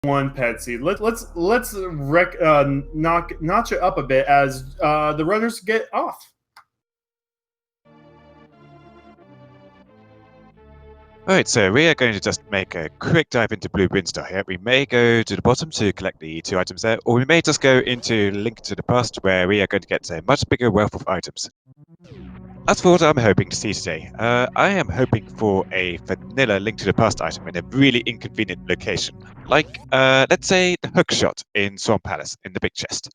one Petsy. Let's notch it up a bit as the runners get off. Alright, so we are going to just make a quick dive into Blue Brinstar here. We may go to the bottom to collect the 2 items there, or we may just go into Link to the Past where we are going to get a much bigger wealth of items. As for what I'm hoping to see today, I am hoping for a vanilla Link to the Past item in a really inconvenient location. Like, let's say the hookshot in Swamp Palace in the big chest.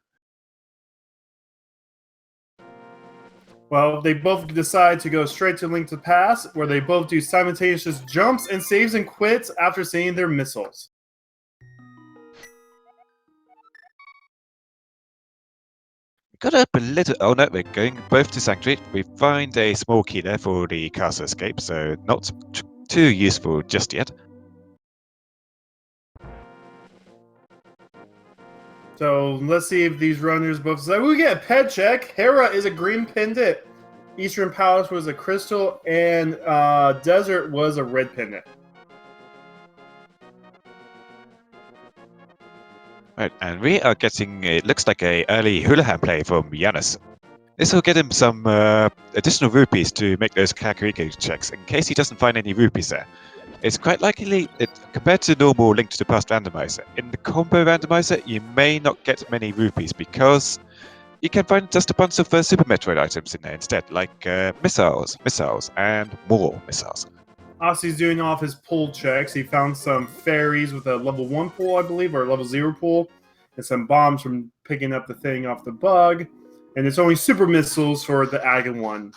Well, they both decide to go straight to Link to the Past, where they both do simultaneous jumps and saves and quits after seeing their missiles. Got up a little. Oh no, we're going both to Sanctuary. We find a small key there for the castle escape, so not too useful just yet. So let's see if these runners both say, we get a pet check. Hera is a green pendant. Eastern Palace was a crystal, and Desert was a red pendant. Right, and we are getting, it looks like a early Houlihan play from Janus. This will get him some additional rupees to make those Kakariko checks, in case he doesn't find any rupees there. It's quite likely, compared to normal Link to the Past randomizer, in the combo randomizer, you may not get many rupees because you can find just a bunch of Super Metroid items in there instead, like missiles, and more missiles. Osse's doing off his pull checks. He found some fairies with a level 1 pull, I believe, or a level 0 pull, and some bombs from picking up the thing off the bug. And it's only super missiles for the Agon one.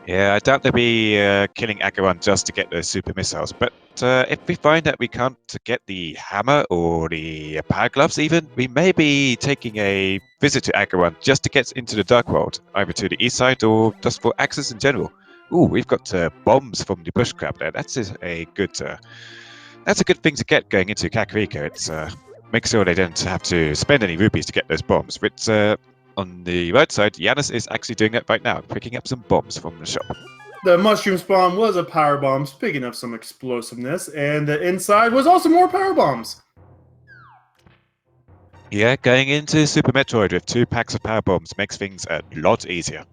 Yeah, I doubt they'll be killing Agawan just to get those super missiles, but if we find that we can't get the hammer or the power gloves even, we may be taking a visit to Agawan just to get into the Dark World, either to the east side or just for access in general. Ooh, we've got bombs from the bush crab there. That's a good thing to get going into Kakariko. It's make sure they don't have to spend any rupees to get those bombs, which on the right side, Janus is actually doing that right now, picking up some bombs from the shop. The mushroom spawn was a power bomb, speaking of some explosiveness, and the inside was also more power bombs. Yeah, going into Super Metroid with 2 packs of power bombs makes things a lot easier.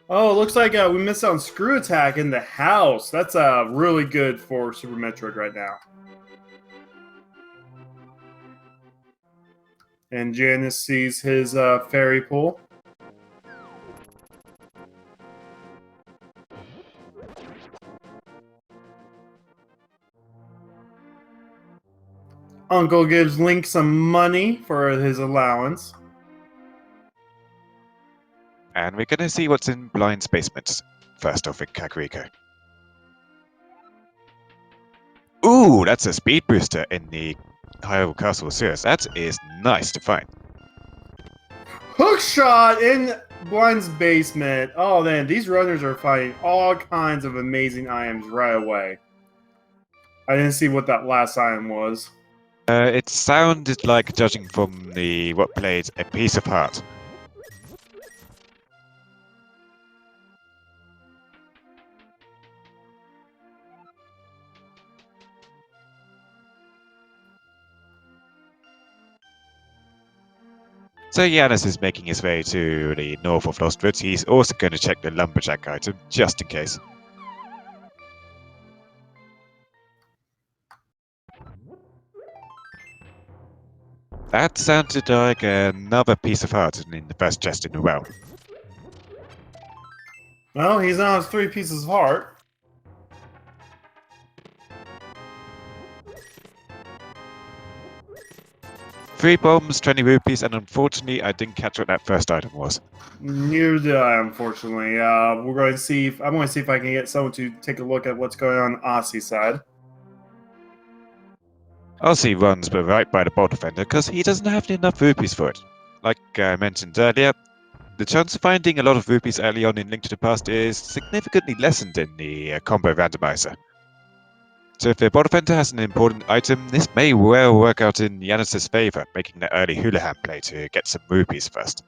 Oh, it looks like we missed out on Screw Attack in the house. That's really good for Super Metroid right now. And Janus sees his fairy pool. Uncle gives Link some money for his allowance. And we're going to see what's in Blind's basement, first off in Kakariko. Ooh, that's a speed booster in the Hyrule Castle Sewers. That is nice to find. Hookshot in Blind's basement. Oh man, these runners are finding all kinds of amazing items right away. I didn't see what that last item was. It sounded like, judging from the what played, a piece of heart. So Janus is making his way to the north of Lost Woods. He's also going to check the lumberjack item, just in case. That sounded like another piece of heart in the first chest in the well. Well, he's now has 3 pieces of heart. Three bombs, 20 rupees, and unfortunately, I didn't catch what that first item was. Neither did I, unfortunately. We're going to see. I'm going to see if I can get someone to take a look at what's going on Ossie's side. Ossie runs right by the bolt defender because he doesn't have enough rupees for it. Like I mentioned earlier, the chance of finding a lot of rupees early on in Link to the Past is significantly lessened in the combo randomizer. So if the bolt defender has an important item, this may well work out in Janus's favor, making the early Houlihan play to get some rupees first.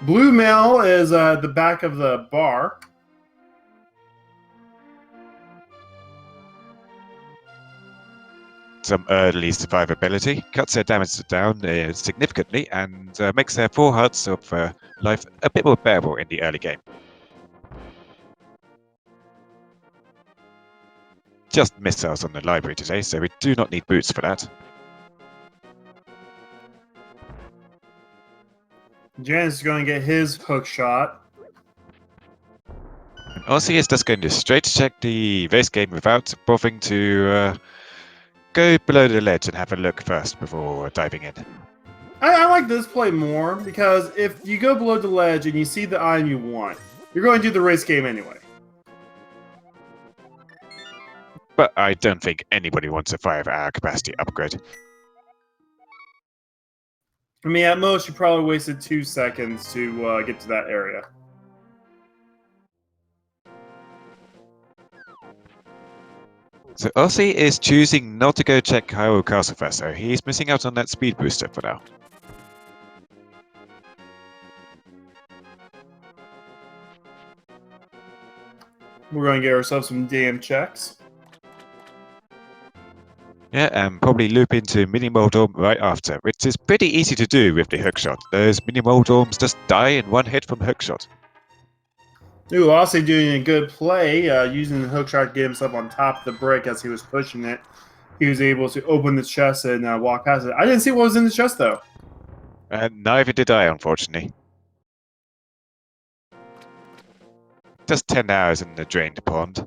Blue mail is at the back of the bar. Some early survivability cuts their damage down significantly and makes their 4 hearts of life a bit more bearable in the early game. Just missiles on the library today, so we do not need boots for that. Janus is going to get his hook shot. And Osse is just going to straight check the race game without bothering to go below the ledge and have a look first before diving in. I like this play more because if you go below the ledge and you see the item you want, you're going to do the race game anyway. But I don't think anybody wants a 5-hour capacity upgrade. I mean, at most, you probably wasted 2 seconds to get to that area. So Osse is choosing not to go check Hyrule Castle first, so he's missing out on that speed booster for now. We're going to get ourselves some damn checks. Yeah, and probably loop into Mini Moldorm right after, which is pretty easy to do with the hookshot. Those Mini Moldorms just die in 1 hit from hookshot. Ooh, Osse doing a good play, using the hookshot to get himself on top of the brick as he was pushing it. He was able to open the chest and walk past it. I didn't see what was in the chest, though. Neither did I, unfortunately. Just 10 hours in the drained pond.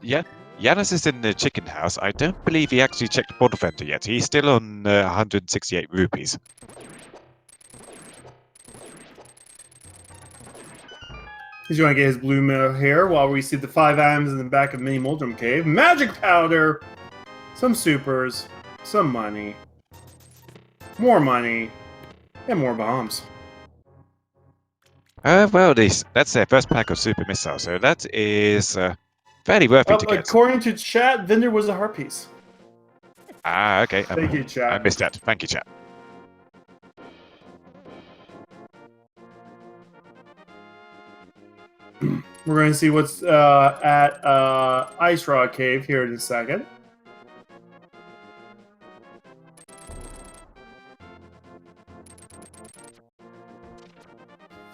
Yeah, Janus is in the chicken house. I don't believe he actually checked Bottle Fender yet. He's still on 168 rupees. He's going to get his blue mail here while we see the 5 items in the back of Mini Moldrum Cave. Magic powder! Some supers. Some money. More money. And more bombs. Well, that's their first pack of super missiles, so that is fairly worthy to get. According to chat, Vendor was a heart piece. Ah, okay. Thank you, chat. I missed that. Thank you, chat. We're going to see what's at Ice Rock Cave here in a second.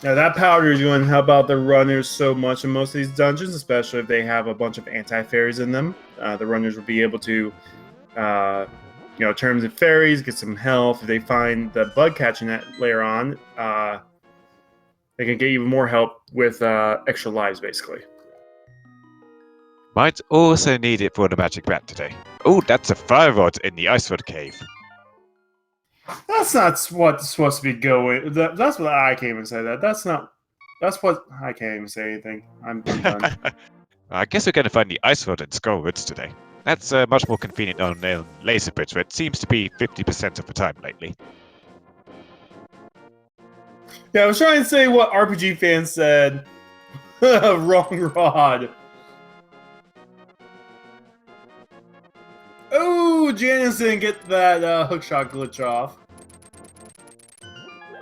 Now that powder is going to help out the runners so much in most of these dungeons, especially if they have a bunch of anti-fairies in them. The runners will be able to, turn into fairies, get some health. If they find the bug catching net later on, they can get even more help with extra lives, basically. Might also need it for the magic rat today. Oh, that's a fire rod in the ice rod cave. That's not what's supposed to be going. That's what I can't even say that. That's not. That's what I can't even say anything. I'm done. I guess we're going to find the ice rod in Skullwoods today. That's much more convenient on Laser Bridge, where it seems to be 50% of the time lately. Yeah, I was trying to say what RPG fans said. Wrong rod. Oh, Janus didn't get that hookshot glitch off.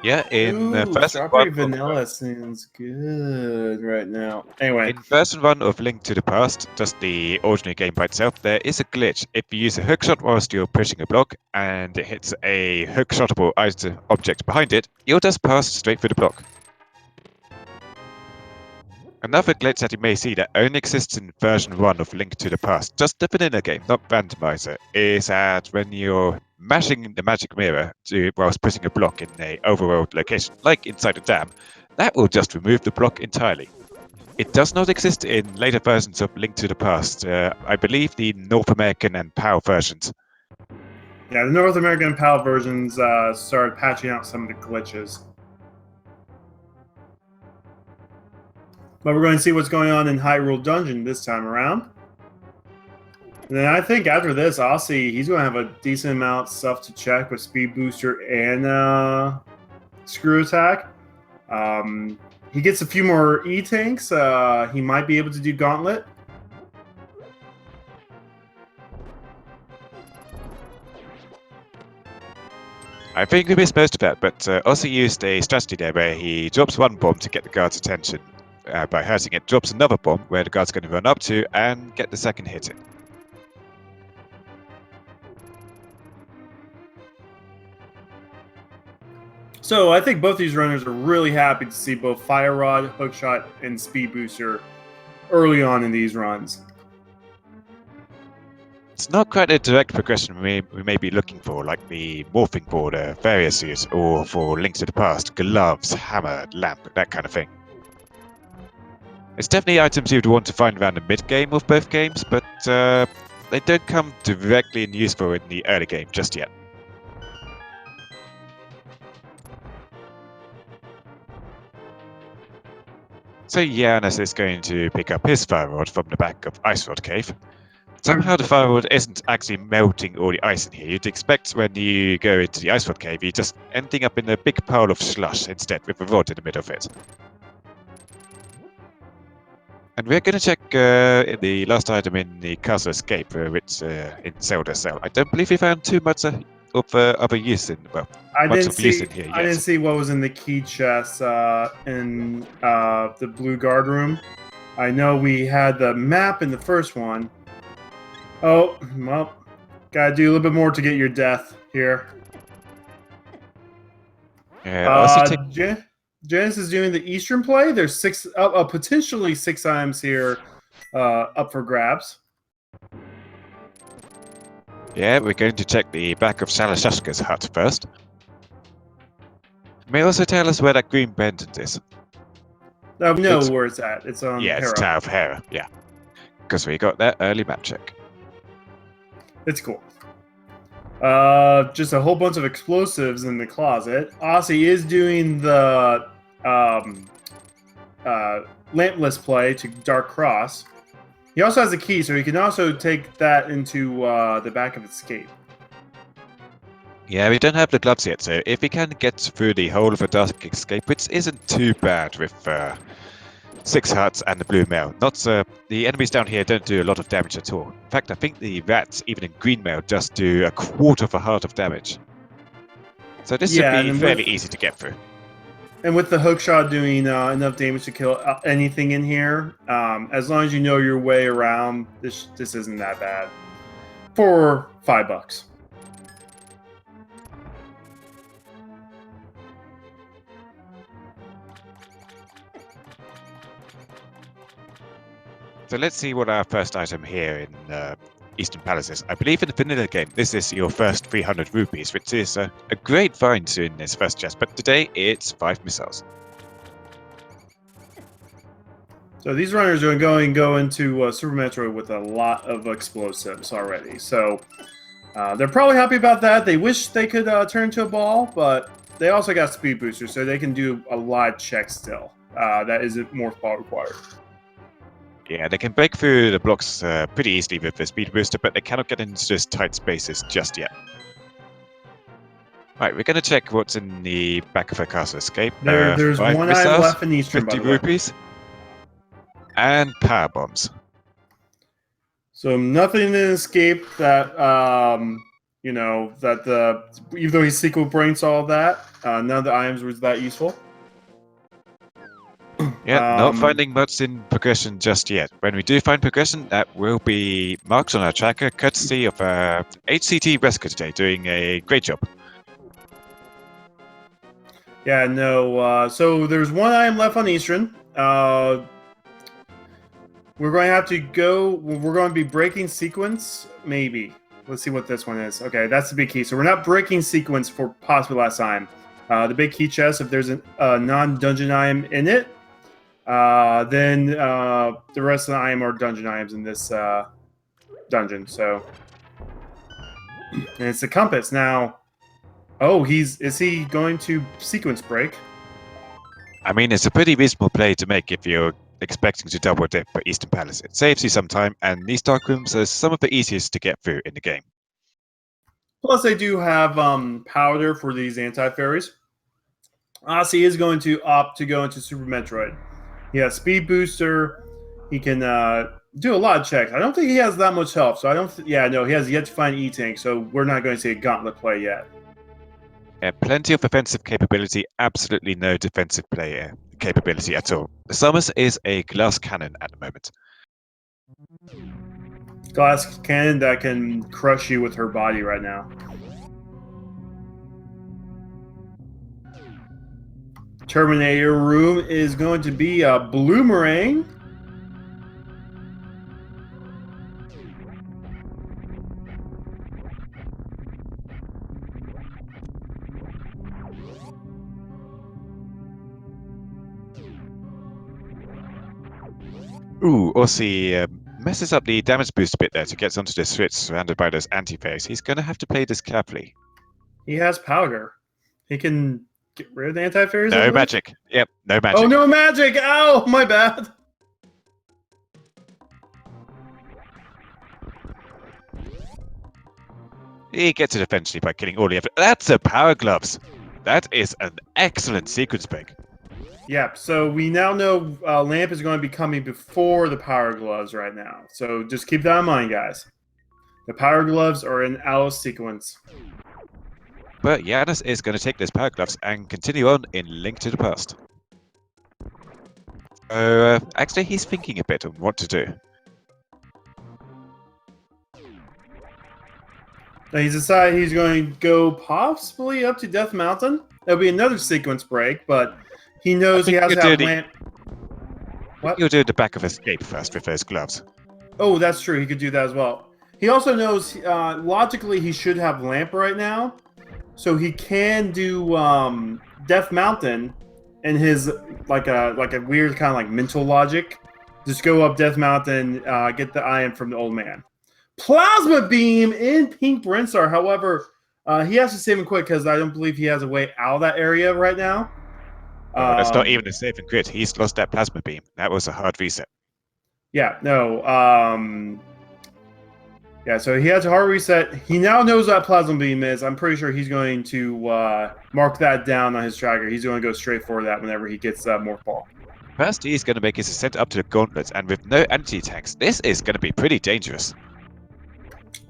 Yeah, in version strawberry vanilla sounds good right now. Anyway, in version 1 of Link to the Past, just the ordinary game by itself, there is a glitch. If you use a hookshot whilst you're pushing a block and it hits a hookshotable object behind it, you'll just pass straight through the block. Another glitch that you may see that only exists in version 1 of Link to the Past, just the vanilla game, not Randomizer, is that when you're mashing the magic mirror whilst pressing a block in an overworld location, like inside a dam, that will just remove the block entirely. It does not exist in later versions of Link to the Past. I believe the North American and PAL versions. Yeah, the North American and PAL versions started patching out some of the glitches. But we're going to see what's going on in Hyrule Dungeon this time around. And then I think after this, Osse, he's going to have a decent amount of stuff to check with Speed Booster and Screw Attack. he gets a few more E-tanks. He might be able to do Gauntlet. I think we missed most of that, but Osse used a strategy there where he drops one bomb to get the guard's attention. By hurting it, drops another bomb where the guard's going to run up to and get the second hit in. So I think both these runners are really happy to see both Fire Rod, Hookshot, and Speed Booster early on in these runs. It's not quite a direct progression we may be looking for, like the Morphing Board, Various Use, or for Links to the Past, Gloves, Hammer, Lamp, that kind of thing. It's definitely items you'd want to find around the mid-game of both games, but they don't come directly in useful in the early game just yet. So Janus is going to pick up his Fire Rod from the back of Ice Rod Cave. Somehow the Fire Rod isn't actually melting all the ice in here. You'd expect when you go into the Ice Rod Cave, you're just ending up in a big pile of slush instead with a rod in the middle of it. And we're going to check the last item in the Castle Escape, which in Zelda's Cell. I don't believe we found too much of other use in, well, I much didn't of use see. in here I yet. didn't see what was in the key chest in the blue guard room. I know we had the map in the first one. Oh, well, gotta do a little bit more to get your death here. Janus is doing the Eastern play. There's potentially 6 items here up for grabs. Yeah, we're going to check the back of Salashushka's hut first. May also tell us where that green pendant is. We know where it's at. It's on Yeah, Hera. it's Tower of Hera, yeah. Because we got that early map check. It's cool. Just a whole bunch of explosives in the closet. Osse is doing the lampless play to Dark Cross. He also has a key, so he can also take that into the back of Escape. Yeah, we don't have the gloves yet, so if we can get through the whole of a Dark Escape, which isn't too bad with 6 hearts and the blue mail. The enemies down here don't do a lot of damage at all. In fact, I think the rats, even in green mail, just do a quarter of a heart of damage. So this should be fairly easy to get through. And with the hookshot doing enough damage to kill anything in here, as long as you know your way around, this isn't that bad. For $5. So let's see what our first item here in Eastern Palace is. I believe in the vanilla game, this is your first 300 rupees, which is a great find in this first chest, but today it's 5 missiles. So these runners are going to go into Super Metroid with a lot of explosives already. So they're probably happy about that. They wish they could turn into a ball, but they also got speed boosters, so they can do a lot of checks still. That isn't more ball required. Yeah, they can break through the blocks pretty easily with the speed booster, but they cannot get into just tight spaces just yet. Right, we're going to check what's in the back of a Castle Escape. There's 1 item left in Eastern, 50 rupees, and power bombs. So nothing in Escape that even though he sequel brains all that, none of the items was that useful. Yeah, not finding much in progression just yet. When we do find progression, that will be marked on our tracker, courtesy of HCT Rescue today, doing a great job. Yeah, no. So there's 1 item left on Eastern. We're going to have to go. We're going to be breaking sequence, maybe. Let's see what this one is. Okay, that's the big key. So we're not breaking sequence for possibly last time. The big key chest, if there's a non-dungeon item in it, then the rest of the item are dungeon items in this dungeon. So, and it's the compass now. Oh, is he going to sequence break? I mean, it's a pretty reasonable play to make if you're expecting to double dip for Eastern Palace. It saves you some time, and these dark rooms are some of the easiest to get through in the game. Plus, they do have powder for these anti-fairies. Osse is going to opt to go into Super Metroid. He has Speed Booster. He can do a lot of checks. I don't think he has that much health, so I don't. Yeah, no, he has yet to find E-Tank, so we're not going to see a Gauntlet play yet. Plenty of offensive capability, absolutely no defensive play capability at all. Samus is a glass cannon at the moment. Glass cannon that can crush you with her body right now. Terminator room is going to be a Bloomerang. Ooh, Osse messes up the damage boost a bit there to get onto the switch surrounded by those anti-phase. He's going to have to play this carefully. He has powder. He can get rid of the anti-fairies. No magic. Yep, no magic. Oh, no magic! Ow, my bad. He gets it eventually by killing all the effort. That's a Power Gloves. That is an excellent sequence break. Yep, so we now know Lamp is going to be coming before the Power Gloves right now. So just keep that in mind, guys. The Power Gloves are in Alice sequence. But Janus is going to take those Power Gloves and continue on in Link to the Past. So, actually, he's thinking a bit on what to do. Now he's decided he's going to go possibly up to Death Mountain. There'll be another sequence break, but he knows he has to have Lamp. What? You'll do the back of Escape first with those gloves. Oh, that's true. He could do that as well. He also knows, logically, he should have Lamp right now. So he can do Death Mountain in his, like a weird kind of like mental logic. Just go up Death Mountain, get the iron from the old man. Plasma Beam in Pink Brinstar. However, he has to save him quick because I don't believe he has a way out of that area right now. That's not even a save and crit. He's lost that Plasma Beam. That was a hard reset. Yeah, no. Yeah, so he has a hard reset. He now knows what Plasma Beam is. I'm pretty sure he's going to mark that down on his tracker. He's going to go straight for that whenever he gets Morph Ball. First, he's going to make his ascent up to the Gauntlet, and with no anti-tanks, this is going to be pretty dangerous.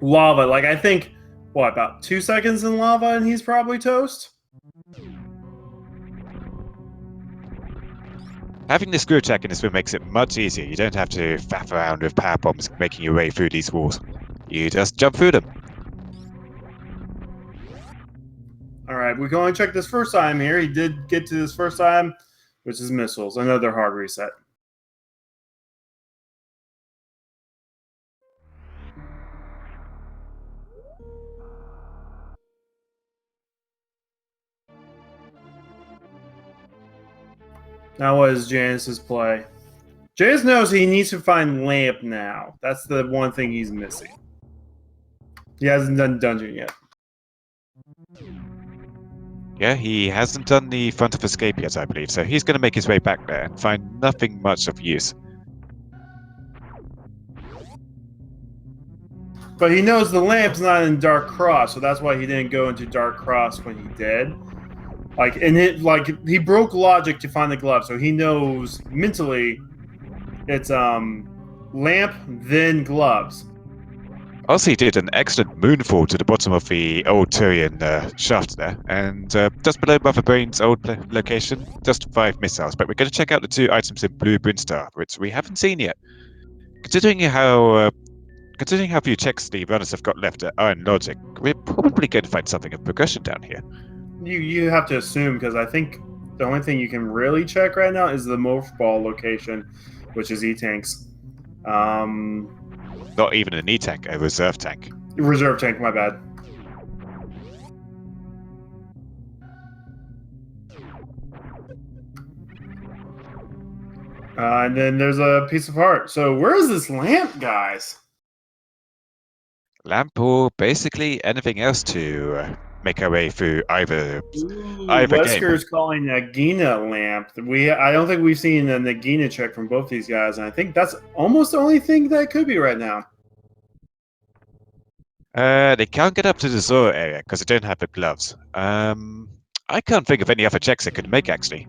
Lava, like I think, what, about 2 seconds in lava and he's probably toast? Having the screw attack in this room makes it much easier. You don't have to faff around with power bombs making your way through these walls. You just jump through them. Alright, we can only check this first time here. He did get to this first time, which is missiles. Another hard reset. Now what is Janus's play? Janus knows he needs to find Lamp now. That's the one thing he's missing. He hasn't done dungeon yet. Yeah, he hasn't done the front of escape yet, I believe, so he's going to make his way back there and find nothing much of use. But he knows the Lamp's not in Dark Cross, so that's why he didn't go into Dark Cross when he did. Like, and he broke logic to find the glove, so he knows mentally it's Lamp, then gloves. Also, he did an excellent moonfall to the bottom of the old Turian shaft there, and just below Mother Brain's old location, just 5 missiles. But we're going to check out the 2 items in Blue Brinstar, which we haven't seen yet. Considering how few checks the runners have got left at Iron Logic, we're probably going to find something of progression down here. You have to assume, because I think the only thing you can really check right now is the Morph Ball location, which is E-Tanks. Not even an E-Tank, a reserve tank. Reserve tank, my bad. And then there's a piece of heart. So where is this Lamp, guys? Lamp or basically anything else to make our way through either Wesker's calling Nagina Lamp. I don't think we've seen a Nagina check from both these guys, and I think that's almost the only thing that could be right now. They can't get up to the Zora area because they don't have the gloves. I can't think of any other checks I could make, actually.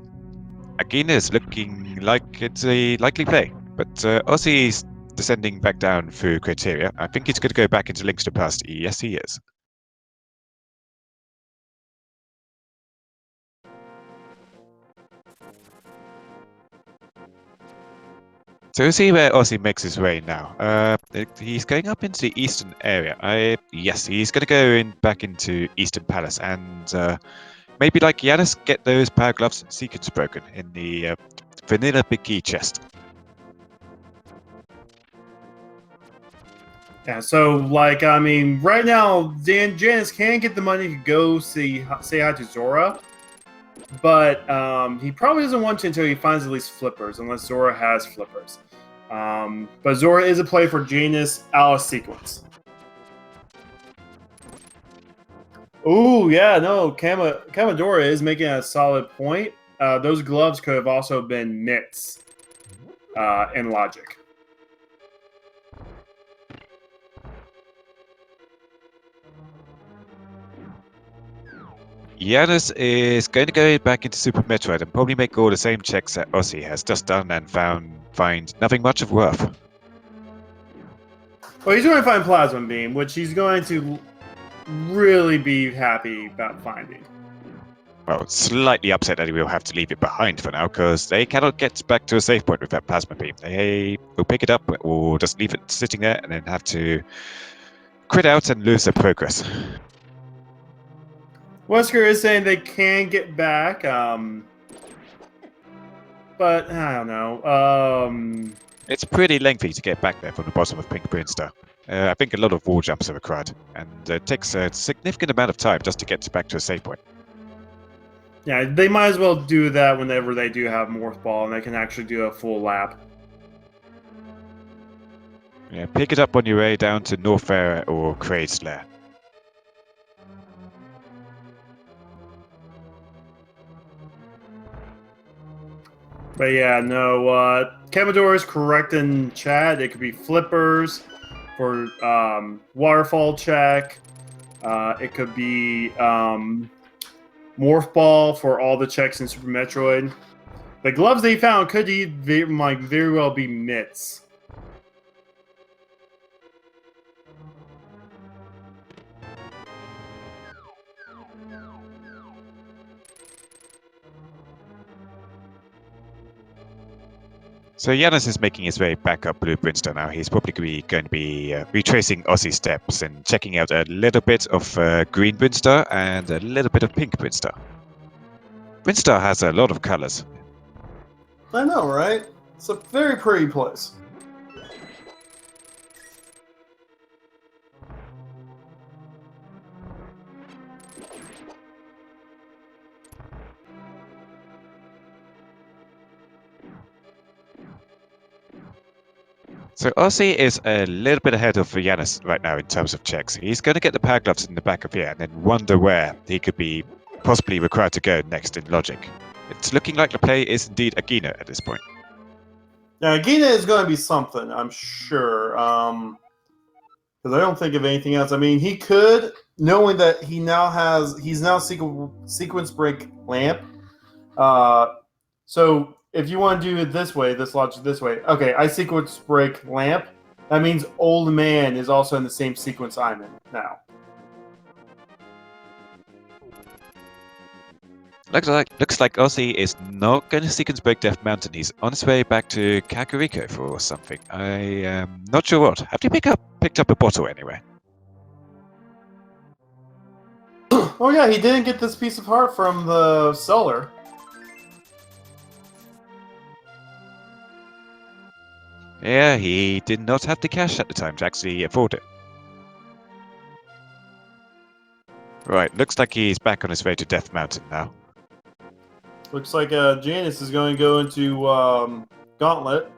Agina is looking like it's a likely play, but Ossie's descending back down through criteria. I think he's going to go back into links to past. Yes, he is. So we'll see where Ossie makes his way now. He's going up into the eastern area. Yes, he's going to go back into Eastern Palace and maybe like Janus, get those power gloves and secrets broken in the vanilla big key chest. Yeah, so like I mean, right now, Janus can get the money to go say hi to Zora, but he probably doesn't want to until he finds at least flippers, unless Zora has flippers. But Zora is a play for Janus Alice sequence. Ooh, yeah, no, Kamadora is making a solid point. Those gloves could have also been mitts in logic. Janus is going to go back into Super Metroid and probably make all the same checks that Ossie has just done and find nothing much of worth. Well, he's going to find Plasma Beam, which he's going to really be happy about finding. Well, slightly upset that he will have to leave it behind for now, because they cannot get back to a safe point with that Plasma Beam. They will pick it up or just leave it sitting there and then have to quit out and lose their progress. Wesker is saying they can get back, but I don't know. It's pretty lengthy to get back there from the bottom of Pink Brimstone. I think a lot of wall jumps are required, and it takes a significant amount of time just to get back to a safe point. Yeah, they might as well do that whenever they do have Morph Ball, and they can actually do a full lap. Yeah, pick it up on your way down to Norfair or Kraid's Lair. But yeah, no, Kamadora is correct in chat. It could be flippers for waterfall check. It could be Morph Ball for all the checks in Super Metroid. The gloves they found could very well be mitts. So Janus is making his way back up Blue Brimstone now. He's probably going to be retracing Ossie's steps and checking out a little bit of Green Brimstone and a little bit of Pink Brimstone. Brimstone has a lot of colors. I know, right? It's a very pretty place. So Ossie is a little bit ahead of Janus right now in terms of checks. He's going to get the power gloves in the back of here and then wonder where he could be possibly required to go next in logic. It's looking like the play is indeed Agina at this point. Yeah, Agina is going to be something, I'm sure. Because I don't think of anything else. I mean, he could, knowing that he's now sequence break lamp. So if you want to do it this way, this logic this way, okay, I sequence break lamp. That means old man is also in the same sequence I'm in now. Looks like Ossie is not going to sequence break Death Mountain. He's on his way back to Kakariko for something. I am not sure what. Have you picked up a bottle anyway? Oh yeah, he didn't get this piece of heart from the seller. Yeah, he did not have the cash at the time to actually afford it. Right, looks like he's back on his way to Death Mountain now. Looks like Janus is going to go into Gauntlet.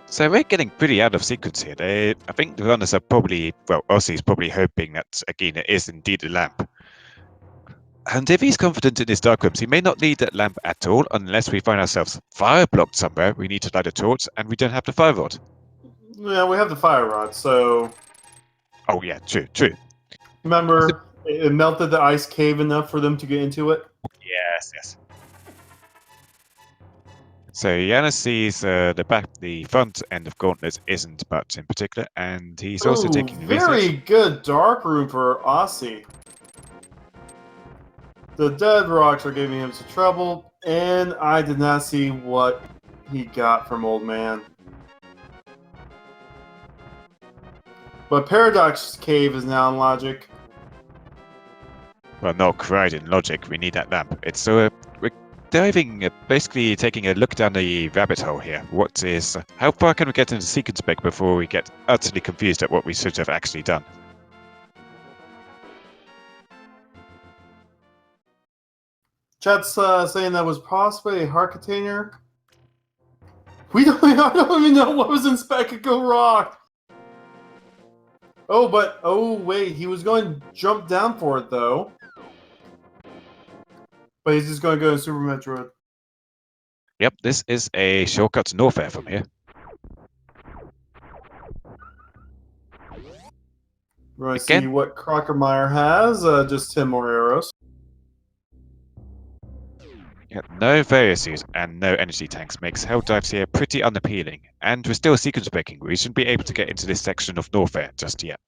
So we're getting pretty out of sequence here. I think the runners are probably, well, Ossie's probably hoping that Agina is indeed a lamp. And if he's confident in his dark rooms, he may not need that lamp at all, unless we find ourselves fire blocked somewhere. We need to light a torch, and we don't have the fire rod. Yeah, we have the fire rod, so... Oh yeah, true, true. Remember, it melted the ice cave enough for them to get into it? Yes, yes. So Janus sees the front end of Gauntlet isn't much in particular, and he's also Ooh, taking very research. good dark room for Osse. The dead rocks are giving him some trouble, and I did not see what he got from Old Man. But Paradox Cave is now in logic. Well, not quite in logic. We need that lamp. It's so we're diving, basically taking a look down the rabbit hole here. How far can we get into sequence spec before we get utterly confused at what we should have actually done? Chat's saying that was possibly a heart container. I don't even know what was in Spectacle Rock. Oh wait, he was going to jump down for it though. But he's just going to go to Super Metroid. Yep, this is a shortcut to Norfair from here. We're going to see what Crockermeyer has. Just 10 more arrows. Yeah, no various suit and no energy tanks makes hell dives here pretty unappealing, and we're still sequence breaking. We shouldn't be able to get into this section of Norfair just yet.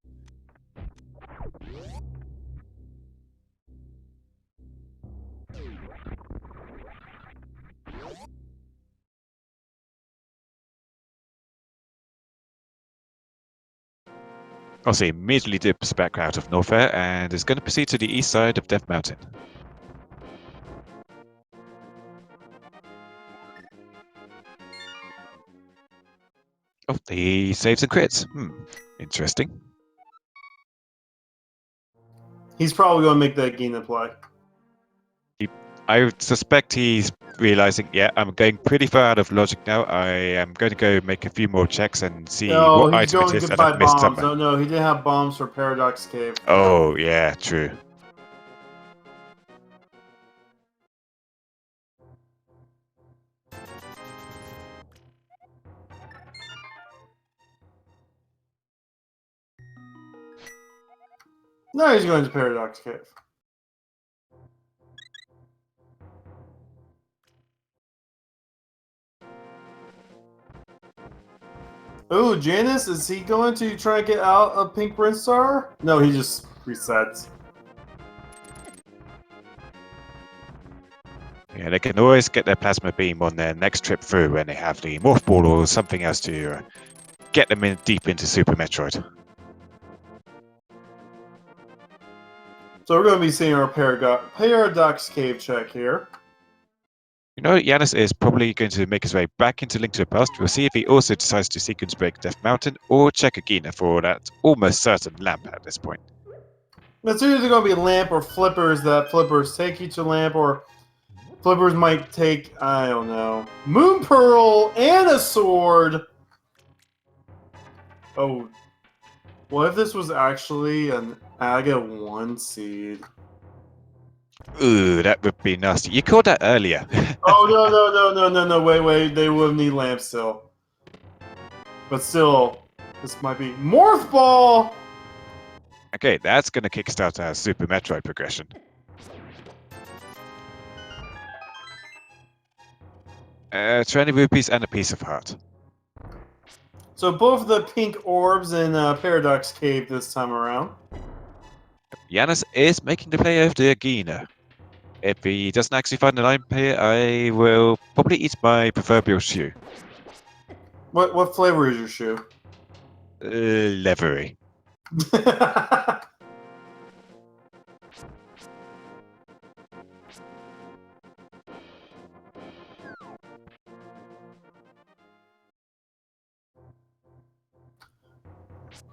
Osse immediately dips back out of Norfair and is going to proceed to the east side of Death Mountain. Oh, he saves and crits. Interesting. He's probably going to make that Gina play. I suspect he's realizing, yeah, I'm going pretty far out of logic now. I am going to go make a few more checks and see what item it is that I've missed bombs. somewhere. No, he didn't have bombs for Paradox Cave. Oh, yeah, true. No, he's going to Paradox Cave. Ooh, Janus, is he going to try to get out of Pink Brinstar? No, he just resets. Yeah, they can always get their plasma beam on their next trip through when they have the morph ball or something else to get them in deep into Super Metroid. So we're going to be seeing our Paradox Cave check here. You know, Janus is probably going to make his way back into Link to the Past. We'll see if he also decides to sequence break Death Mountain or check Agina for that almost certain lamp at this point. It's either going to be lamp or flippers. That flippers take you to lamp, or flippers might take, I don't know, Moon Pearl and a sword. Oh, what if this was actually an Aga 1 seed? Ooh, that would be nasty. You called that earlier. Oh, no, wait, they will need lamp still. But still, this might be Morph Ball! Okay, that's going to kickstart our Super Metroid progression. 20 rupees and a piece of heart. So both the pink orbs in Paradox Cave this time around. Janus is making the play of the Agina. If he doesn't actually find an item here, I will probably eat my proverbial shoe. What flavor is your shoe? Leathery.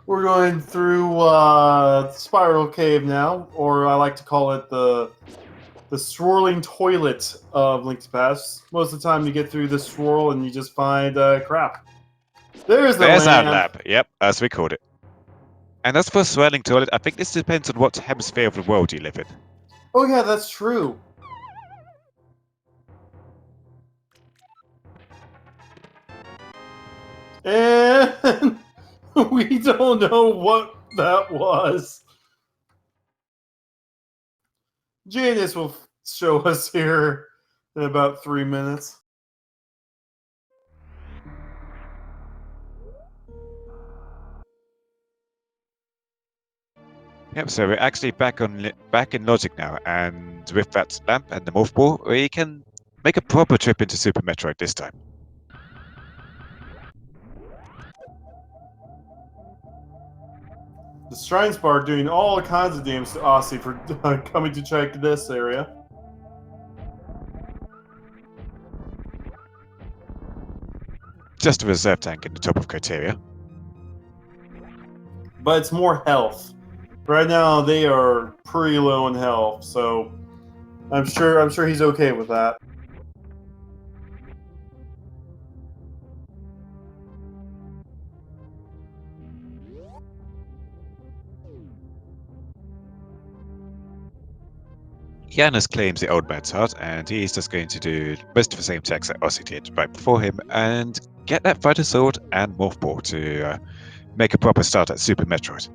We're going through Spiral Cave now, or I like to call it the swirling toilet of Link's Past. Most of the time you get through the swirl and you just find crap. There's our lab. Yep, as we called it. And as for swirling toilet, I think this depends on what hemisphere of the world you live in. Oh yeah, that's true. And we don't know what that was. Janus will show us here in about 3 minutes. Yep, so we're actually back in logic now, and with that lamp and the morph ball, we can make a proper trip into Super Metroid this time. The Shrine Spar doing all kinds of damage to Osse for coming to check this area. Just a reserve tank in the top of Criteria. But it's more health. Right now they are pretty low in health, so I'm sure he's okay with that. Janus claims the old man's heart, and he's just going to do most of the same checks that Osse did right before him, and get that fighter sword and morph ball to make a proper start at Super Metroid.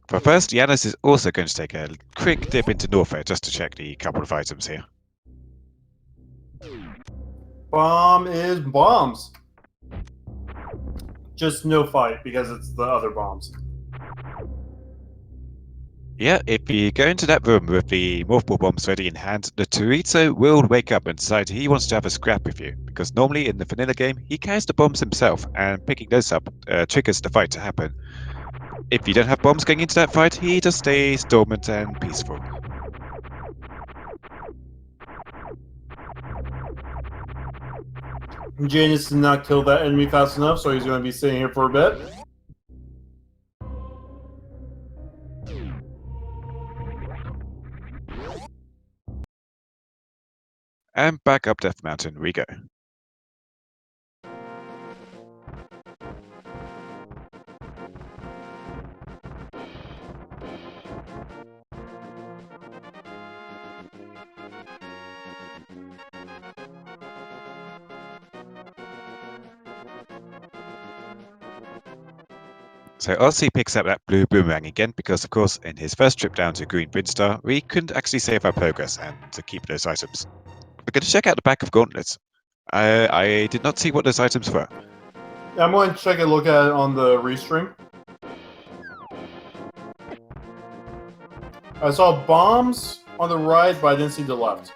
But first, Janus is also going to take a quick dip into Norfair just to check the couple of items here. Bomb is bombs. Just no fight because it's the other bombs. Yeah, if you go into that room with the morph ball bombs ready in hand, the Chorizo will wake up and decide he wants to have a scrap with you, because normally in the vanilla game, he carries the bombs himself, and picking those up triggers the fight to happen. If you don't have bombs going into that fight, he just stays dormant and peaceful. Janus did not kill that enemy fast enough, so he's going to be sitting here for a bit. And back up Death Mountain we go. So Osse picks up that blue boomerang again because, of course, in his first trip down to Green Brinstar, we couldn't actually save our progress and to keep those items. We're going to check out the back of Gauntlets. I did not see what those items were. I'm going to check a look at it on the restream. I saw bombs on the right, but I didn't see the left.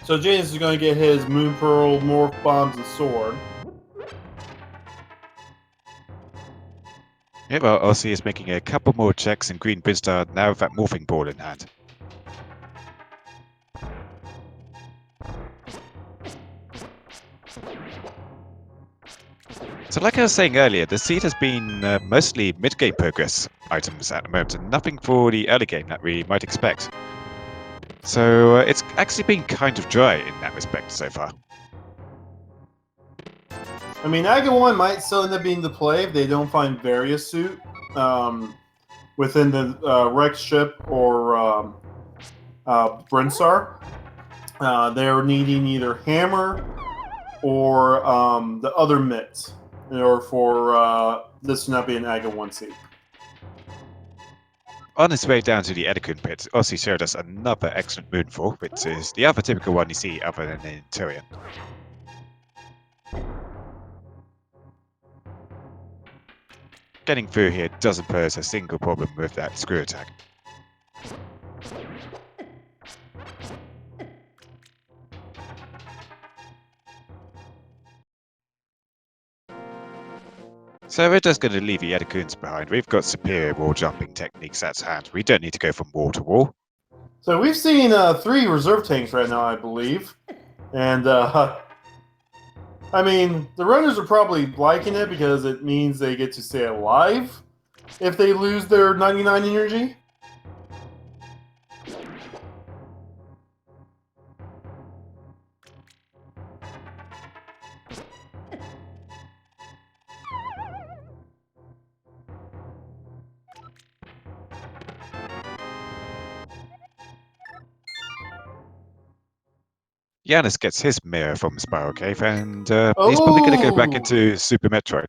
So Janus is going to get his Moon Pearl, Morph Bombs, and Sword. Yeah, well, Osse is making a couple more checks in Green Brinstar now with that morphing ball in hand. So like I was saying earlier, the seed has been mostly mid-game progress items at the moment, and nothing for the early game that we might expect. So it's actually been kind of dry in that respect so far. I mean, Aga 1 might still end up being the play if they don't find various suit within the Rex ship or Brinstar. They're needing either Hammer or the other Mitt in order for this to not be an Aga 1 seat. On his way down to the Edicune pit, Osse showed us another excellent moonfall, which is the other typical one you see other than in Tyrian. Getting through here doesn't pose a single problem with that screw attack. So we're just going to leave the Edacoons behind. We've got superior wall jumping techniques at hand. We don't need to go from wall to wall. So we've seen 3 reserve tanks right now, I believe. And, I mean, the runners are probably liking it because it means they get to stay alive if they lose their 99 energy. Janus gets his mirror from Spiral Cave, and he's probably going to go back Oh! into Super Metroid.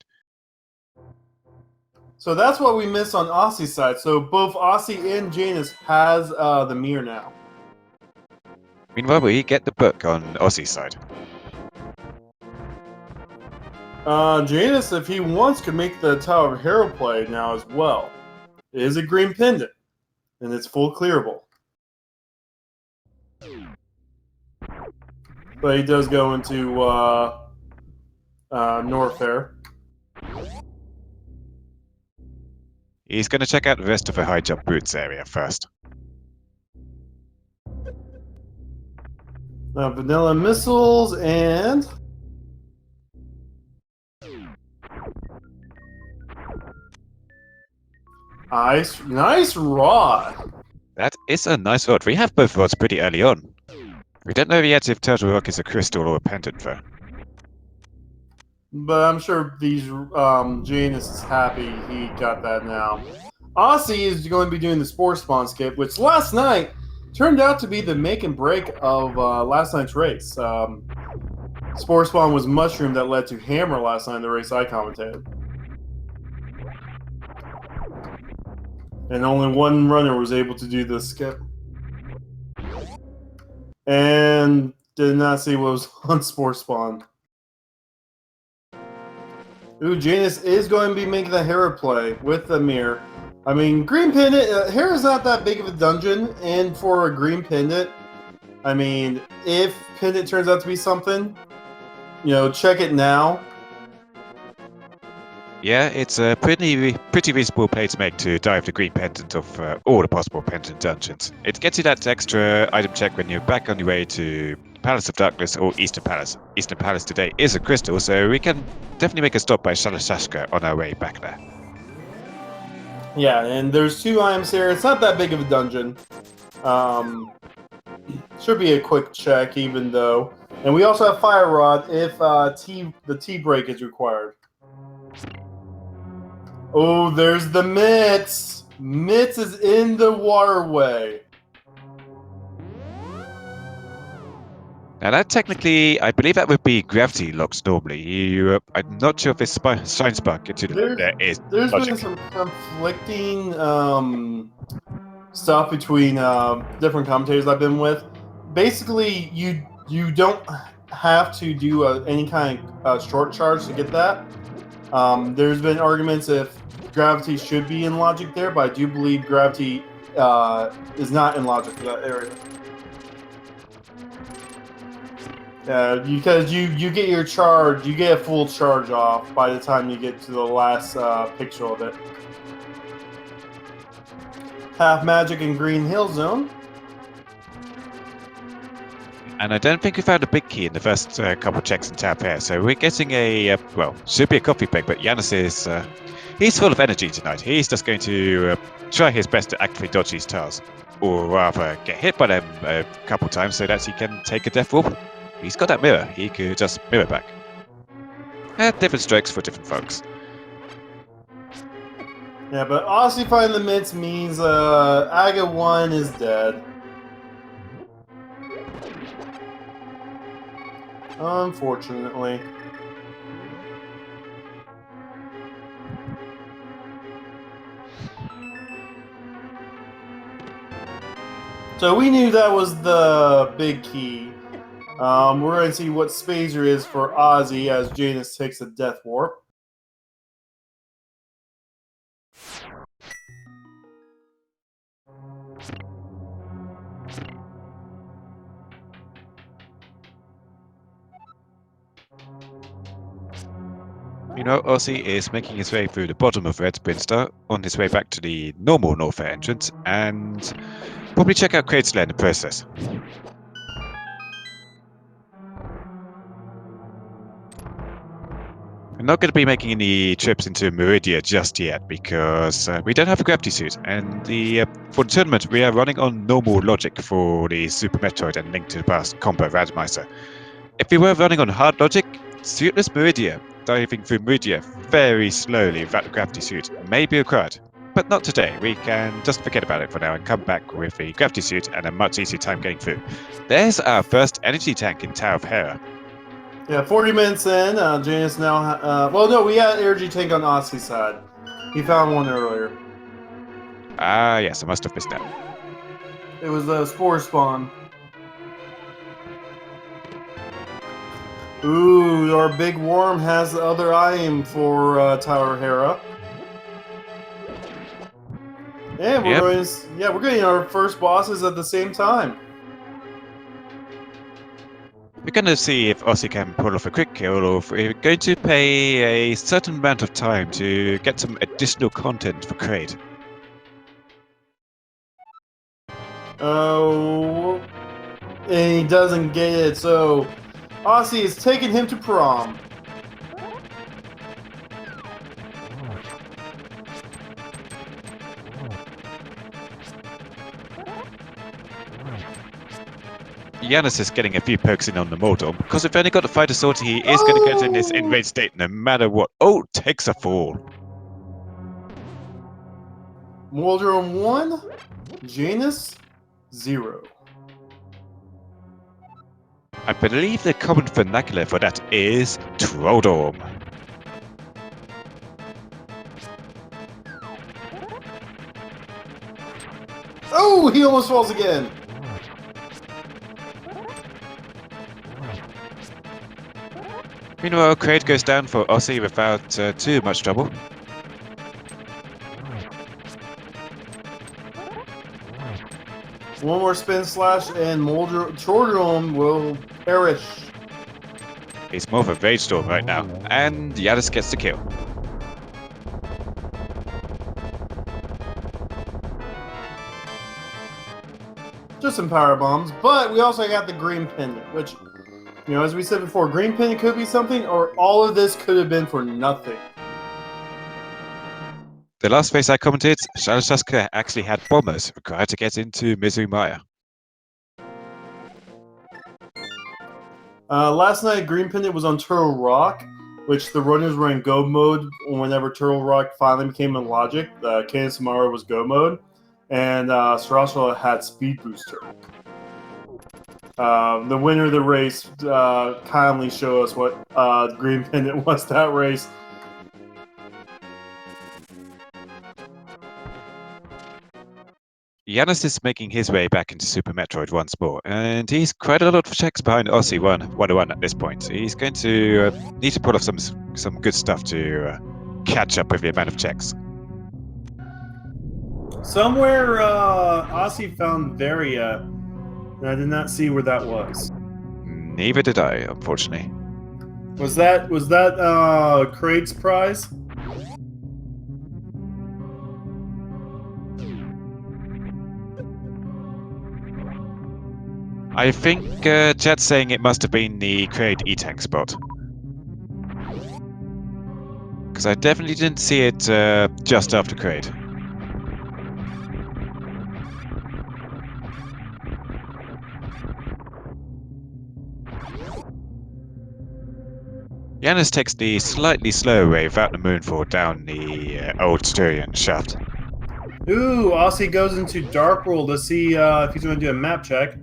So that's what we missed on Osse's side. So both Osse and Janus has the mirror now. Meanwhile, we get the book on Osse's side. Janus, if he wants, could make the Tower of Hero play now as well. It is a green pendant, and it's full clearable. But he does go into Norfair. He's going to check out the rest of the high jump boots area first. Vanilla missiles and nice rod. That is a nice rod. We have both rods pretty early on. We don't know yet if Turtle Rock is a crystal or a pendant, though. But I'm sure these Janus is happy he got that now. Osse is going to be doing the Spore Spawn skip, which last night turned out to be the make and break of last night's race. Spore Spawn was Mushroom that led to Hammer last night in the race I commentated. And only one runner was able to do the skip. And did not see what was on Spore Spawn. Ooh, Janus is going to be making the Hera play with the mirror. I mean, Green Pendant, Hera's not that big of a dungeon, and for a Green Pendant, I mean, if Pendant turns out to be something, you know, check it now. Yeah, it's a pretty reasonable play to make to dive the green pendant of all the possible pendant dungeons. It gets you that extra item check when you're back on your way to Palace of Darkness or Eastern Palace. Eastern Palace today is a crystal, so we can definitely make a stop by Shalasashka on our way back there. Yeah, and there's 2 items here. It's not that big of a dungeon. Should be a quick check, even though. And we also have Fire Rod if the T-break is required. Oh, there's the Mitz! Mitz is in the waterway. Now that technically, I believe that would be gravity locks normally. I'm not sure if it's Shine Spark into there is There's logic. been some conflicting stuff between different commentators I've been with. Basically, you don't have to do any kind of short charge to get that. There's been arguments if gravity should be in logic there, but I do believe gravity is not in logic for that area. Because you get your charge, you get a full charge off by the time you get to the last pixel of it. Half Magic and Green Hill Zone. And I don't think we found a big key in the first couple checks in tab here, so we're getting a, well, should be a coffee break, but Janus is, he's full of energy tonight. He's just going to try his best to actively dodge these tiles, or rather get hit by them a couple times so that he can take a death whoop. He's got that mirror, he could just mirror back. Different strokes for different folks. Yeah, but Osse finding the mitts means Aga 1 is dead. Unfortunately. So we knew that was the big key. We're going to see what Spazer is for Ozzy as Janus takes a death warp. Meanwhile, Ossie is making his way through the bottom of Red Brinstar on his way back to the normal Norfair entrance, and probably check out Crate's Lair in the process. We're not going to be making any trips into Meridia just yet because we don't have a gravity suit, and for the tournament we are running on normal logic for the Super Metroid and Link to the Past combo Randomizer. If we were running on hard logic, suitless Meridia, diving through Meridia very slowly without the gravity suit may be required. But not today. We can just forget about it for now and come back with a gravity suit and a much easier time getting through. There's our first energy tank in Tower of Hera. Yeah, 40 minutes in, Janus now... well, no, we had energy tank on Ossie's side. He found one earlier. Ah, yes, I must have missed that. It was a spore spawn. Ooh, our big worm has the other item for Tower of Hera. And we're getting our first bosses at the same time. We're going to see if Ossie can pull off a quick kill, or if we're going to pay a certain amount of time to get some additional content for Kraid. Oh, and he doesn't get it, so Ossie is taking him to prom. Janus is getting a few pokes in on the Moldorm, because if only got the fighter sword, he is going to get in this enraged state no matter what. Oh, takes a fall. Moldorm 1, Janus 0. I believe the common vernacular for that is Trolldorm. Oh, he almost falls again. Meanwhile, Kraid goes down for Ossie without too much trouble. One more spin slash and Trolldorm will perish. He's more of a rage storm right now, and Janus gets the kill. Just some power bombs, but we also got the green pendant, which, you know, as we said before, green pendant could be something, or all of this could have been for nothing. The last phase I commented, Shadow actually had bombers required to get into Misery Maya. Last night, green pendant was on Turtle Rock, which the runners were in go mode whenever Turtle Rock finally became in logic. Candace Amara was go mode, and Sarasra had speed booster. The winner of the race kindly show us what green pendant was that race. Janus is making his way back into Super Metroid once more, and he's quite a lot of checks behind Osse101 at this point. He's going to need to pull off some good stuff to catch up with the amount of checks. Somewhere, Ossie found Varia, and I did not see where that was. Neither did I, unfortunately. Was that Kraid's prize? I think chat's saying it must have been the Kraid E-Tank spot. Because I definitely didn't see it just after Kraid. Janus takes the slightly slower way without the moonfall down the old Styrian shaft. Ooh, Ossie goes into Dark World to see if he's going to do a map check.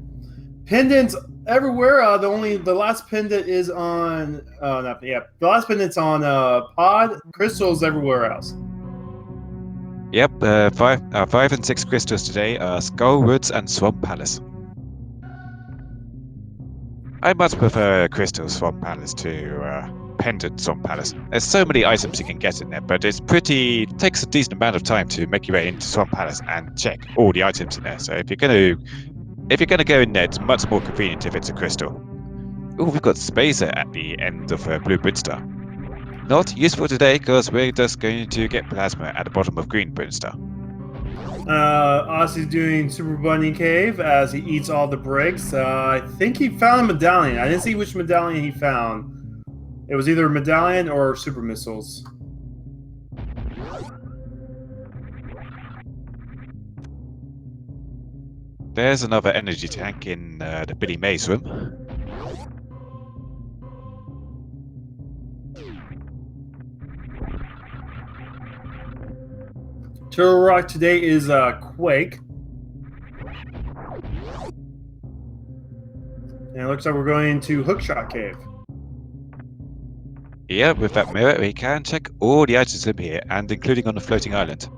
Pendants everywhere. The last pendant is on. The last pendant's on Pod. Crystals everywhere else. Yep, 5 and 6 crystals today are Skull Woods and Swamp Palace. I much prefer Crystal Swamp Palace to Pendant Swamp Palace. There's so many items you can get in there, but it takes a decent amount of time to make your way into Swamp Palace and check all the items in there. So if you're gonna go in there, it's much more convenient if it's a crystal. Oh, we've got Spacer at the end of Blue Brinstar. Not useful today because we're just going to get plasma at the bottom of Green Brimstone. Osse's doing Super Bunny Cave as he eats all the bricks. I think he found a medallion. I didn't see which medallion he found. It was either a medallion or super missiles. There's another energy tank in the Billy Mays room. Turtle Rock today is Quake. And it looks like we're going to Hookshot Cave. Yeah, with that mirror, we can check all the items in here, and including on the floating island.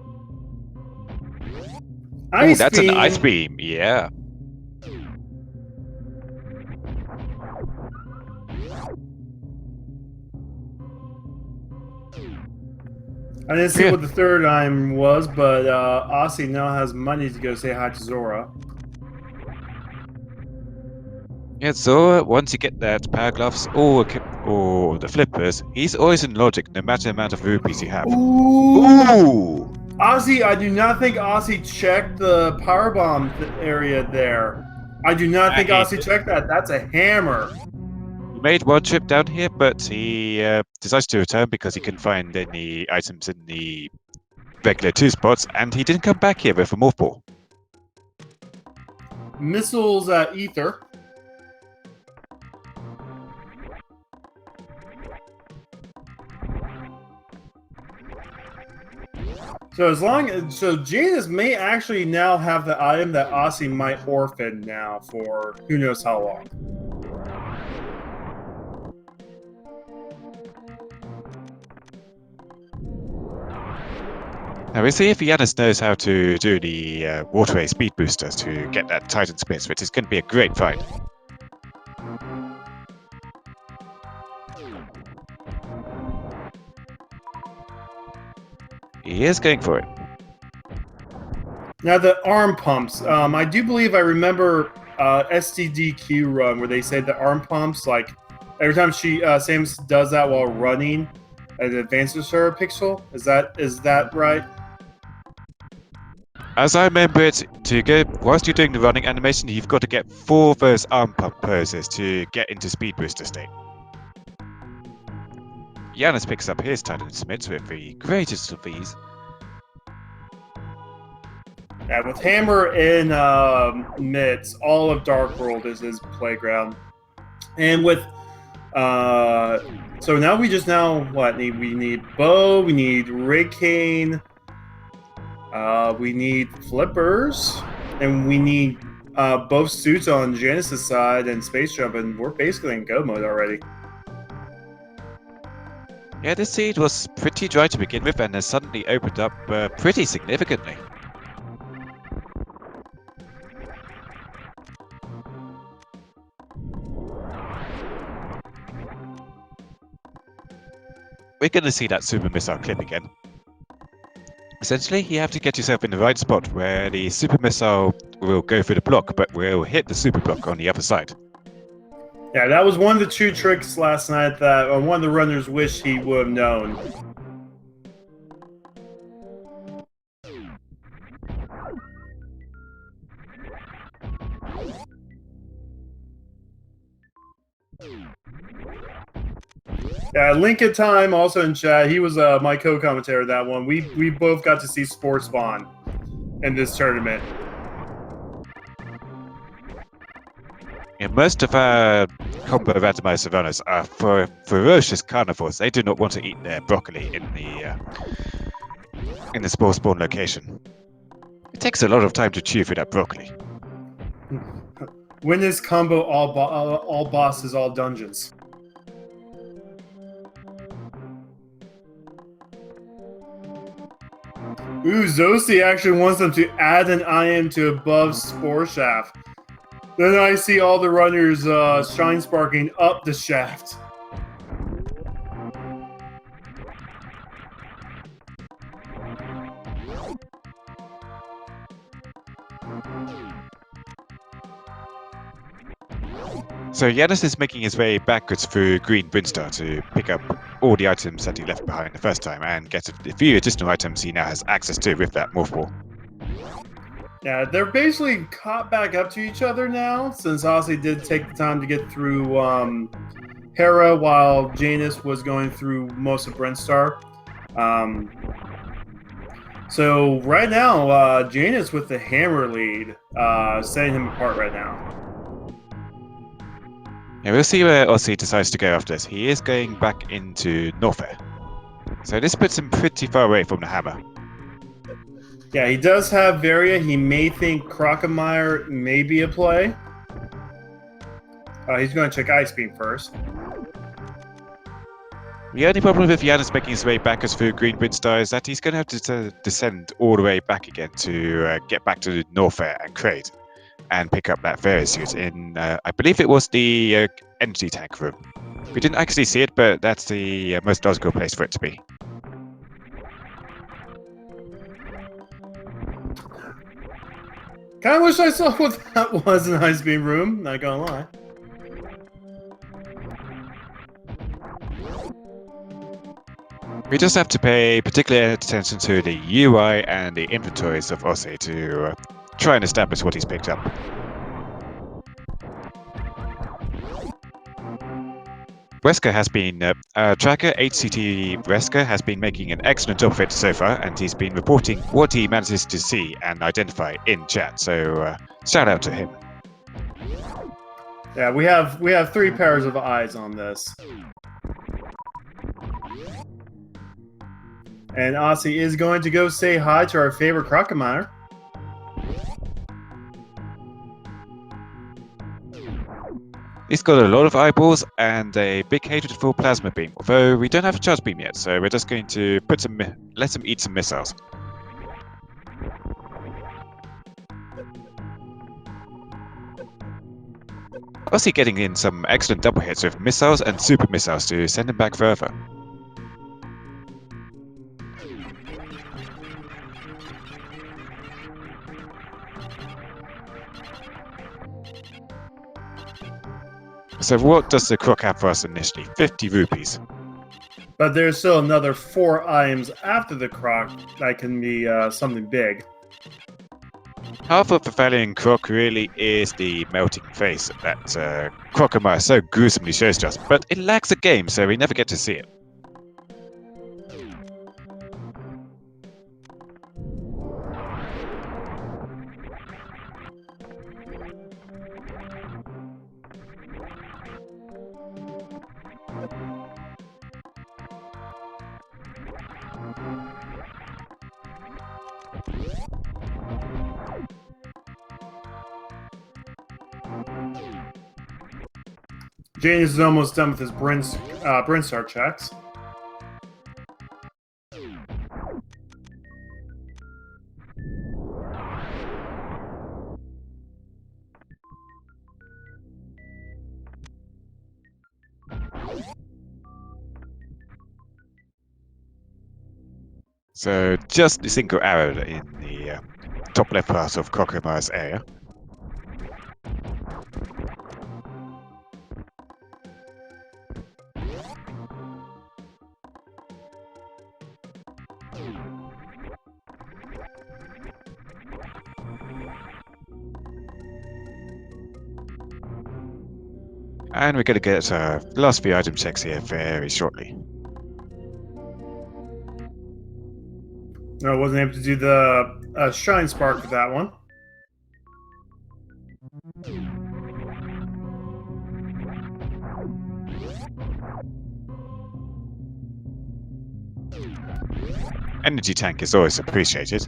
Oh, that's an ice beam. Yeah. I didn't see what the third item was, but Osse now has money to go say hi to Zora. Yeah, so once you get that power gloves or the flippers, he's always in logic, no matter the amount of rupees you have. Ooh! Osse, I do not think Osse checked the power bomb area there. I do not think Osse checked that. That's a hammer. He made one trip down here, but he decides to return because he couldn't find any items in the regular 2 spots, and he didn't come back here with a morph ball. Missiles ether. So Janus may actually now have the item that Osse might orphan now for who knows how long. Now we'll see if Janus knows how to do the waterway speed boosters to get that Titan Smith, which is going to be a great fight. He is going for it. Now the arm pumps. I do believe I remember STDQ run where they said the arm pumps, like every time Samus does that while running, it advances her a pixel. Is that right? As I remember it, whilst you're doing the running animation, you've got to get 4 of those arm pump poses to get into speed booster state. Janus picks up his Titan Smiths with the greatest of ease. Yeah, with Hammer and Mitts, all of Dark World is his playground. And with so now we need Bo, we need Rig Cane, we need Flippers, and we need both suits on Janus' side and Space Jump, and we're basically in go mode already. Yeah, this seed was pretty dry to begin with and has suddenly opened up pretty significantly. We're going to see that super missile clip again. Essentially, you have to get yourself in the right spot where the super missile will go through the block, but will hit the super block on the other side. Yeah, that was one of the 2 tricks last night that one of the runners wished he would have known. Yeah, Lincoln Time also in chat. He was my co-commentator that one. We both got to see Sports Spawn in this tournament. Yeah, most of our combo randomizer runners are ferocious carnivores. They do not want to eat their broccoli in the sports spawn location. It takes a lot of time to chew through that broccoli. Win this combo, all bosses, all dungeons. Ooh, Zosi actually wants them to add an iron to above Spore Shaft. Then I see all the runners shine sparking up the shaft. So Janus is making his way backwards through Green Brinstar to pick up all the items that he left behind the first time and get a few additional items he now has access to with that morph ball. Yeah, they're basically caught back up to each other now, since Osse did take the time to get through Hera while Janus was going through most of Brennstar. So right now, Janus with the hammer lead, setting him apart right now. Yeah, we'll see where Osse decides to go after this. He is going back into Norfair. So this puts him pretty far away from the hammer. Yeah, he does have Varia. He may think Crocomire may be a play. He's going to check Ice Beam first. The only problem with Janus making his way backwards through Green Windstar is that he's going to have to descend all the way back again to get back to Norfair and Kraid and pick up that Varia suit in, I believe it was the energy tank room. We didn't actually see it, but that's the most logical place for it to be. Kind of wish I saw what that was in Ice Beam room, not gonna lie. We just have to pay particular attention to the UI and the inventories of Osse to try and establish what he's picked up. Wesker has been, Tracker HCT Wesker has been making an excellent job of it so far, and he's been reporting what he manages to see and identify in chat, so shout out to him. Yeah, we have 3 pairs of eyes on this. And Osse is going to go say hi to our favorite Crocomire. He's got a lot of eyeballs and a big hatred for plasma beam, although we don't have a charge beam yet, so we're just going to let him eat some missiles. Osse getting in some excellent double hits with missiles and super missiles to send him back further. So what does the Croc have for us initially? 50 rupees. But there's still another 4 items after the Croc that can be something big. Half of the Valiant Croc really is the melting face that Crocomire so gruesomely shows to us, but it lacks a game, so we never get to see it. Janus is almost done with his Brennstar checks. So just a single arrow in the top left part of Crocomire's area. And we're going to get the last few item checks here very shortly. No, I wasn't able to do the Shine Spark for that one. Energy tank is always appreciated.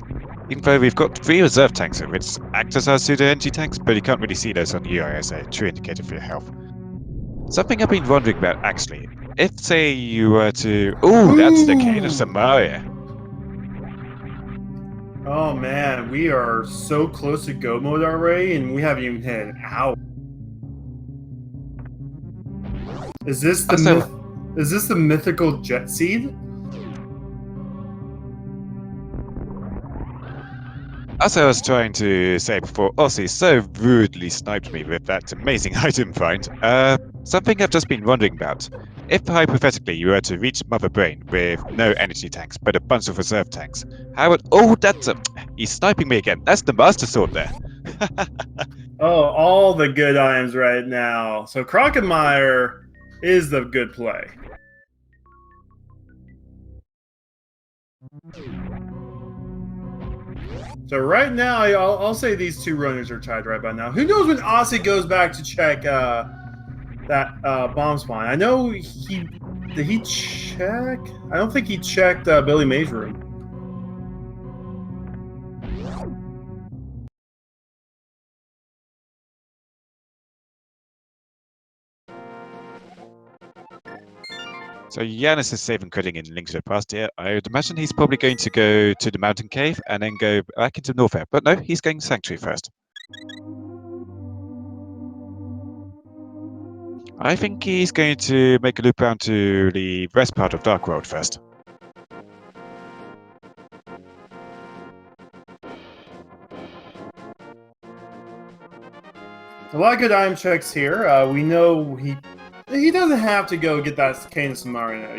Even though we've got 3 reserve tanks which act as our pseudo energy tanks, but you can't really see those on the UI as a true indicator for your health. Something I've been wondering about actually, if say you were to... Ooh, that's the Cane of Samaria. Oh man, we are so close to go mode already, and we haven't even hit an hour. Is this the mythical Jet Seed? As I was trying to say before, Osse so rudely sniped me with that amazing item find. Something I've just been wondering about. If hypothetically you were to reach Mother Brain with no energy tanks, but a bunch of reserve tanks, how would... Oh, that's a... He's sniping me again. That's the Master Sword there. Oh, all the good items right now. So Crocodile is the good play. So right now, I'll say these two runners are tied right by now. Who knows when Osse goes back to check that bomb spawn? I know he... Did he check? I don't think he checked Billy May's room. So Janus is safe and cutting in Link to the Past here. I would imagine he's probably going to go to the mountain cave and then go back into Norfair. But no, he's going Sanctuary first. I think he's going to make a loop around to the west part of Dark World first. A lot of good item checks here. We know he doesn't have to go get that Cane of Samaria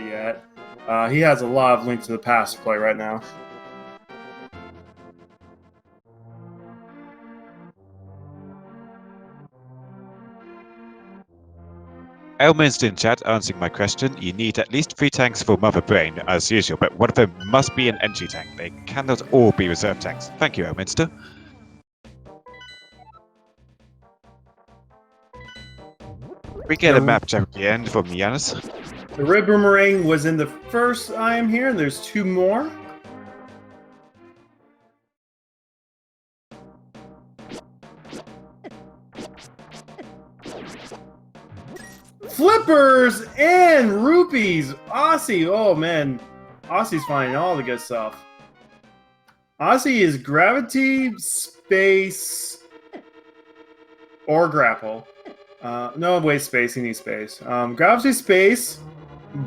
yet. He has a lot of Link to the Past to play right now. Elminster in chat answering my question. You need at least 3 tanks for Mother Brain, as usual, but one of them must be an energy tank. They cannot all be reserve tanks. Thank you, Elminster. We get a map check at the end from Janus. The red boomerang was in the first item here, and there's 2 more. Flippers and rupees. Osse, oh man, Osse's finding all the good stuff. Osse is gravity, space, or grapple. No, wait, space. He needs space. Gravity, space,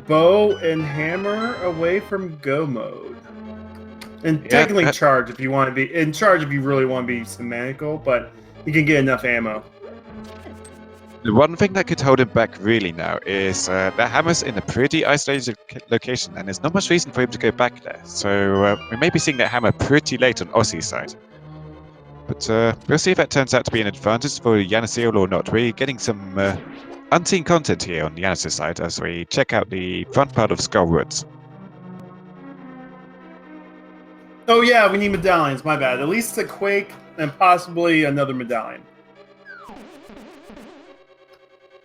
bow, and hammer away from go mode. And technically charge if you want to be in charge if you really want to be semantical, but you can get enough ammo. The one thing that could hold him back really now is that hammer's in a pretty isolated location, and there's not much reason for him to go back there. So we may be seeing that hammer pretty late on Osse's side. But we'll see if that turns out to be an advantage for JanusZeal or not. We're getting some unseen content here on Janus' side as we check out the front part of Skullwoods. Oh yeah, we need medallions, my bad. At least a Quake and possibly another medallion.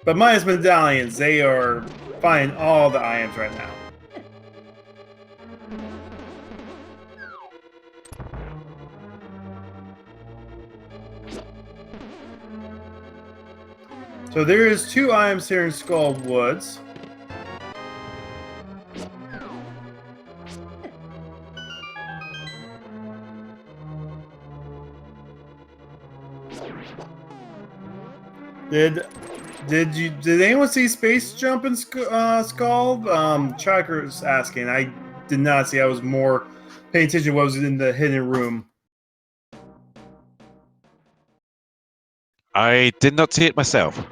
But minus medallions, they are finding all the items right now. So there is 2 items here in Skull Woods. Did anyone see Space Jump in Skull? Tracker's asking. I did not see. I was more paying attention to what was in the hidden room. I did not see it myself.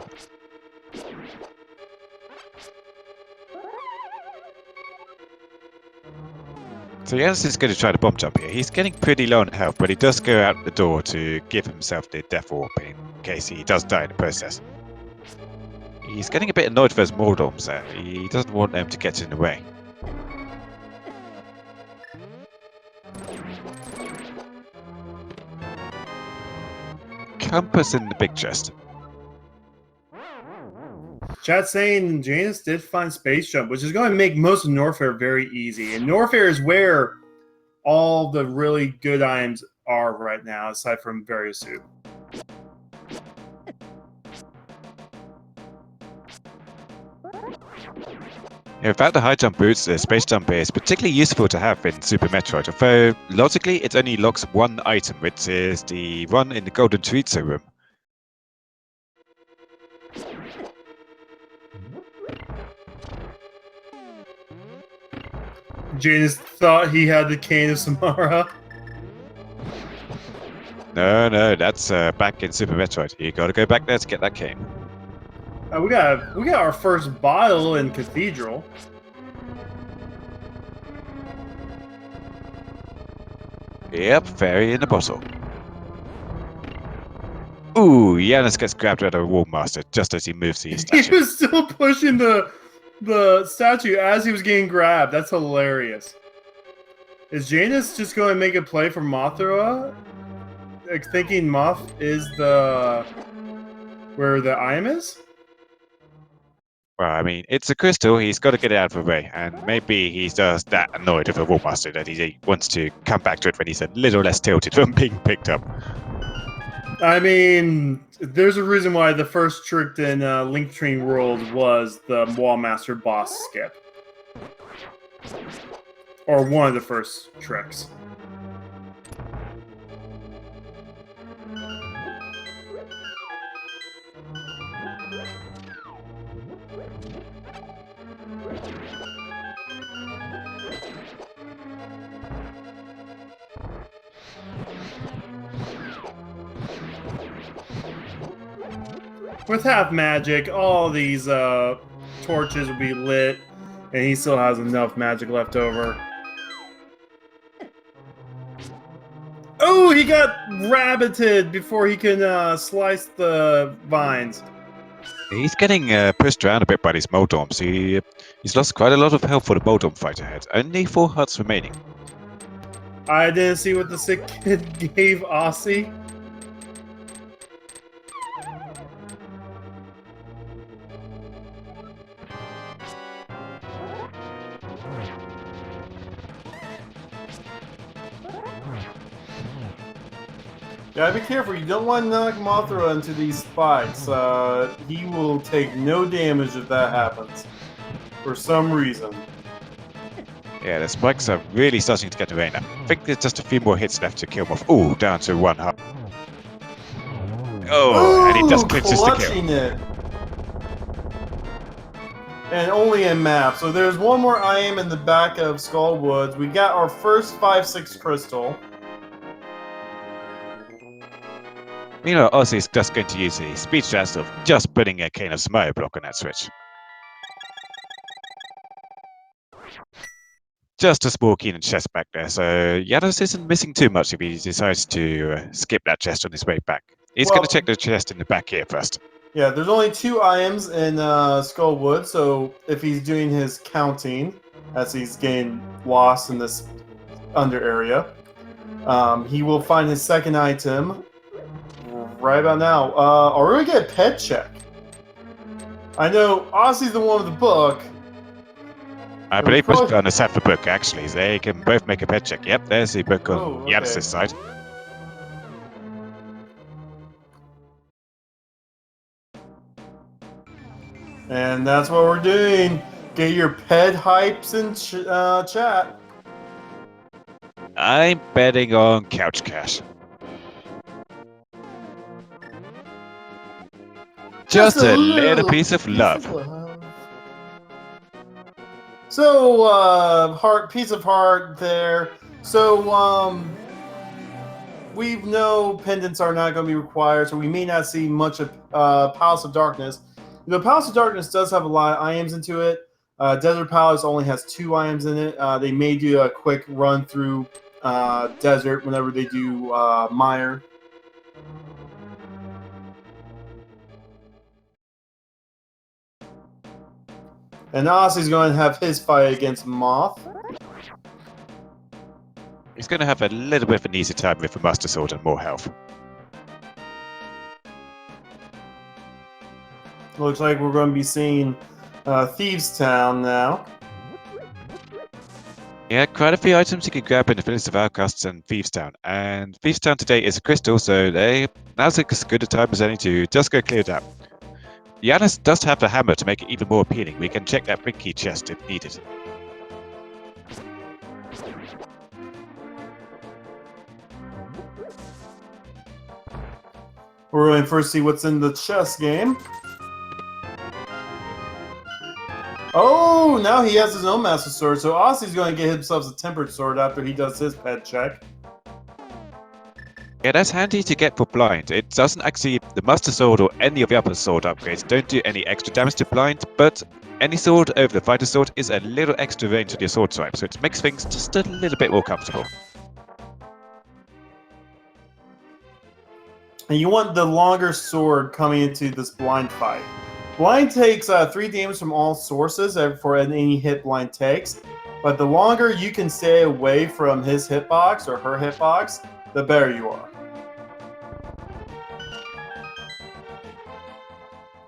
So Janus is going to try to bomb jump here. He's getting pretty low on health, but he does go out the door to give himself the death warp in case he does die in the process. He's getting a bit annoyed with those Mordorms there. He doesn't want them to get in the way. Compass in the big chest. Chat saying Janus did find Space Jump, which is going to make most of Norfair very easy. And Norfair is where all the really good items are right now, aside from various suit. Without the high jump boots, the space jump is particularly useful to have in Super Metroid, although logically it only locks one item, which is the one in the Golden Chorizo room. Janus thought he had the Cane of Samara. No, that's back in Super Metroid. You gotta go back there to get that cane. We got our first bottle in Cathedral. Yep, fairy in a bottle. Ooh, Janus gets grabbed by the Wall Master just as he moves the He statue. was still pushing the statue as he was getting grabbed. That's hilarious. Is Janus just going to make a play for Mothra? Like, thinking Moth is where the IM is? Well, I mean, it's a crystal. He's got to get it out of the way, and maybe he's just that annoyed with the Wall Master that he wants to come back to it when he's a little less tilted from being picked up. I mean, there's a reason why the first trick in Link Train World was the Wallmaster boss skip. Or one of the first tricks. With half magic, all these torches will be lit, and he still has enough magic left over. Oh, he got rabbited before he can slice the vines. He's getting pushed around a bit by these Moldorms. He's lost quite a lot of health for the Moldorm fight ahead. Only 4 hearts remaining. I didn't see what the sick kid gave Osse. Gotta be careful, you don't want to knock Mothra into these spikes. He will take no damage if that happens. For some reason. Yeah, the spikes are really starting to get to rain. I think there's just a few more hits left to kill him off. Ooh, down to 1 heart. Oh, and he just clinches the kill. It. And only in map. So there's one more IM in the back of Skullwoods. We got our first 5-6 crystal. You know, Osse's just going to use the speed strat of just putting a Cane of Smile block on that switch. Just a small Keenan chest back there, so Janus isn't missing too much if he decides to skip that chest on his way back. He's going to check the chest in the back here first. Yeah, there's only 2 IMs in Skullwood, so if he's doing his counting, as he's getting lost in this under area, he will find his second item right about now. Are we going to get a pet check? I know Osse's the one with the book. I believe both runners have the book, actually. They can both make a pet check. Yep, there's the book on Janus' side. And that's what we're doing. Get your pet hypes in chat. I'm betting on Couch Cash. Just a little piece of love. So, piece of heart there. So, we know pendants are not going to be required, so we may not see much of Palace of Darkness. You know, Palace of Darkness does have a lot of IMs into it. Desert Palace only has 2 IMs in it. They may do a quick run through Desert whenever they do Mire. And Osse's going to have his fight against Moth. He's going to have a little bit of an easy time with the Master Sword and more health. Looks like we're going to be seeing Thieves Town now. Yeah, quite a few items you can grab in the Village of Outcasts and Thieves Town. And Thieves Town today is a crystal, so now's as good a time as any to just go clear it out. Janus does have the hammer to make it even more appealing. We can check that Brinky chest if needed. We're going to first see what's in the chess game. Oh, now he has his own Master Sword, so Osse's going to get himself a Tempered Sword after he does his pet check. Yeah, that's handy to get for blind. It doesn't actually, the Master Sword or any of the other sword upgrades don't do any extra damage to blind, but any sword over the Fighter Sword is a little extra range on your sword type, so it makes things just a little bit more comfortable. And you want the longer sword coming into this blind fight. Blind takes 3 damage from all sources for any hit blind takes, but the longer you can stay away from his hitbox or her hitbox, the better you are.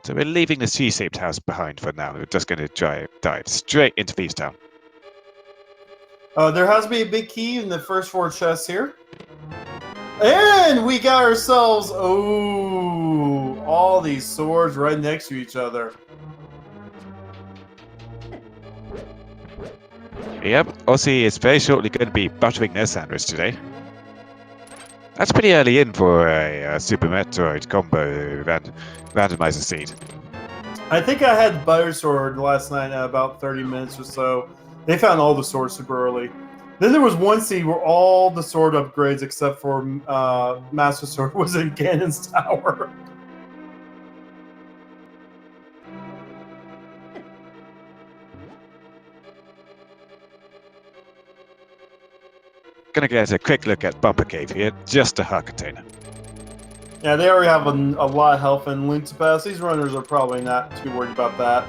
So we're leaving the C-shaped house behind for now. We're just going to dive straight into Thief's Town. There has to be a big key in the first 4 chests here. And we got ourselves, all these swords right next to each other. Yep, Osse is very shortly going to be buttering their sandwich today. That's pretty early in for a Super Metroid combo randomizer seed. I think I had Butter Sword last night at about 30 minutes or so. They found all the swords super early. Then there was one seed where all the sword upgrades except for Master Sword was in Ganon's Tower. Gonna get a quick look at Bumper Cave here, just a heart container. Yeah, they already have a lot of health and Link to pass. These runners are probably not too worried about that.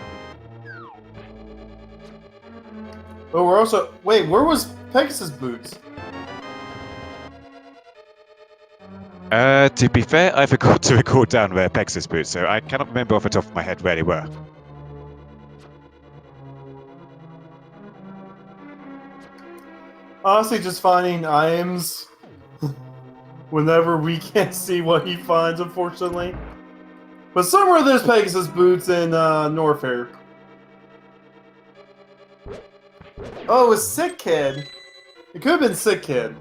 But we're also... Wait, where was Pegasus Boots? To be fair, I forgot to record down where Pegasus Boots, so I cannot remember off the top of my head where they were. Honestly, just finding items whenever we can't see what he finds, unfortunately. But somewhere there's Pegasus Boots in Norfair. Oh, it was Sick Kid. It could have been Sick Kid.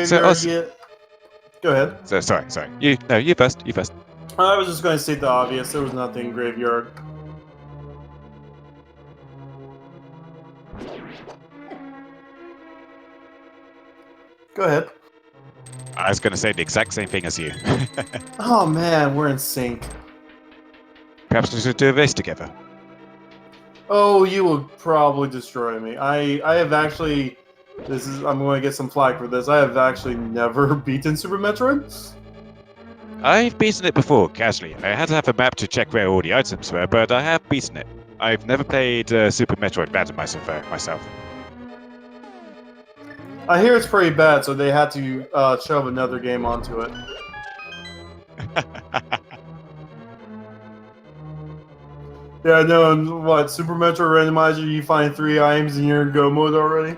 So, Go ahead. So, sorry. You first. I was just going to state the obvious. There was nothing in Graveyard. Go ahead. I was going to say the exact same thing as you. Oh man, we're in sync. Perhaps we should do a race together. Oh, you will probably destroy me. I have actually... I'm going to get some flack for this. I have actually never beaten Super Metroid. I've beaten it before, casually. I had to have a map to check where all the items were, but I have beaten it. I've never played Super Metroid Randomizer for myself. I hear it's pretty bad, so they had to shove another game onto it. Yeah, no, and what, Super Metroid Randomizer, you find 3 items and you're in go mode already?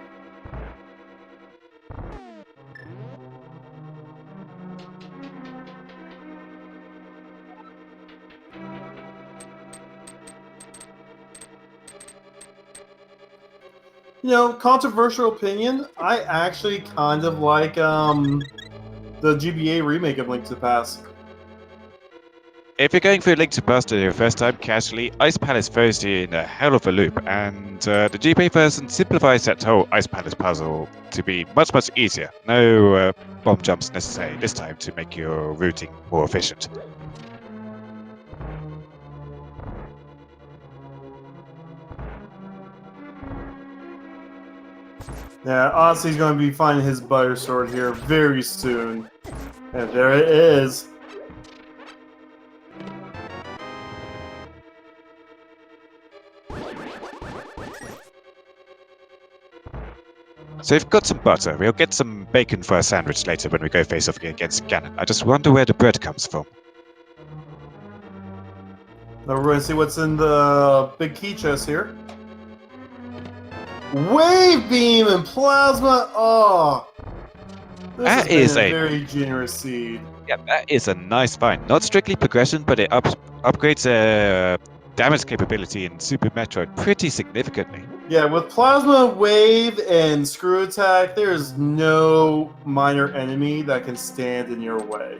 You know, controversial opinion, I actually kind of like the GBA remake of Link to the Past. If you're going through Link to the Past for your first time casually, Ice Palace throws you in a hell of a loop, and the GBA version simplifies that whole Ice Palace puzzle to be much, much easier. No bomb jumps necessary this time to make your routing more efficient. Yeah, Osse's going to be finding his butter sword here very soon. And there it is. So we've got some butter. We'll get some bacon for our sandwich later when we go face off against Ganon. I just wonder where the bread comes from. Now we're going to see what's in the big key chest here. Wave beam and plasma. Oh, That is a very generous seed. Yeah, that is a nice find. Not strictly progression, but it upgrades damage capability in Super Metroid pretty significantly. Yeah, with plasma, wave, and screw attack, there is no minor enemy that can stand in your way.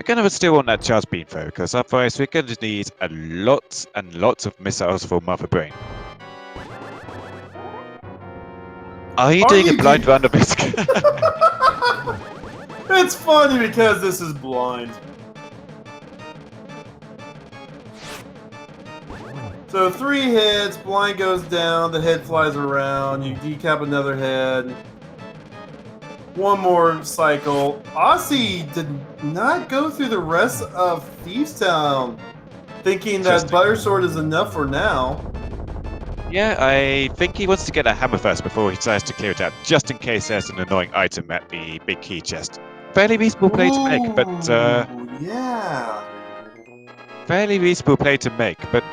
We're going to still want that charge beam though, because otherwise we're going to need a lot and lots of missiles for Mother Brain. Are you doing a blind run of it? It's funny because this is blind. So 3 hits, blind goes down, the head flies around, you decap another head. 1 more cycle. Osse did not go through the rest of Thieves Town, thinking that Butter Sword is enough for now. Yeah, I think he wants to get a hammer first before he decides to clear it out, just in case there's an annoying item at the big key chest. Fairly reasonable play to make, but yeah. fairly reasonable play to make, but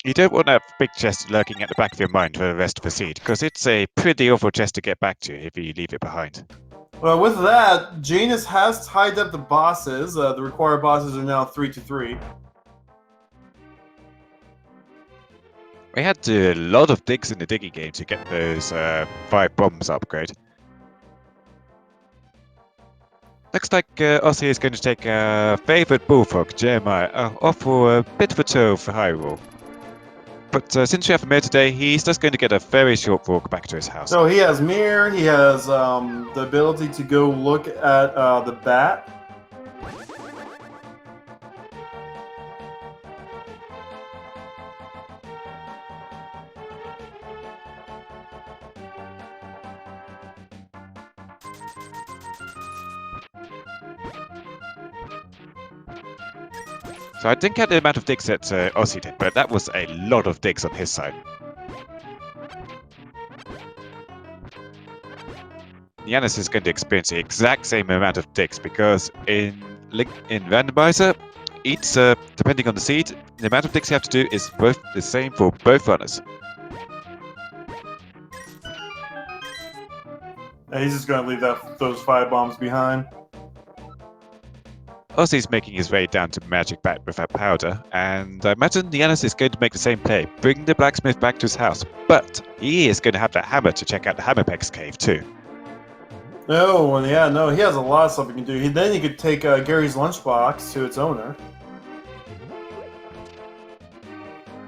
you don't want that big chest lurking at the back of your mind for the rest of the seed, because it's a pretty awful chest to get back to if you leave it behind. Well, with that, Janus has tied up the bosses. The required bosses are now 3-3. We had to do a lot of digs in the digging game to get those 5 bombs upgrade. Looks like Osse is going to take a favourite bullfrog, Jeremiah, off for a bit of a tour for Hyrule. But since we have him here today, he's just going to get a very short walk back to his house. So he has mirror, he has the ability to go look at the bat. So I didn't get the amount of digs that Osse did, but that was a lot of digs on his side. Janus is going to experience the exact same amount of digs because in Randomizer, each depending on the seed, the amount of digs you have to do is both the same for both runners. He's just going to leave those 5 bombs behind. Osse's making his way down to Magic Bat with that powder, and I imagine Janus is going to make the same play, bring the blacksmith back to his house, but he is going to have that hammer to check out the Hammerpeck's cave too. Oh, yeah, no, he has a lot of stuff he can do. Then he could take Gary's lunchbox to its owner.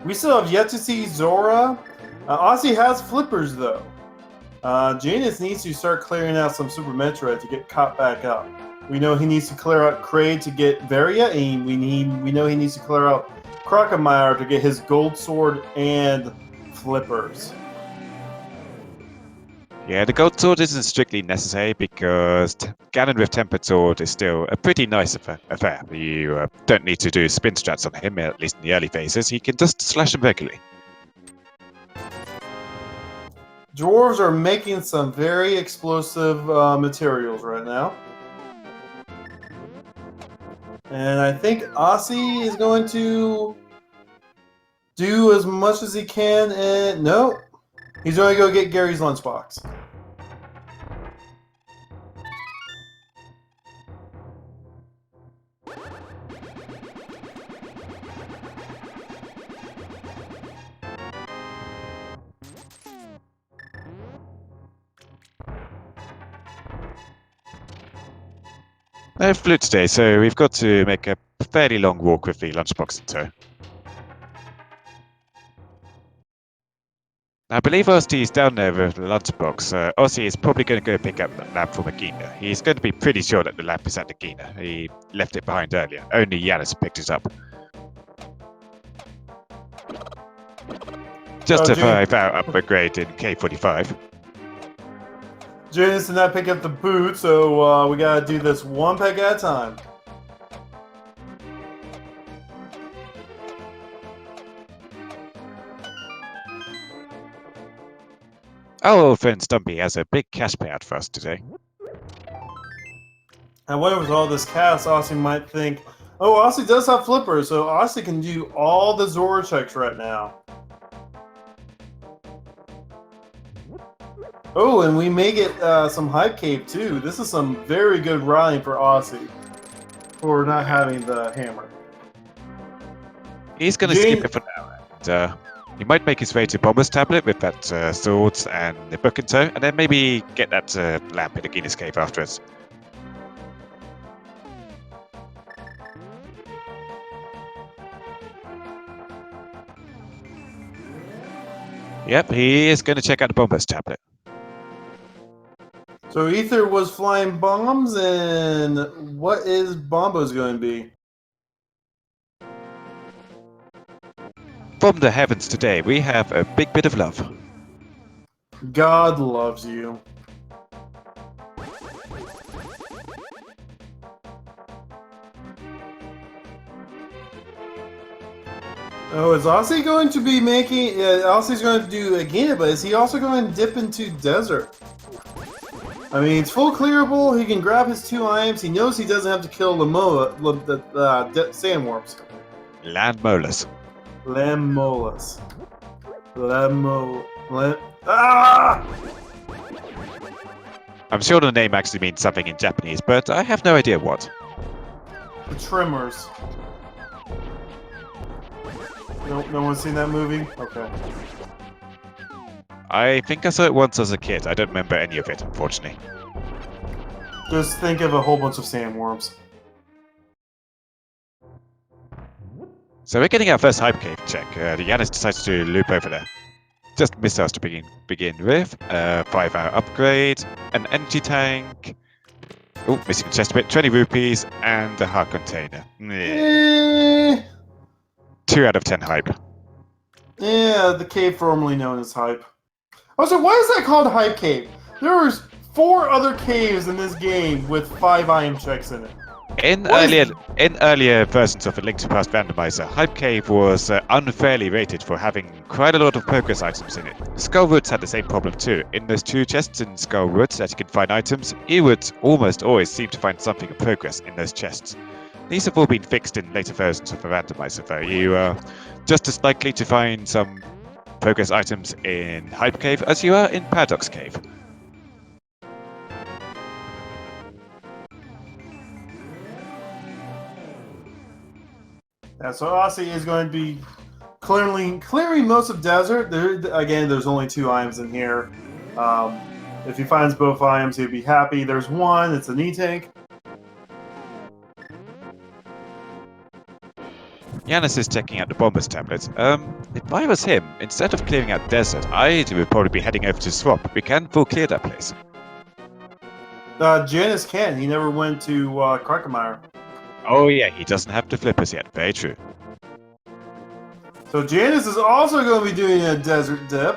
We still have yet to see Zora. Osse has flippers, though. Janus needs to start clearing out some Super Metroid to get caught back up. We know he needs to clear out Kraid to get Varia, and we know he needs to clear out Crocomire to get his gold sword and flippers. Yeah, the gold sword isn't strictly necessary because Ganon with tempered sword is still a pretty nice affair. You don't need to do spin strats on him, at least in the early phases. He can just slash him regularly. Dwarves are making some very explosive materials right now. And I think Osse is going to do as much as he can, and no, he's going to go get Gary's lunchbox. I flew today, so we've got to make a fairly long walk with the lunchbox in tow. I believe Osse's down there with the lunchbox. Osse is probably going to go pick up the lamp from Agina. He's going to be pretty sure that the lamp is at Agina. He left it behind earlier. Only Janus picked it up. Just a 5-hour upgrade in K45. Janus did not pick up the boot, so we gotta do this one peg at a time. Our old friend Stumpy has a big cash payout for us today. And what with all this cast, Osse might think, oh, Osse does have flippers, so Osse can do all the Zora checks right now. Oh, and we may get some Hype Cave too. This is some very good riding for Osse for not having the hammer. He's going to skip it for now. And, he might make his way to Bomber's Tablet with that swords and the book in tow, and then maybe get that lamp in the Guinness Cave afterwards. Yep, he is going to check out the Bomber's tablet. So Ether was flying bombs, and what is Bombo's going to be? From the heavens today, we have a big bit of love. God loves you. Oh, is Osse going to be making... Osse's going to do again, but is he also going to dip into desert? I mean, it's full clearable. He can grab his 2 items. He knows he doesn't have to kill the sandworms. Land molars. Lemolas. Ah! I'm sure the name actually means something in Japanese, but I have no idea what. The Trimmers. No one's seen that movie? Okay. I think I saw it once as a kid. I don't remember any of it, unfortunately. Just think of a whole bunch of sandworms. So we're getting our first hype cave check. Janus decides to loop over there. Just missiles to begin with. 5-hour upgrade, an energy tank. Oh, missing a chest bit. 20 rupees and a heart container. Eh. 2 out of 10 hype. Yeah, the cave formerly known as Hype. Also, why is that called Hype Cave? There was 4 other caves in this game with 5 item checks in it. In earlier versions of A Link to Past Randomizer, Hype Cave was unfairly rated for having quite a lot of progress items in it. Skullwoods had the same problem too. In those 2 chests in Skullwoods that you can find items, you would almost always seem to find something of progress in those chests. These have all been fixed in later versions of the Randomizer, though. You are just as likely to find some progress items in Hype Cave as you are in Paradox Cave. Yeah, so Osse is going to be clearing most of desert. There's only 2 items in here. If he finds both items, he'd be happy. There's one, it's an E-tank. Janus is checking out the Bomber's tablet. If I was him, instead of clearing out desert, I would probably be heading over to Swamp. We can full clear that place. Janus can. He never went to Krakenmeyer. Oh yeah, he doesn't have the flippers yet. Very true. So Janus is also going to be doing a desert dip.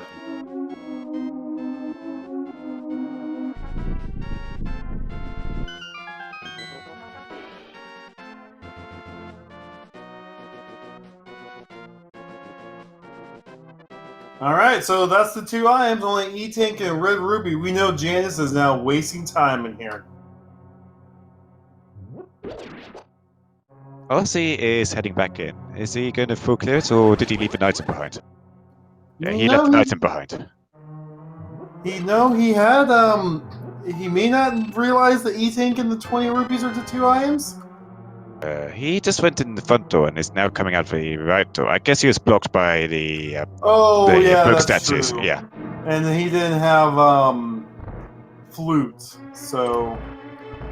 Alright, so that's the 2 items, only E-Tank and Red Ruby. We know Janus is now wasting time in here. Osse is heading back in. Is he going to full clear it, or did he leave an item behind? Yeah, he left an item behind. He may not realize the E-Tank and the 20 rupees are the 2 items. He just went in the front door and is now coming out the right door. I guess he was blocked by the book statues. True. Yeah. And he didn't have flute, so.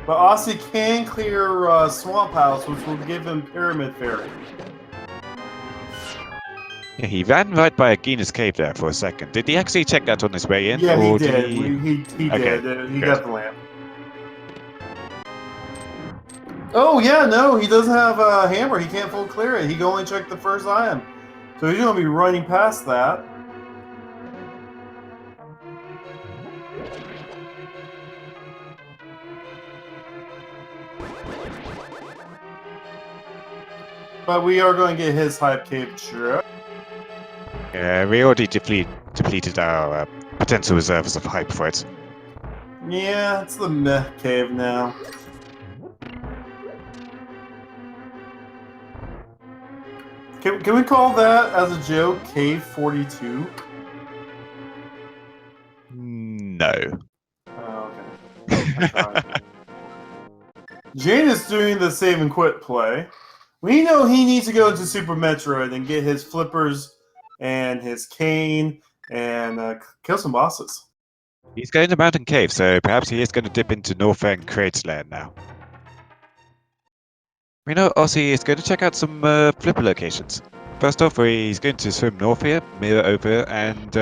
But Osse can clear Swamp House, which will give him Pyramid Fairy. Yeah, he ran right by a Guinness cave there for a second. Did he actually check that on his way in? Yeah, or he did. He Okay, did. He got the lamp. Oh, yeah, no, he doesn't have a hammer. He can't full clear it. He can only check the first item. So he's going to be running past that. But we are going to get his Hype Cave trip. Yeah, we already depleted our potential reserves of hype for it. Yeah, it's the Meh Cave now. Can we call that, as a joke, Cave 42? No. Oh, okay. Jane is doing the save and quit play. We know he needs to go into Super Metroid and get his flippers and his cane and kill some bosses. He's going to Mountain Cave, so perhaps he is going to dip into Northern Crate's land now. We know Osse is going to check out some flipper locations. First off, he's going to swim north here, mirror over, and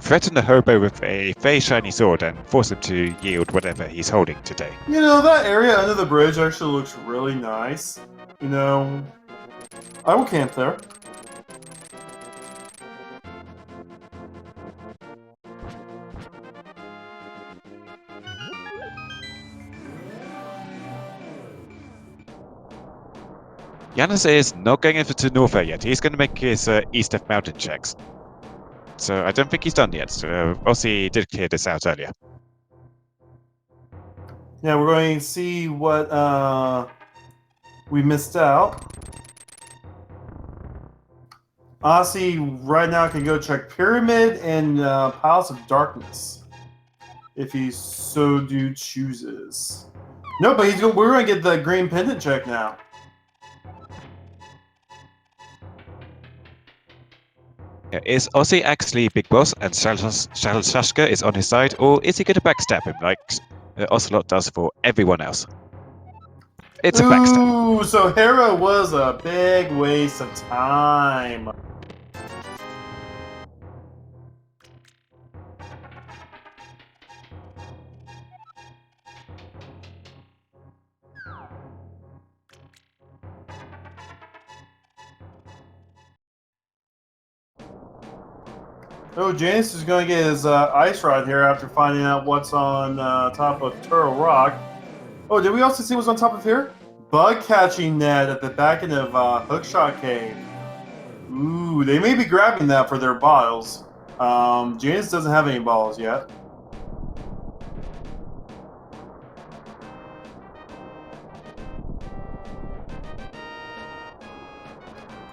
threaten the hobo with a very shiny sword and force him to yield whatever he's holding today. You know, that area under the bridge actually looks really nice. You know, I will camp there. Janus is not going over to Norfair yet. He's going to make his East of Mountain checks. So I don't think he's done yet. Ossie did clear this out earlier. Yeah, we're going to see what we missed out. Ossie right now can go check Pyramid and Palace of Darkness, if he so do chooses. No, but we're going to get the green pendant check now. Yeah, is Ossie actually Big Boss and Shashka is on his side, or is he going to backstab him like Ocelot does for everyone else? It's a backstab. Ooh, so Hera was a big waste of time. Oh, Janus is going to get his ice rod here after finding out what's on top of Turtle Rock. Oh, did we also see what's on top of here? Bug catching net at the back end of Hookshot Cave. Ooh, they may be grabbing that for their bottles. Janus doesn't have any bottles yet.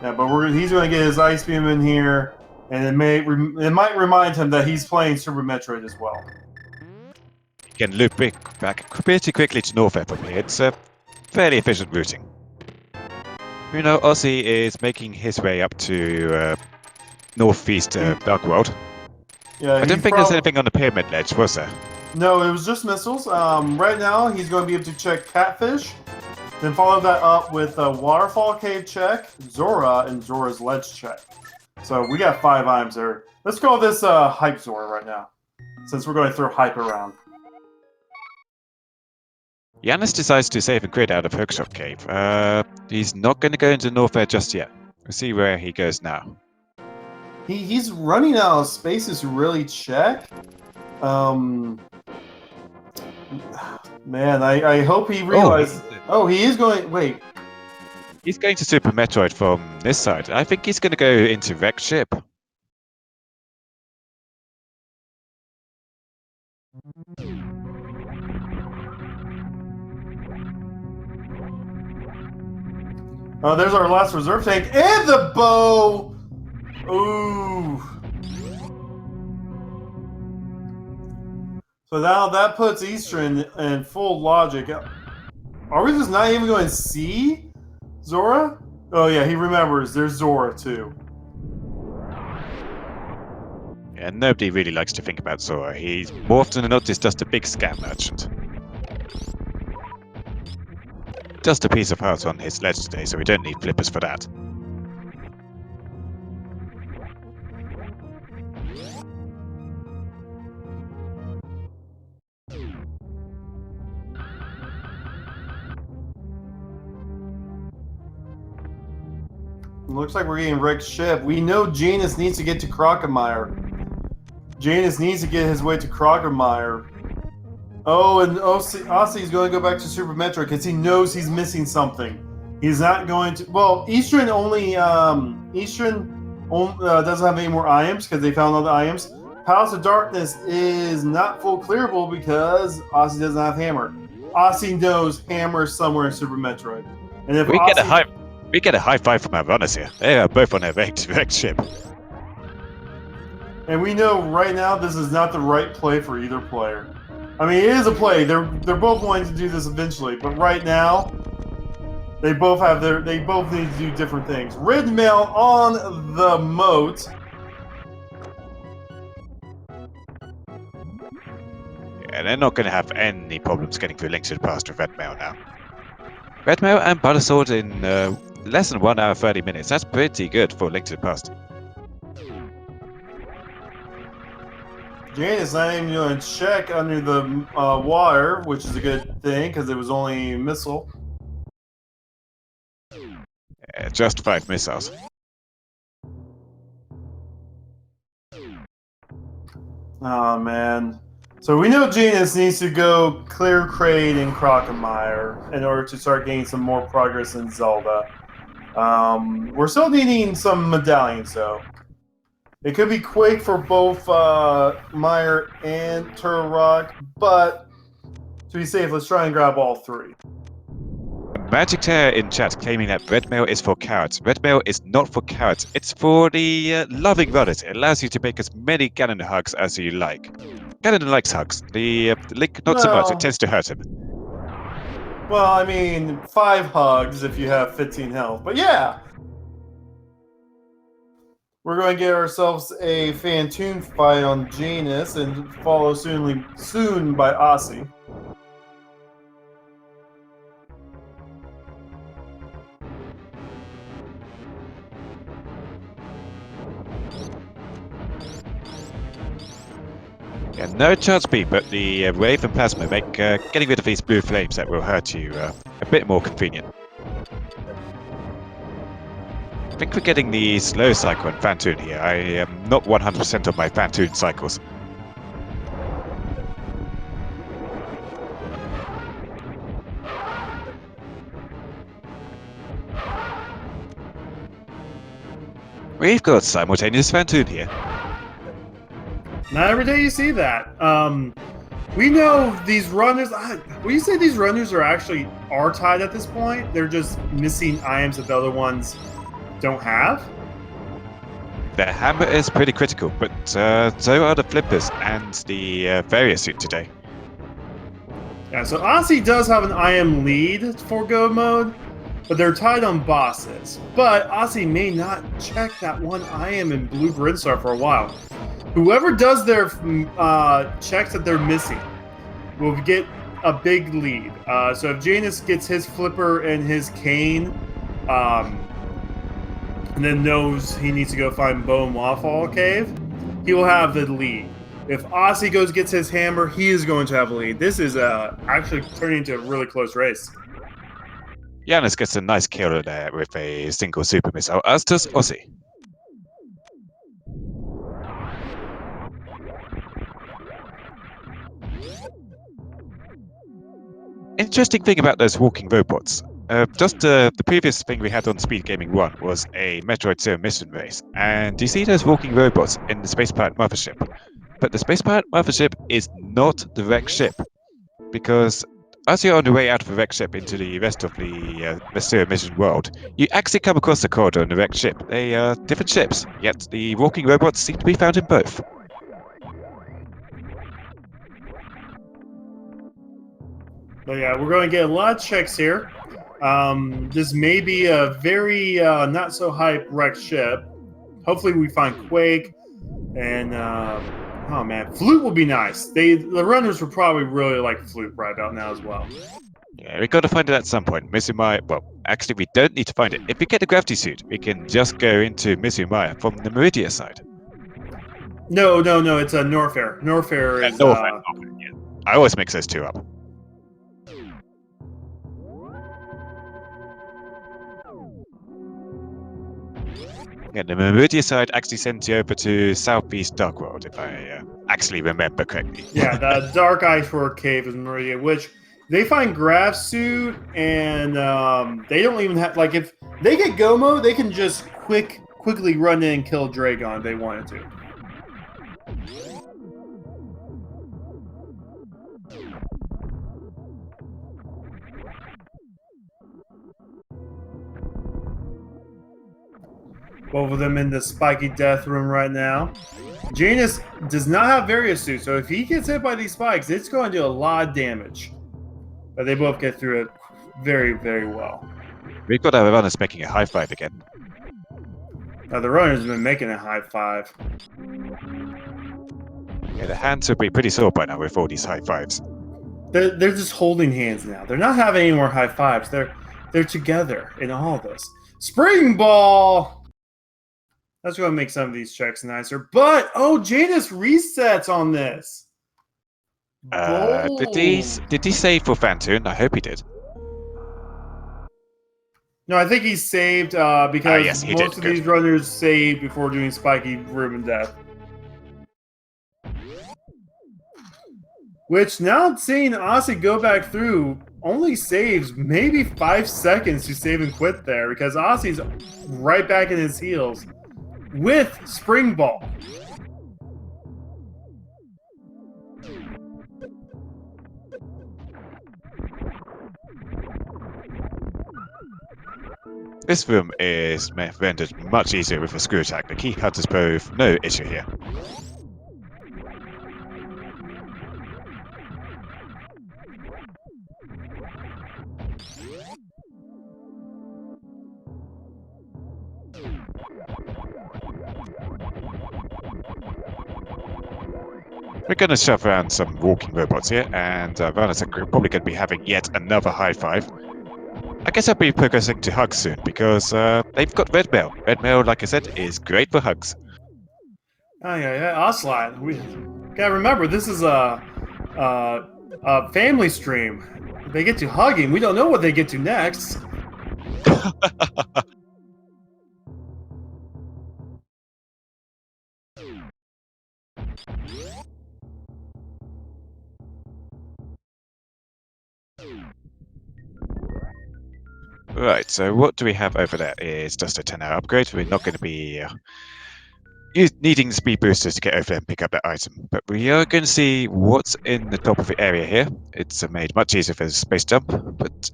Yeah, but he's going to get his ice beam in here. And it might remind him that he's playing Super Metroid as well. You can loop back pretty quickly to Norfair from here. It's a fairly efficient routing. You know, Ossie is making his way up to northeast Dark World. Yeah, I don't think there's anything on the pyramid ledge, was there? No, it was just missiles. Right now, he's going to be able to check Catfish, then follow that up with a Waterfall Cave check, Zora, and Zora's Ledge check. So we got 5 items there. Let's call this Hype Zora right now, since we're going to throw hype around. Janus decides to save a grid out of Hookshot Cave. He's not going to go into Norfair just yet. We'll see where he goes now. He's running out of spaces to really check. Man, I hope he realizes... Oh, he is going... Wait. He's going to Super Metroid from this side. I think he's going to go into Wrecked Ship. Oh, there's our last reserve tank and the bow! Ooh. So now that puts Eastern in full logic. Are we just not even going to see Zora? Oh yeah, he remembers. There's Zora too. Yeah, nobody really likes to think about Zora. He's more often than not just a big scam merchant. Just a piece of art on his ledge today, so we don't need flippers for that. Looks like we're getting Wrecked Ship. We know Janus needs to get to Crocomire. Janus needs to get his way to Crocomire. Oh, and Ossie's going to go back to Super Metroid because he knows he's missing something. He's not going to... Well, Eastern doesn't have any more items because they found all the items. Palace of Darkness is not full clearable because Ossie doesn't have Hammer. Ossie knows Hammer is somewhere in Super Metroid. And if we get a high five from our runners here. They are both on their Wrecked Ship. And we know right now this is not the right play for either player. I mean, it is a play. They're both wanting to do this eventually, but right now they both need to do different things. Red Mail on the moat. Yeah, they're not going to have any problems getting through Link to the Past with Red Mail now. Red Mail and Butter Sword in less than 1 hour 30 minutes. That's pretty good for Link to the Past. Janus not even doing a check under the water, which is a good thing because it was only a missile. Just 5 missiles. Oh man. So we know Janus needs to go clear Kraid and Crocomire in order to start getting some more progress in Zelda. We're still needing some medallions though. It could be Quake for both Meyer and Turok, but to be safe, let's try and grab all 3. Magic Terror in chat claiming that red mail is for cowards. Red mail is not for cowards. It's for the loving runners. It allows you to make as many Ganon hugs as you like. Ganon likes hugs. The Link not so much. It tends to hurt him. Well, I mean, 5 hugs if you have 15 health. But yeah! We're going to get ourselves a Phantoon fight on Janus and follow soon by Osse. Yeah, no chance B, but the Wave and Plasma make getting rid of these blue flames that will hurt you a bit more convenient. I think we're getting the slow cycle in Phantoon here. I am not 100% of my Phantoon cycles. We've got simultaneous Phantoon here. Not every day you see that. We know these runners. Would you say these runners are tied at this point? They're just missing items that the other ones don't have. The hammer is pretty critical, but so are the flippers and the various suit today. Yeah, so Osse does have an IM lead for go mode, but they're tied on bosses. But Osse may not check that one IM in Blue Brinstar for a while. Whoever does their checks that they're missing will get a big lead. So if Janus gets his flipper and his cane, and then knows he needs to go find Bone Waffle Cave, he will have the lead. If Osse gets his hammer, he is going to have a lead. This is actually turning into a really close race. Janus gets a nice kill there with a single super missile, as does Osse. Interesting thing about those walking robots. The previous thing we had on Speed Gaming 1 was a Metroid Zero mission race, and you see those walking robots in the Space Pirate Mothership. But the Space Pirate Mothership is not the wrecked ship, because as you're on the way out of the wrecked ship into the rest of the Zero mission world, you actually come across the corridor on the wrecked ship. They are different ships, yet the walking robots seem to be found in both. But yeah, we're going to get a lot of checks here. This may be a very not so hype wrecked ship. Hopefully we find Quake and oh man, Flute will be nice. The runners would probably really like Flute right about now as well. Yeah, we got to find it at some point. Mizumaya, well, actually we don't need to find it. If we get the gravity suit, we can just go into Mizumaya from the Meridia side. No, it's a Norfair. Norfair is Norfair. Yeah. I always mix those two up. Yeah, the Meridia side actually sends you over to Southeast Dark World, if I actually remember correctly. Yeah, the Dark Iceworld Cave is Meridia, which they find Grav Suit, and they don't even have, like, if they get Go mode, they can just quickly run in and kill Dragon if they wanted to. Both of them in the spiky death room right now. Janus does not have various suits, so if he gets hit by these spikes, it's going to do a lot of damage. But they both get through it very, very well. We've got our runners making a high five again. Now the runners have been making a high five. Yeah, the hands will be pretty sore by now with all these high fives. They're just holding hands now. They're not having any more high fives. They're together in all this. Spring Ball! Let's go and make some of these checks nicer. But, oh, Janus resets on this. Did he save for Fantoon? I hope he did. No, I think he's saved because yes, he most did. of Good. these runners saved before doing Spiky Room and Death. Which, now seeing Osse go back through, only saves maybe 5 seconds to save and quit there, because Osse's right back in his heels with Spring Ball. This room is rendered much easier with a screw attack. The key cut is both no issue here. We're going to shove around some walking robots here, and runners are probably going to be having yet another high five. I guess I'll be progressing to hugs soon, because they've got red mail. Red mail, like I said, is great for hugs. Oh yeah, Ocelot. We gotta remember this is a family stream. They get to hugging. We don't know what they get to next. Right, so what do we have over there is just a 10-hour upgrade. We're not going to be needing speed boosters to get over there and pick up that item. But we are going to see what's in the top of the area here. It's made much easier for the space jump,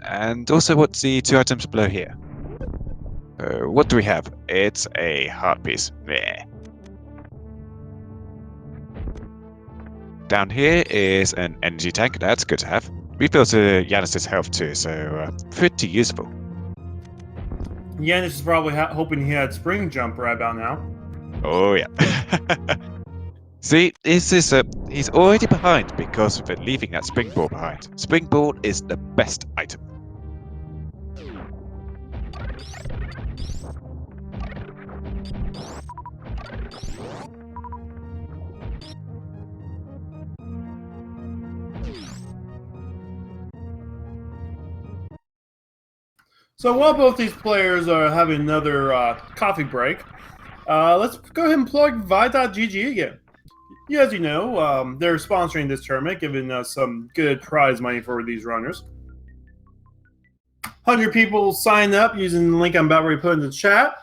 and also what's the 2 items below here. What do we have? It's a heart piece. Yeah. Down here is an energy tank. That's good to have. Refills Janus's health too, so pretty useful. Janus is probably hoping he had Spring Jump right about now. Oh yeah. See, he's already behind because of it leaving that springboard behind. Springboard is the best item. So while both these players are having another coffee break, let's go ahead and plug Vi.gg again. Yeah, as you know, they're sponsoring this tournament, giving us some good prize money for these runners. 100 people sign up using the link I'm about to put in the chat.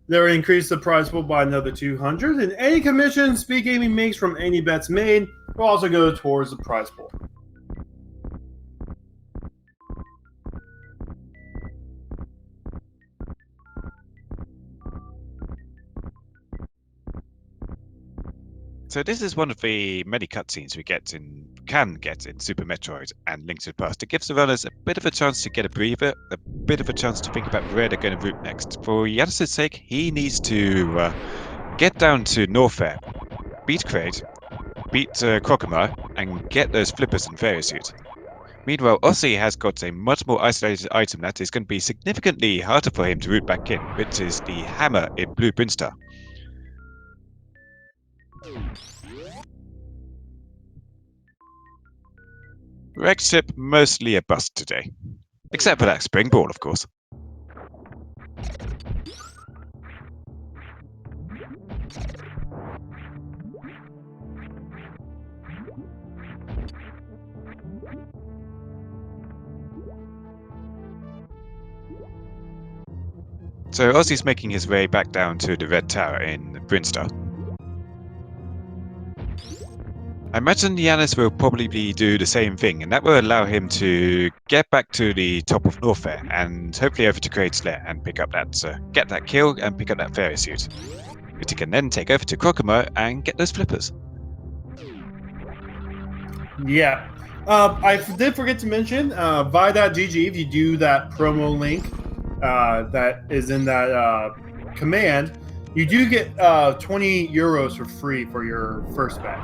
They'll increase the prize pool by another 200, and any commission Speed Gaming makes from any bets made will also go towards the prize pool. So this is one of the many cutscenes we can get in Super Metroid and Link to the Past. It gives the runners a bit of a chance to get a breather, a bit of a chance to think about where they're going to route next. For Janus's sake, he needs to get down to Norfair, beat Kraid, beat Crocomire, and get those flippers in Fairy Suit. Meanwhile, Osse has got a much more isolated item that is going to be significantly harder for him to route back in, which is the hammer in Blue Brinstar. Rex ship mostly a bust today. Except for that springboard, of course. So Osse's making his way back down to the Red Tower in Brinstar. I imagine Janus will probably do the same thing, and that will allow him to get back to the top of Norfair and hopefully over to Kraid's Lair and pick up that, get that kill and pick up that Fairy Suit, which he can then take over to Crocomire and get those flippers. Yeah. I did forget to mention Vi.gg, if you do that promo link that is in that command, you do get 20 euros for free for your first bet.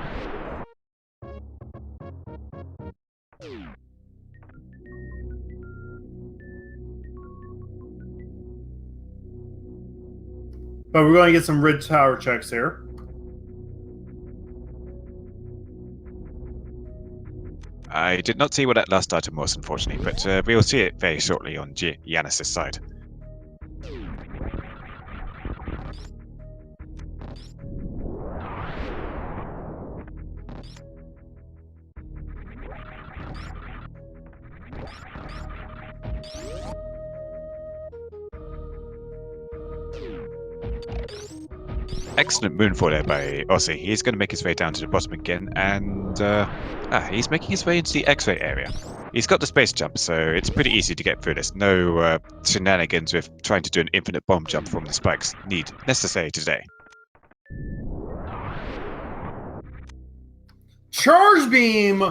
But we're going to get some red tower checks here. I did not see what that last item was, unfortunately, but we'll see it very shortly on Janus's side. Excellent moonfall there by Osse. He's going to make his way down to the bottom again, and he's making his way into the X-ray area. He's got the space jump, so it's pretty easy to get through this. No shenanigans with trying to do an infinite bomb jump from the spikes necessary today. Charge beam!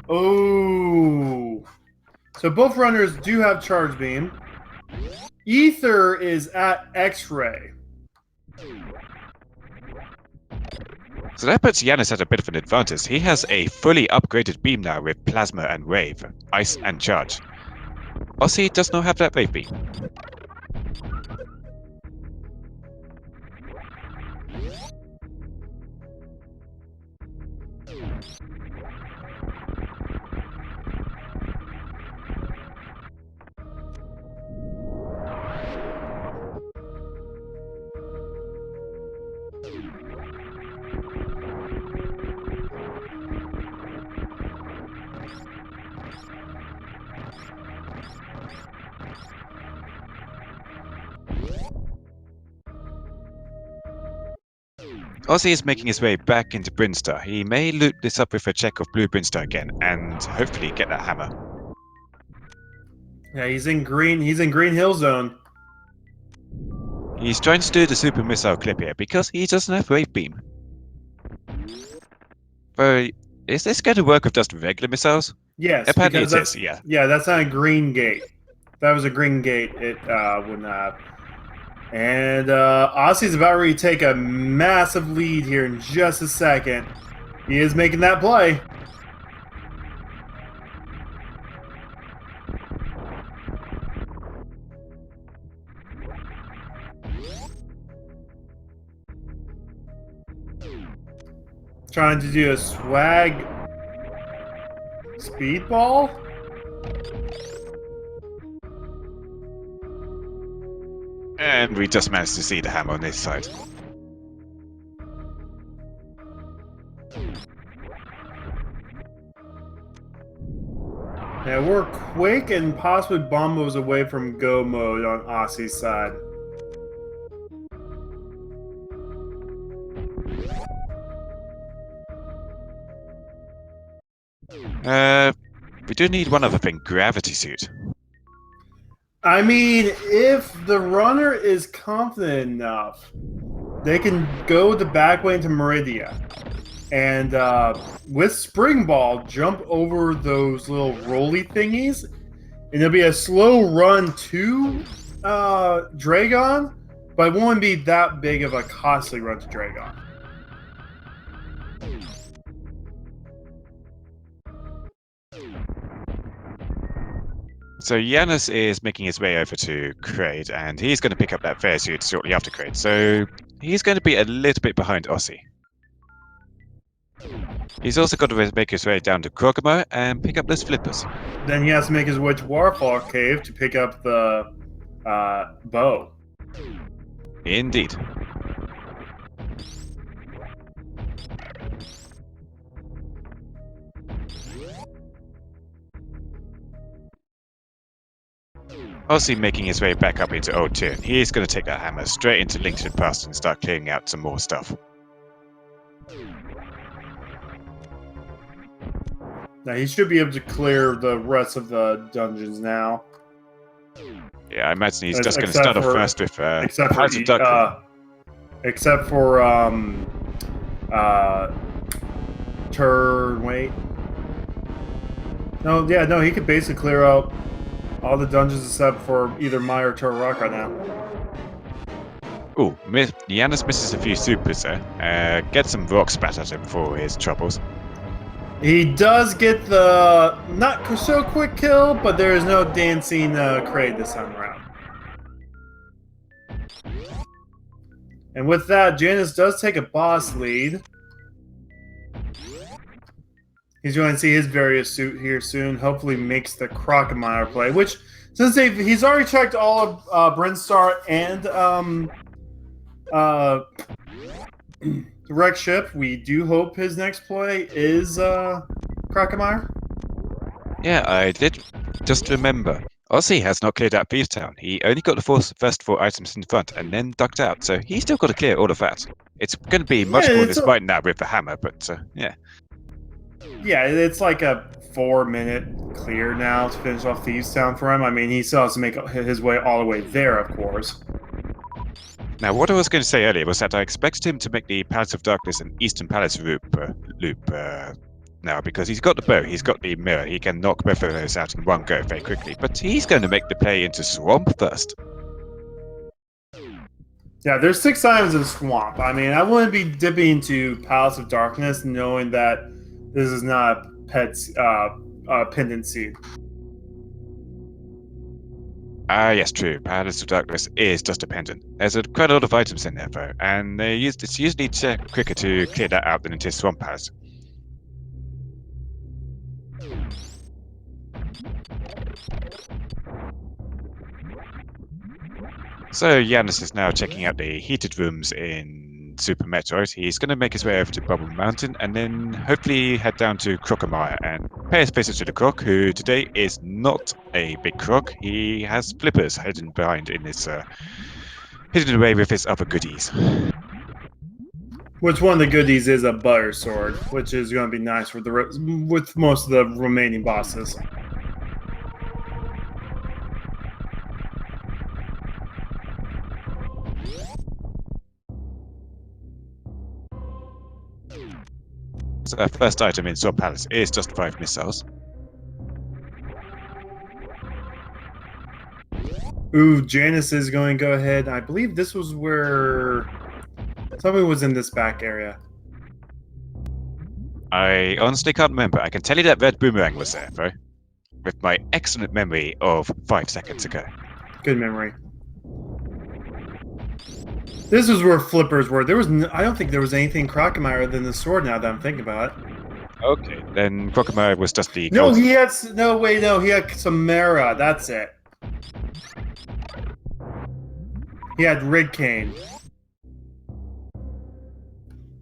Oh. So both runners do have charge beam. Ether is at X-ray. So that puts Janus at a bit of an advantage. He has a fully upgraded beam now with plasma and wave, ice and charge. Osse does not have that wave beam. Osse is making his way back into Brinstar. He may loop this up with a check of blue Brinstar again, and hopefully get that hammer. Yeah, he's in green hill zone. He's trying to do the super missile clip here because he doesn't have wave beam. But is this going to work with just regular missiles? Yes, apparently it is. Yeah. Yeah, that's not a green gate. If that was a green gate, it would not. And Osse's about ready to take a massive lead here in just a second. He is making that play. Trying to do a swag speedball? And we just managed to see the hammer on this side. Yeah, we're quick and possibly bombos away from go mode on Osse's side. We do need one other thing, gravity suit. I mean, if the runner is confident enough, they can go the back way into Meridia. And with Spring Ball, jump over those little rolly thingies. And it'll be a slow run to Dragon, but it won't be that big of a costly run to Dragon. So Janus is making his way over to Kraid, and he's going to pick up that fair suit shortly after Kraid. So he's going to be a little bit behind Osse. He's also got to make his way down to Krogama and pick up those flippers. Then he has to make his way to Waterfall Cave to pick up the bow. Indeed. Osse making his way back up into Old Tune. He's going to take that hammer straight into Lincoln Pass and start clearing out some more stuff. Now he should be able to clear the rest of the dungeons now. Yeah, I imagine he's just going to start off first with except for wait. No, he could basically clear out all the dungeons except for either Maya or Turok right now. Ooh, Janus misses a few supers there. Get some rock spat at him for his troubles. He does get the not so quick kill, but there is no dancing Kraid this time around. And with that, Janus does take a boss lead. He's going to see his various suit here soon. Hopefully makes the Crocomire play, which, since he's already checked all of Brinstar and the wreck ship, we do hope his next play is Crocomire. Yeah, I did just remember. Osse has not cleared out Thieves Town. He only got the first 4 items in front and then ducked out, so he's still got to clear all of that. It's going to be much more disappointing now with the hammer, but yeah. Yeah, it's like a 4-minute clear now to finish off Thieves Town for him. I mean, he still has to make his way all the way there, of course. Now, what I was going to say earlier was that I expected him to make the Palace of Darkness and Eastern Palace loop now, because he's got the bow, he's got the mirror, he can knock both of those out in one go very quickly, but he's going to make the play into Swamp first. Yeah, there's 6 items in Swamp. I mean, I wouldn't be dipping into Palace of Darkness knowing that this is not a pet's pendant seed. Yes, true. Palace of Darkness is just a pendant. There's quite a lot of items in there, though, and it's usually quicker to clear that out than it is Swamp Palace. So Janus is now checking out the heated rooms in Super Metroid. He's going to make his way over to Bubble Mountain and then hopefully head down to Crocomire and pay his visit to the Croc, who today is not a big Croc. He has flippers hidden behind in his hidden away with his other goodies. Which one of the goodies is a butter sword, which is going to be nice with most of the remaining bosses. So our first item in Swamp Palace is just 5 missiles. Ooh, Janus is going to go ahead. I believe this was where somebody was in this back area. I honestly can't remember. I can tell you that red boomerang was there, though, with my excellent memory of 5 seconds ago. Good memory. This is where flippers were. I don't think there was anything Crocomire than the sword. Now that I'm thinking about it. Okay, then Crocomire was just the. No, he had He had Samara. That's it. He had Red Cane.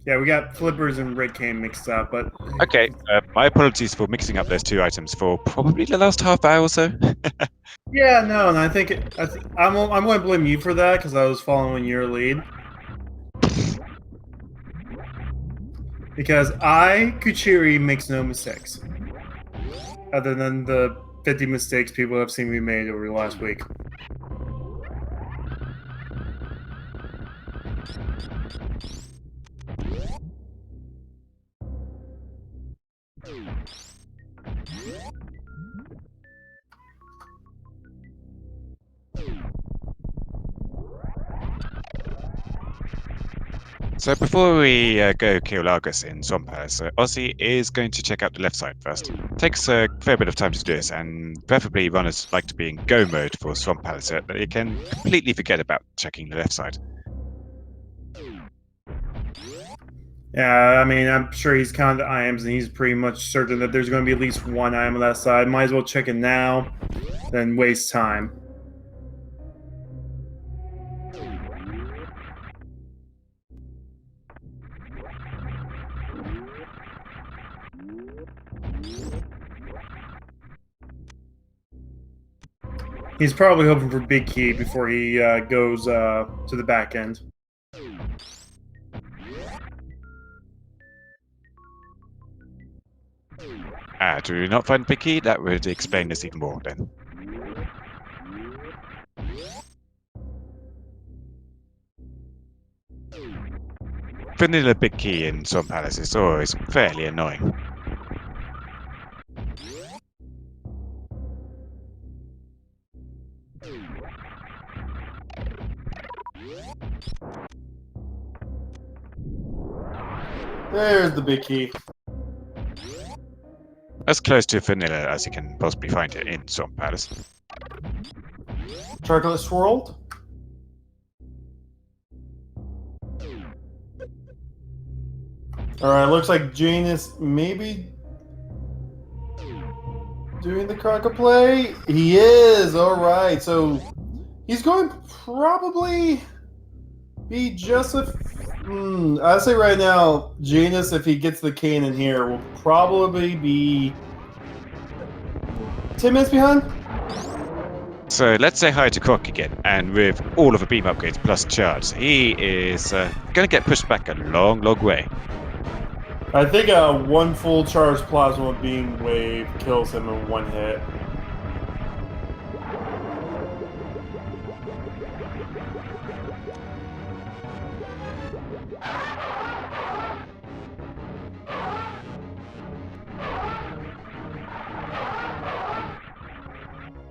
Yeah, we got flippers and Red Cane mixed up, but okay. My apologies for mixing up those 2 items for probably the last half hour or so. Yeah, no, and I think I'm going to blame you for that because I was following your lead. Because Kuchiri, makes no mistakes. Other than the 50 mistakes people have seen me made over the last week. So before we go kill Largus in Swamp Palace, Osse is going to check out the left side first. Takes a fair bit of time to do this, and preferably runners like to be in go mode for Swamp Palace so that you can completely forget about checking the left side. Yeah, I mean, I'm sure he's counted the items, and he's pretty much certain that there's going to be at least one item on that side. Might as well check it now, than waste time. He's probably hoping for big key before he goes to the back end. Do we not find big key? That would explain this even more then. Vanilla big key in Swamp Palace is always fairly annoying. There's the big key. As close to vanilla as you can possibly find it in Swamp Palace. Chocolate swirled? Alright, looks like Janus maybe doing the Crocker play. He is! Alright, so he's going to probably be just a. I'd say right now, Janus, if he gets the cane in here, will probably be 10 minutes behind. So let's say hi to Croc again, and with all of the beam upgrades plus charge, he is going to get pushed back a long, long way. I think one full charge plasma beam wave kills him in one hit.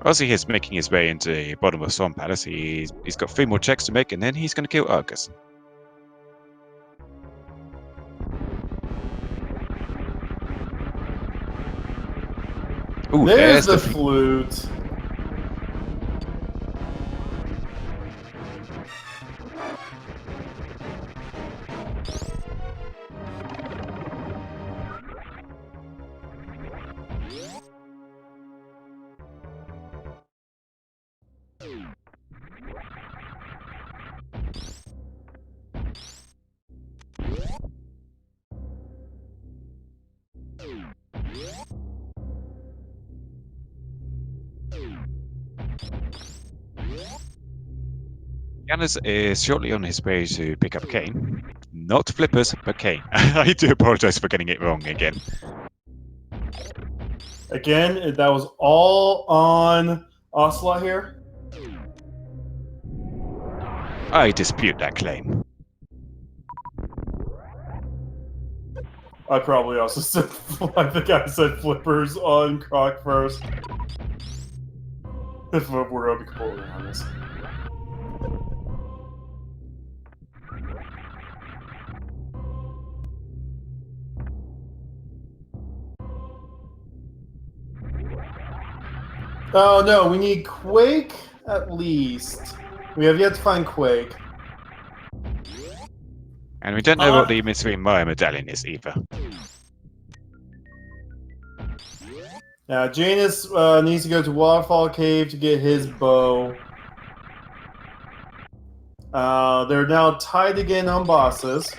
Ozzy is making his way into the bottom of Swan Palace. He's got 3 more checks to make, and then he's going to kill Argus. Ooh, there's the flute. Janus is shortly on his way to pick up Kane. Not Flippers, but Kane. I do apologize for getting it wrong again. Again, that was all on Ocelot here. I dispute that claim. I probably also said, I think I said Flippers on Croc first. If we're going to be completely honest. Oh no, we need Quake at least. We have yet to find Quake. And we don't know what the mystery Maya medallion is either. Janus needs to go to Waterfall Cave to get his bow. They're now tied again on bosses.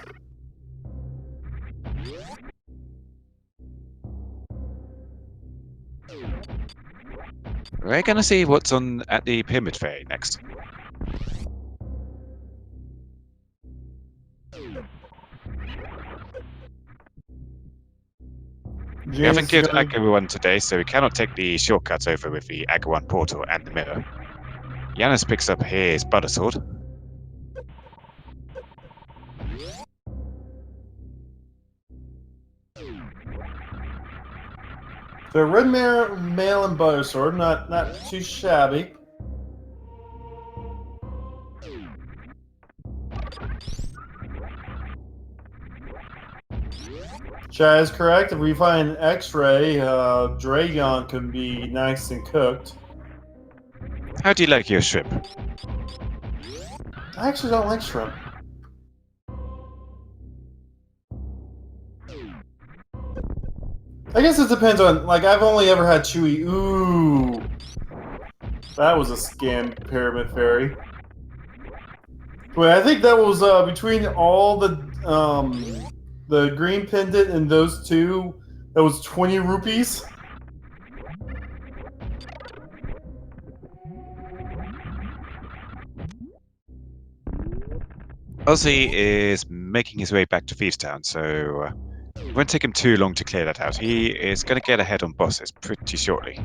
We're gonna see what's on at the Pyramid Fair next. We haven't killed Agawan today, so we cannot take the shortcuts over with the Agawan portal and the mirror. Janus picks up his butter sword. The red mail and butter sword, not too shabby. Chad is correct. If we find an X-ray, Dragon can be nice and cooked. How do you like your shrimp? I actually don't like shrimp. I guess it depends on, like, I've only ever had chewy. Ooh. That was a scam, Pyramid Fairy. Wait, I think that was between all the green pendant and those two, that was 20 rupees. Ozzy is making his way back to Thieves Town, so it won't take him too long to clear that out. He is going to get ahead on bosses pretty shortly.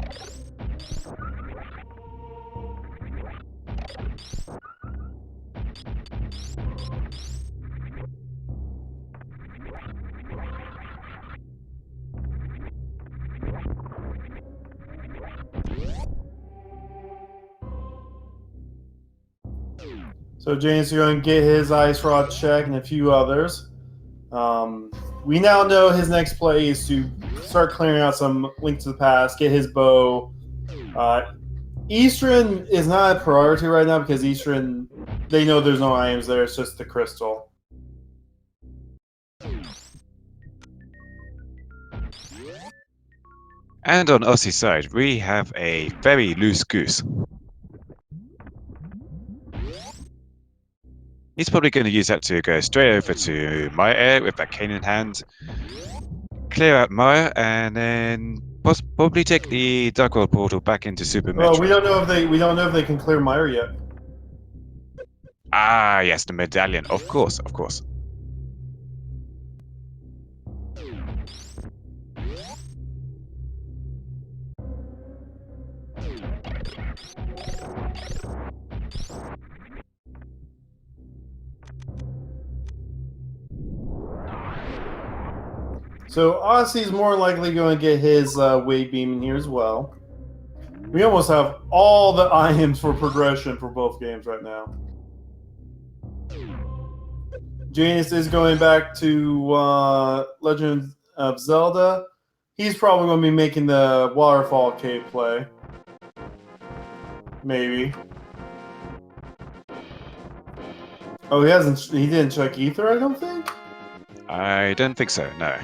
So James is going to get his ice rod check and a few others. We now know his next play is to start clearing out some Link to the Past, get his bow. Eastern is not a priority right now because Eastern, they know there's no items there, it's just the crystal. And on Ossie's side, we have a very loose goose. He's probably going to use that to go straight over to my area with that cane in hand, clear out Maya, and then probably take the Dark World portal back into Super Well, Metroid. we don't know if they can clear Meyer yet. Ah, yes, the medallion. Of course, of course. So Ossie's more likely going to get his wave beam in here as well. We almost have all the items for progression for both games right now. Janus is going back to Legend of Zelda. He's probably going to be making the waterfall cave play. Maybe. Oh, he didn't check Ether, I don't think? I don't think so, no.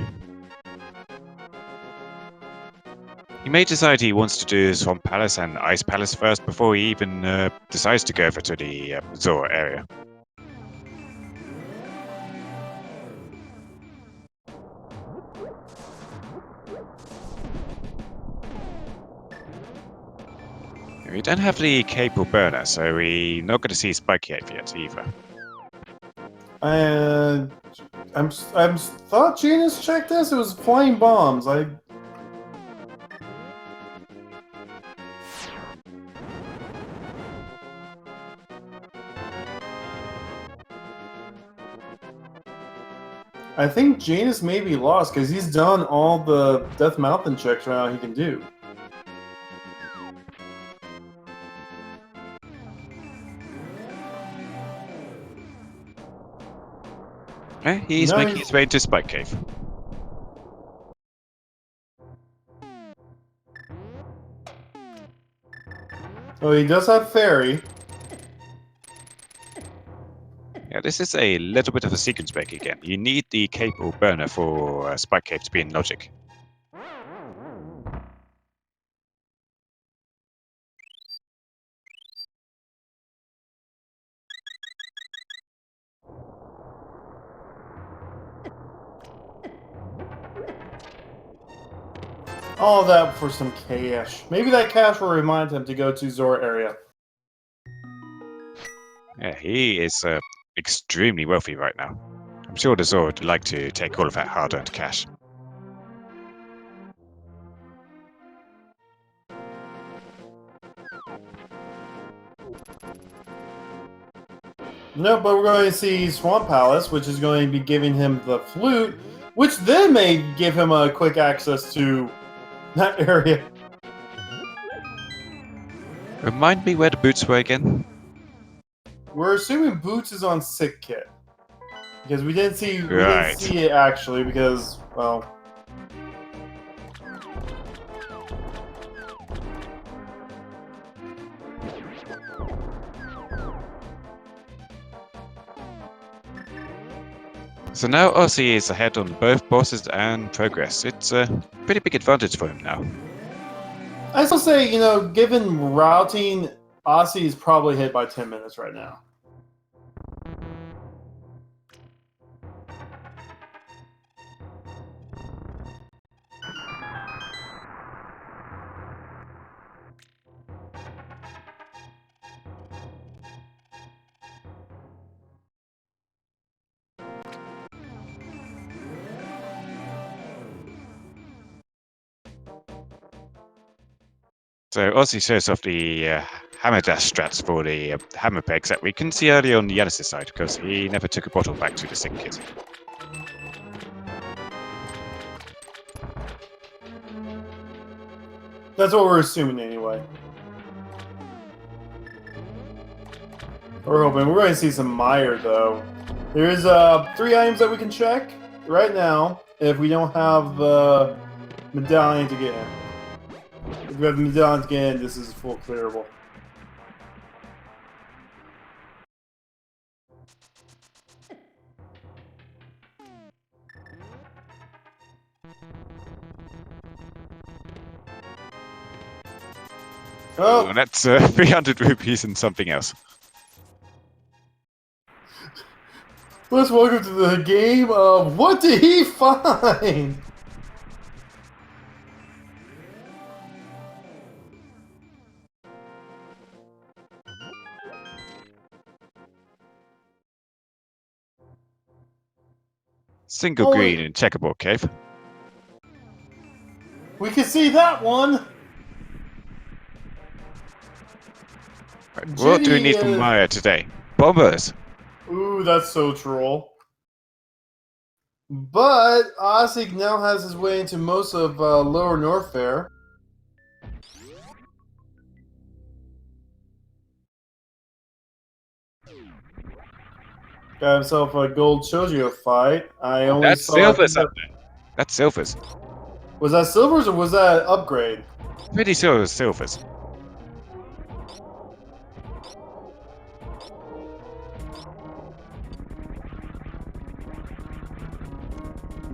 He may decide he wants to do Swamp Palace and Ice Palace first before he even decides to go over to the Zora area. We don't have the cable burner, so we're not going to see Spike Cave yet either. And I'm thought Janus checked this. It was flying bombs. I think Janus may be lost because he's done all the Death Mountain checks right now he can do. He's making his way into Spike Cave. Oh, he does have Fairy. Yeah, this is a little bit of a sequence break again. You need the cable burner for Spike Cave to be in logic. All that for some cash. Maybe that cash will remind him to go to Zora area. Yeah, he is extremely wealthy right now. I'm sure the Zora would like to take all of that hard-earned cash. No, but we're going to see Swamp Palace, which is going to be giving him the flute, which then may give him a quick access to that area. Remind me where the boots were again? We're assuming Boots is on sick kit. Because we didn't see Right. it actually because, well, So now Ossie is ahead on both bosses and progress. It's a pretty big advantage for him now. I still say, given routing, Aussie is probably hit by 10 minutes right now. So Ossie shows off the hammer dash strats for the hammer pegs that we can see earlier on Janus' side because he never took a bottle back to the sick kit. That's what we're assuming anyway. We're hoping. We're going to see some Meyer, though. There's 3 items that we can check right now if we don't have the medallion to get in. If we have the medallion to get in, this is full clearable. Oh, that's 300 rupees and something else. let's welcome to the game of What Did He Find? Single Oh, green in checkerboard cave. we can see that one. Right, what do we need from Ginny, Maya today? Bombers. ooh, that's so troll. But Osse now has his way into most of Lower North Fair. Got himself a gold Shoujo fight. I only That's saw. Silver's up there. That's Silver's. Was that Silver's or was that Upgrade? Pretty sure it was Silver's.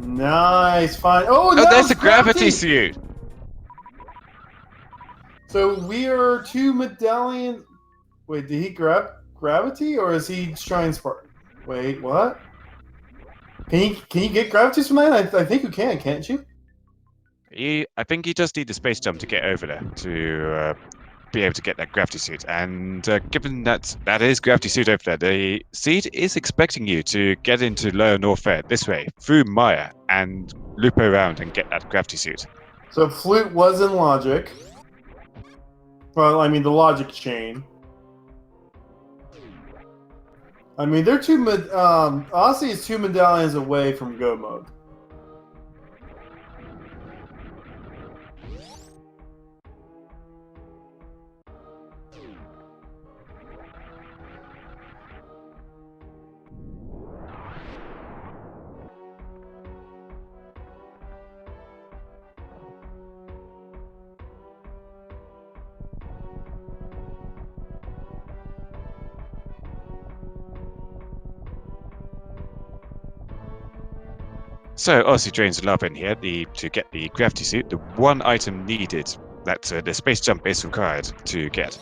Nice, fine. Oh, Oh, now there's it's a gravity suit. So we are 2 medallion. Wait, did he grab gravity or is he shrine spark? Wait, what? Can you get gravity from that? I think you can, can't you? I think you just need the space jump to get over there to be able to get that gravity suit. And given that that is gravity suit over there, the seed is expecting you to get into Lower North Fair this way through Maya and loop around and get that gravity suit. So flute was in logic. Well, I mean the logic chain. I mean they're Osse is 2 medallions away from go mode. So Osse drains a lava in here to get the gravity suit. The one item needed that the space jump is required to get.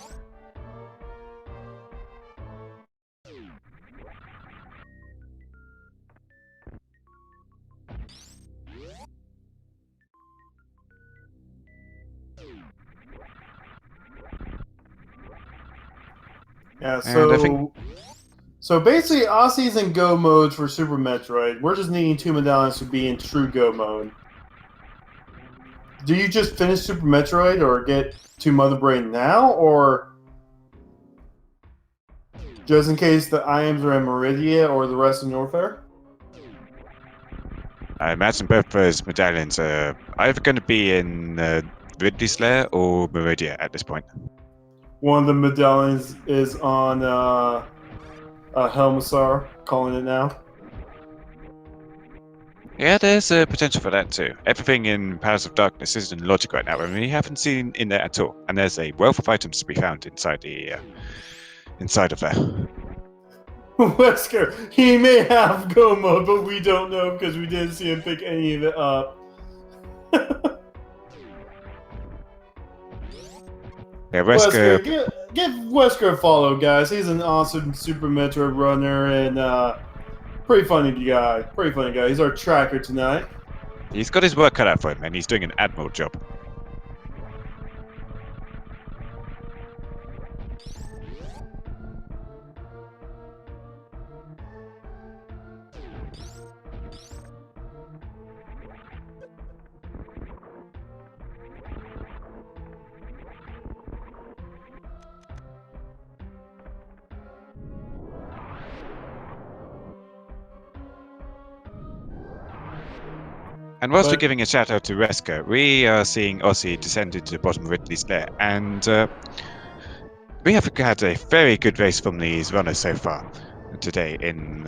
Yeah, And I think so basically Osse's in go mode for Super Metroid. We're just needing 2 medallions to be in true go mode. Do you just finish Super Metroid or get to Mother Brain now, or just in case the items are in Meridia or the rest of Norfair? I imagine both those medallions are either going to be in Ridley's Lair or Meridia at this point. One of the medallions is on Helmasar, calling it now. Yeah, there's a potential for that too. Everything in Powers of Darkness is in logic right now, and we haven't seen in there at all. And there's a wealth of items to be found inside the inside of there. Wesker, he may have go mode, but we don't know because we didn't see him pick any of it up. Yeah, Wesker. Give Wesker a follow, guys. He's an awesome Super Metroid runner and pretty funny guy. Pretty funny guy. He's our tracker tonight. He's got his work cut out for him, and he's doing an admirable job. And whilst we're giving a shout out to Reska, we are seeing Osse descend into the bottom of Ridley's Lair, and we have had a very good race from these runners so far today in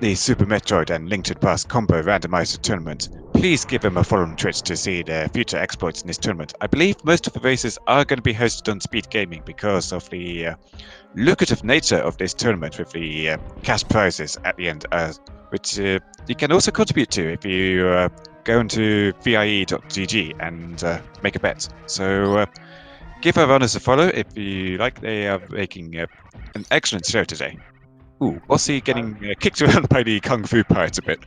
the Super Metroid and Link to the Past combo randomizer tournament. Please give them a follow on Twitch to see their future exploits in this tournament. I believe most of the races are going to be hosted on Speed Gaming because of the lucrative nature of this tournament with the cash prizes at the end, which you can also contribute to if you go into vie.gg and make a bet. So give our runners a follow if you like. They are making an excellent show today. Ooh, Ossie getting kicked around by the Kung Fu pirates a bit.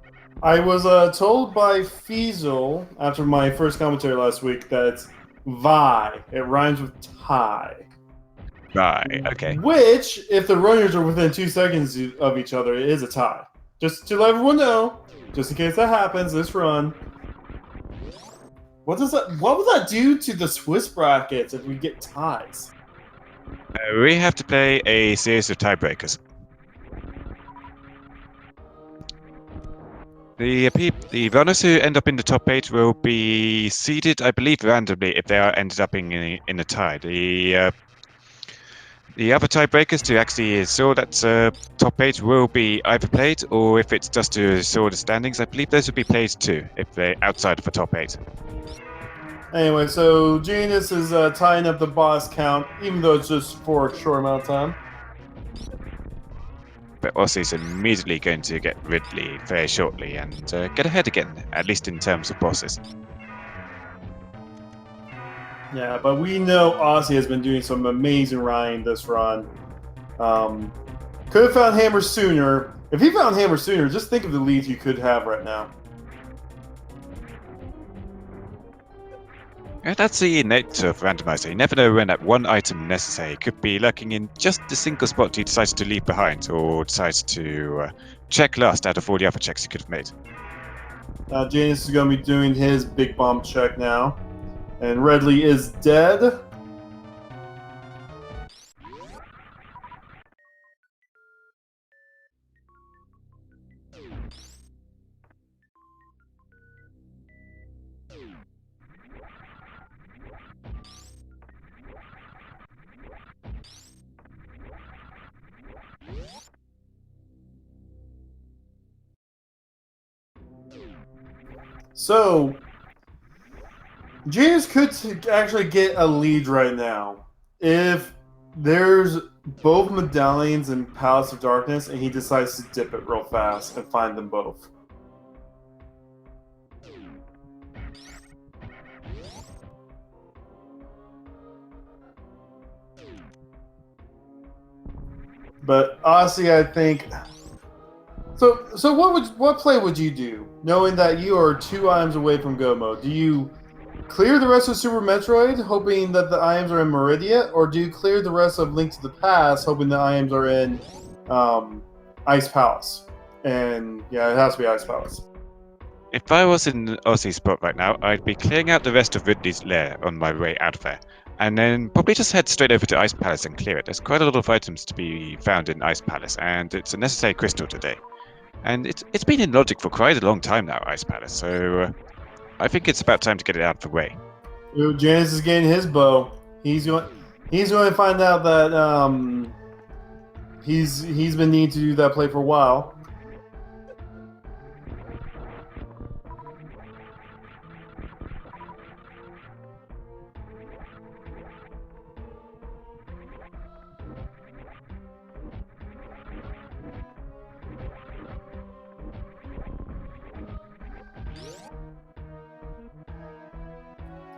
I was told by Fiesel after my first commentary last week that it's Vi. It rhymes with tie. Right, okay. Which, if the runners are within 2 seconds of each other, it is a tie. Just to let everyone know, just in case that happens, this run. What will that do to the Swiss brackets if we get ties? We have to play a series of tiebreakers. The runners who end up in the top 8 will be seeded, I believe, randomly if they are ended up in a tie. The other tiebreakers to actually ensure that top 8 will be either played, or if it's just to ensure the standings, I believe those will be played too if they're outside of the top 8. Anyway, so Janus is tying up the boss count, even though it's just for a short amount of time. But Ossie's immediately going to get Ridley very shortly and get ahead again, at least in terms of bosses. Yeah, but we know Ossie has been doing some amazing riding this run. Could have found Hammer sooner. If he found Hammer sooner, just think of the leads you could have right now. Yeah, that's the nature of Randomizer. You never know when that one item necessary could be lurking in just the single spot you decided to leave behind, or decides to check last out of all the other checks you could have made. Janus is going to be doing his big bomb check now. And Redley is dead. So, Janus could actually get a lead right now if there's both medallions in Palace of Darkness and he decides to dip it real fast and find them both. But Ossie, I think. So what play would you do, knowing that you are 2 items away from go mode? Do you clear the rest of Super Metroid, hoping that the items are in Meridia, or do you clear the rest of Link to the Past, hoping the items are in Ice Palace? And yeah, it has to be Ice Palace. If I was in Ossie's spot right now, I'd be clearing out the rest of Ridley's lair on my way out of there, and then probably just head straight over to Ice Palace and clear it. There's quite a lot of items to be found in Ice Palace, and it's a necessary crystal today. And it's been in logic for quite a long time now, Ice Palace, so I think it's about time to get it out of the way. Janus is getting his bow. He's going to find out that he's been needing to do that play for a while.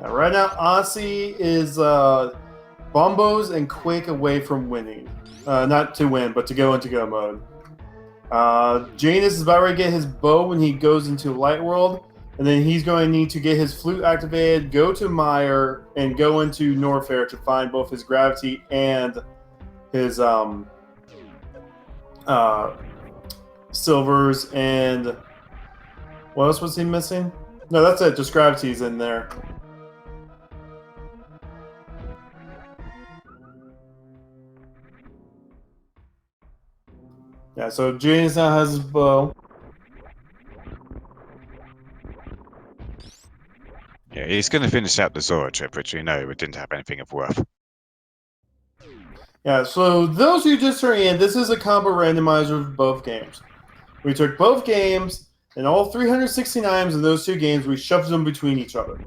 Right now, Ossie is Bombos and Quake away from winning. Not to win, but to go into go mode. Janus is about ready to get his bow when he goes into Light World, and then he's going to need to get his flute activated, go to Meyer, and go into Norfair to find both his gravity and his silvers. And what else was he missing? No, that's it. Just gravity's in there. Yeah, so Janus now has his bow. Yeah, he's going to finish out the Zora trip, which we know didn't have anything of worth. Yeah, so those who just turned in, this is a combo randomizer of both games. We took both games, and all 360 items in those 2 games, we shoved them between each other.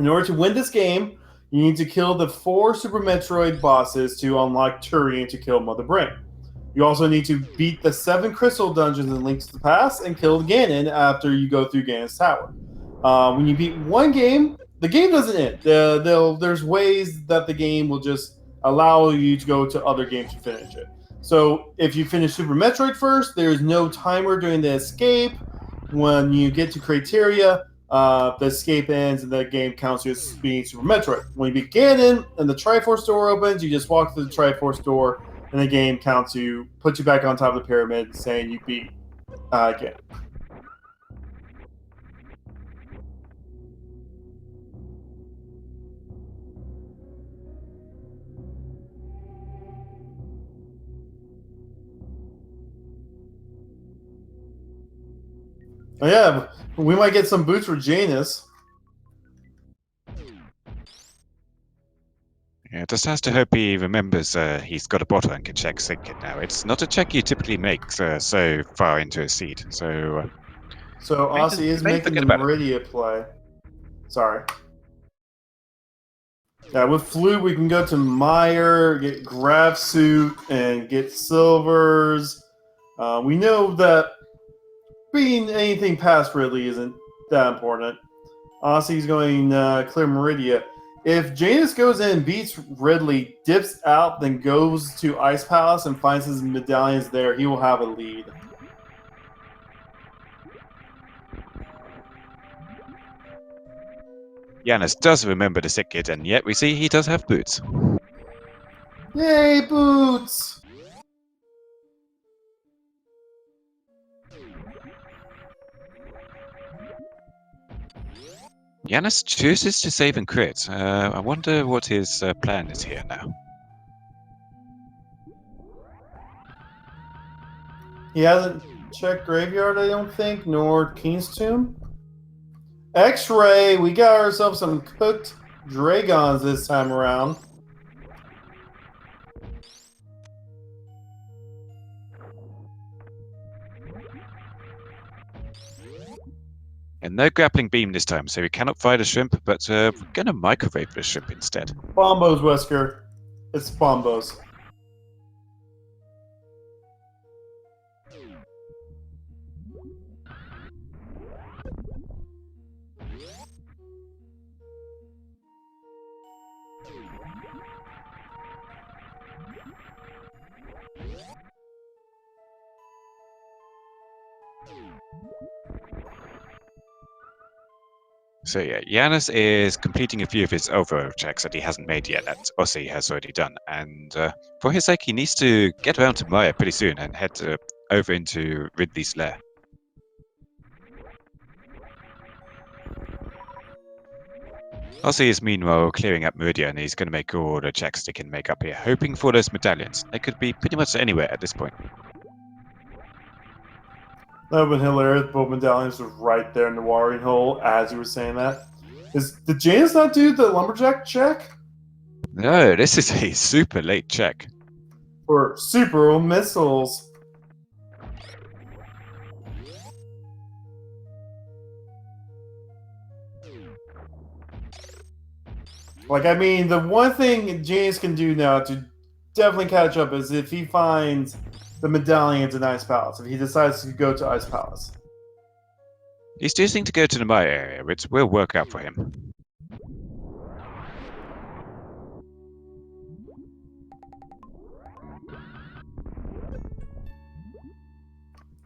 In order to win this game, you need to kill the 4 Super Metroid bosses to unlock Turi and to kill Mother Brain. You also need to beat the 7 crystal dungeons in Link to the Past and kill Ganon after you go through Ganon's Tower. When you beat one game, the game doesn't end. There's ways that the game will just allow you to go to other games to finish it. So if you finish Super Metroid first, there's no timer during the escape. When you get to criteria, the escape ends and the game counts you as being Super Metroid. When you begin in and the Triforce door opens, you just walk through the Triforce door and the game counts you, puts you back on top of the pyramid, saying you beat again. Oh yeah, we might get some boots for Janus. Yeah, just has to hope he remembers he's got a bottle and can check sync it now. It's not a check you typically make so far into a seed, so... So Osse is making the Meridia play. Sorry. Yeah, with Flute, we can go to Meyer, get Graph Suit, and get Silvers. We know that being anything past Ridley isn't that important. Osse's going clear Meridia. If Janus goes in and beats Ridley, dips out, then goes to Ice Palace and finds his medallions there, he will have a lead. Janus does remember the sick kid, and yet we see he does have boots. Yay, boots! Janus chooses to save and crit. I wonder what his plan is here now. He hasn't checked Graveyard, I don't think, nor King's Tomb. X-Ray, we got ourselves some cooked Dragons this time around. And no grappling beam this time, so we cannot fire the shrimp, but we're going to microwave the shrimp instead. Bombos, Wesker. It's Bombos. So yeah, Janus is completing a few of his overall checks that he hasn't made yet, that Osse has already done. And for his sake, he needs to get around to Maya pretty soon and head over into Ridley's lair. Osse is meanwhile clearing up Meridia, and he's going to make all the checks they can make up here, hoping for those medallions. They could be pretty much anywhere at this point. That would have been hilarious. Both medallions was right there in the watering hole as you were saying that. Did Janus not do the lumberjack check? No, this is a super late check. For super missiles. Like, I mean, the one thing Janus can do now to definitely catch up is if he finds the medallions in Ice Palace, if he decides to go to Ice Palace. He's choosing to go to the Maya area, which will work out for him.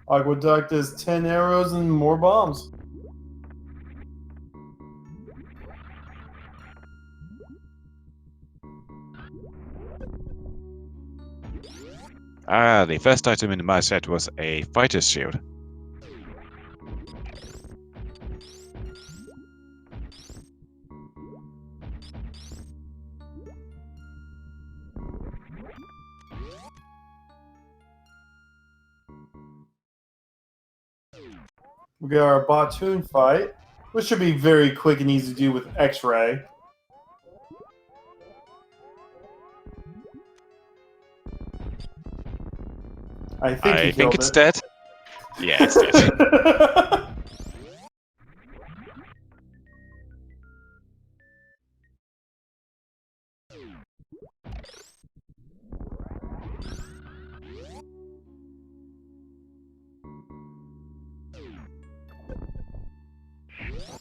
Aqueduct is 10 arrows and more bombs. Ah, the first item in my set was a fighter's shield. We got our Batoon fight, which should be very quick and easy to do with X-Ray. I think it's dead. Yeah, it's dead.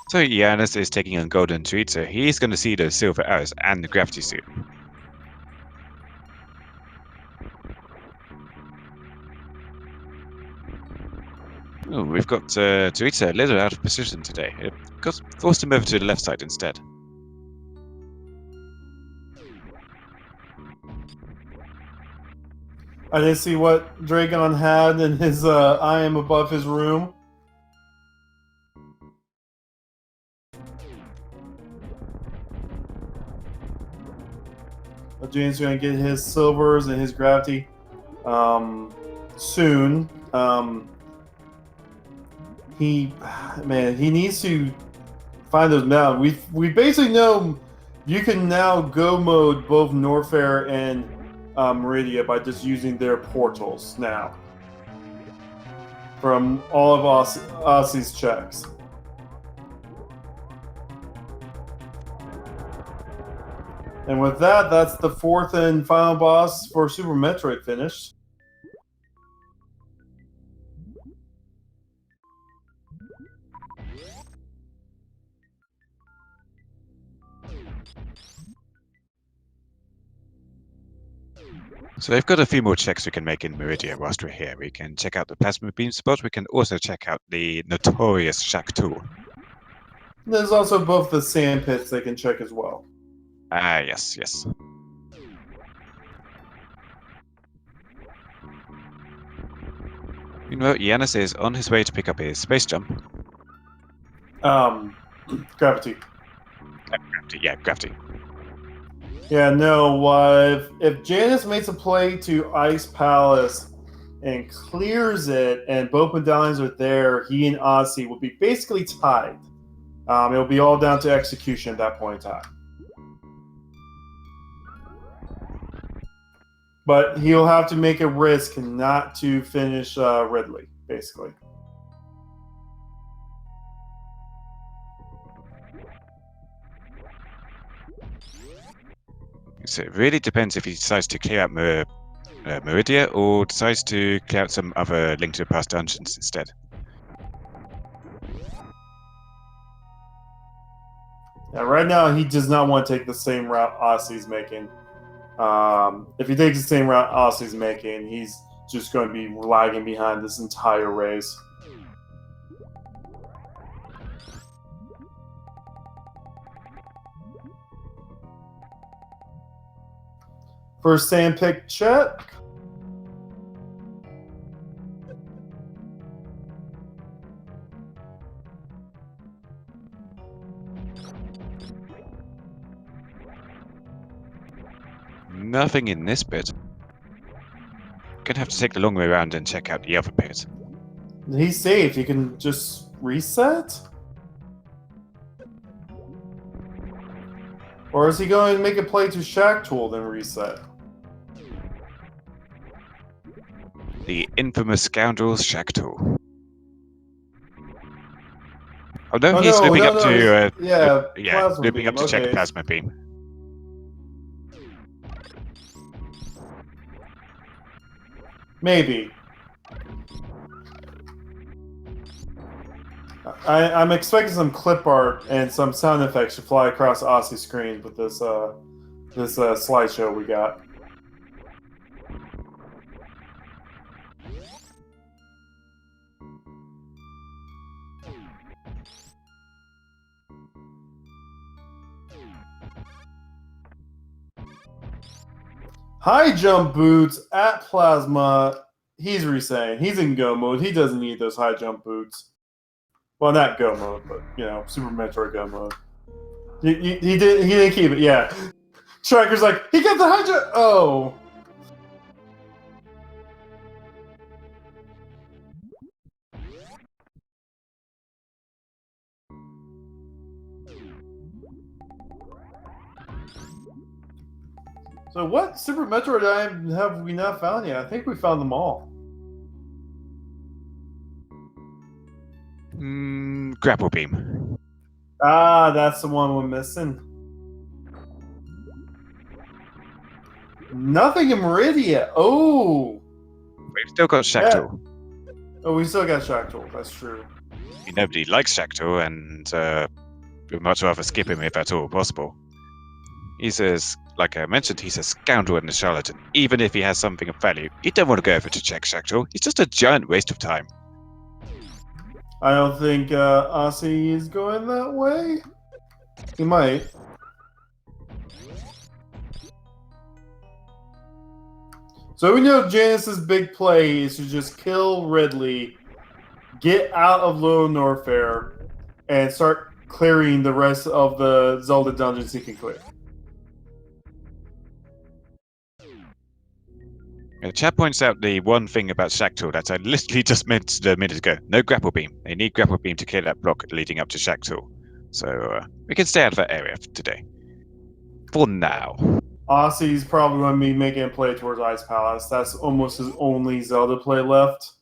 So So Janus is taking on Golden Treat, so he's going to see the silver arrows and the gravity suit. Oh, we've got Teresa a little out of position today. Forced him over to the left side instead. I didn't see what Dragon had in his I am above his room. But James going to get his silvers and his gravity soon. He needs to find those mountains. We basically know you can now go mode both Norfair and Meridia by just using their portals now from all of Osse's checks. And with that, that's the fourth and final boss for Super Metroid finished. So they've got a few more checks we can make in Meridia whilst we're here. We can check out the plasma beam spot. We can also check out the notorious Shack tool. There's also both the sand pits they can check as well. Ah, yes. Meanwhile, Janus is on his way to pick up his space jump. Gravity. Yeah, gravity. Yeah, no, if Janus makes a play to Ice Palace and clears it and both medallions are there, he and Osse will be basically tied. It'll be all down to execution at that point in time. But he'll have to make a risk not to finish Ridley, basically. So it really depends if he decides to clear out Meridia or decides to clear out some other Link to the Past dungeons instead. Yeah, right now he does not want to take the same route Osse's making. If he takes the same route Osse's making, he's just going to be lagging behind this entire race. First sandpick check. Nothing in this bit. Gonna have to take the long way around and check out the other bit. He's safe. He can just reset? Or is he going to make a play to Shack Tool then reset? The infamous scoundrel's Shack tool. Oh no, he's looping up to looping up to check plasma beam. Maybe. I'm expecting some clip art and some sound effects to fly across Osse's screen with this slideshow we got. High jump boots at Plasma. He's resaying. He's in go mode. He doesn't need those high jump boots. Well, not go mode, but Super Metroid go mode. He didn't keep it. Yeah. Tracker's like, he got the high jump. Oh. So what Super Metroid have we not found yet? I think we found them all. Grapple beam. Ah, that's the one we're missing. Nothing in Meridia. Oh. We've still got Shack tool. Oh, we still got Shack Tool. That's true. Nobody likes Shack tool, and we'd much rather skip him if at all possible. He's like I mentioned, he's a scoundrel and a charlatan. Even if he has something of value, you don't want to go over to check Shackle. He's just a giant waste of time. I don't think Osse is going that way. He might. So we know Janus's big play is to just kill Ridley, get out of Low Norfair, and start clearing the rest of the Zelda dungeons he can clear. Chad points out the one thing about Shackle that I literally just mentioned a minute ago. No grapple beam. They need grapple beam to clear that block leading up to Shackle. So we can stay out of that area today. For now. Osse's probably going to be making a play towards Ice Palace. That's almost his only Zelda play left.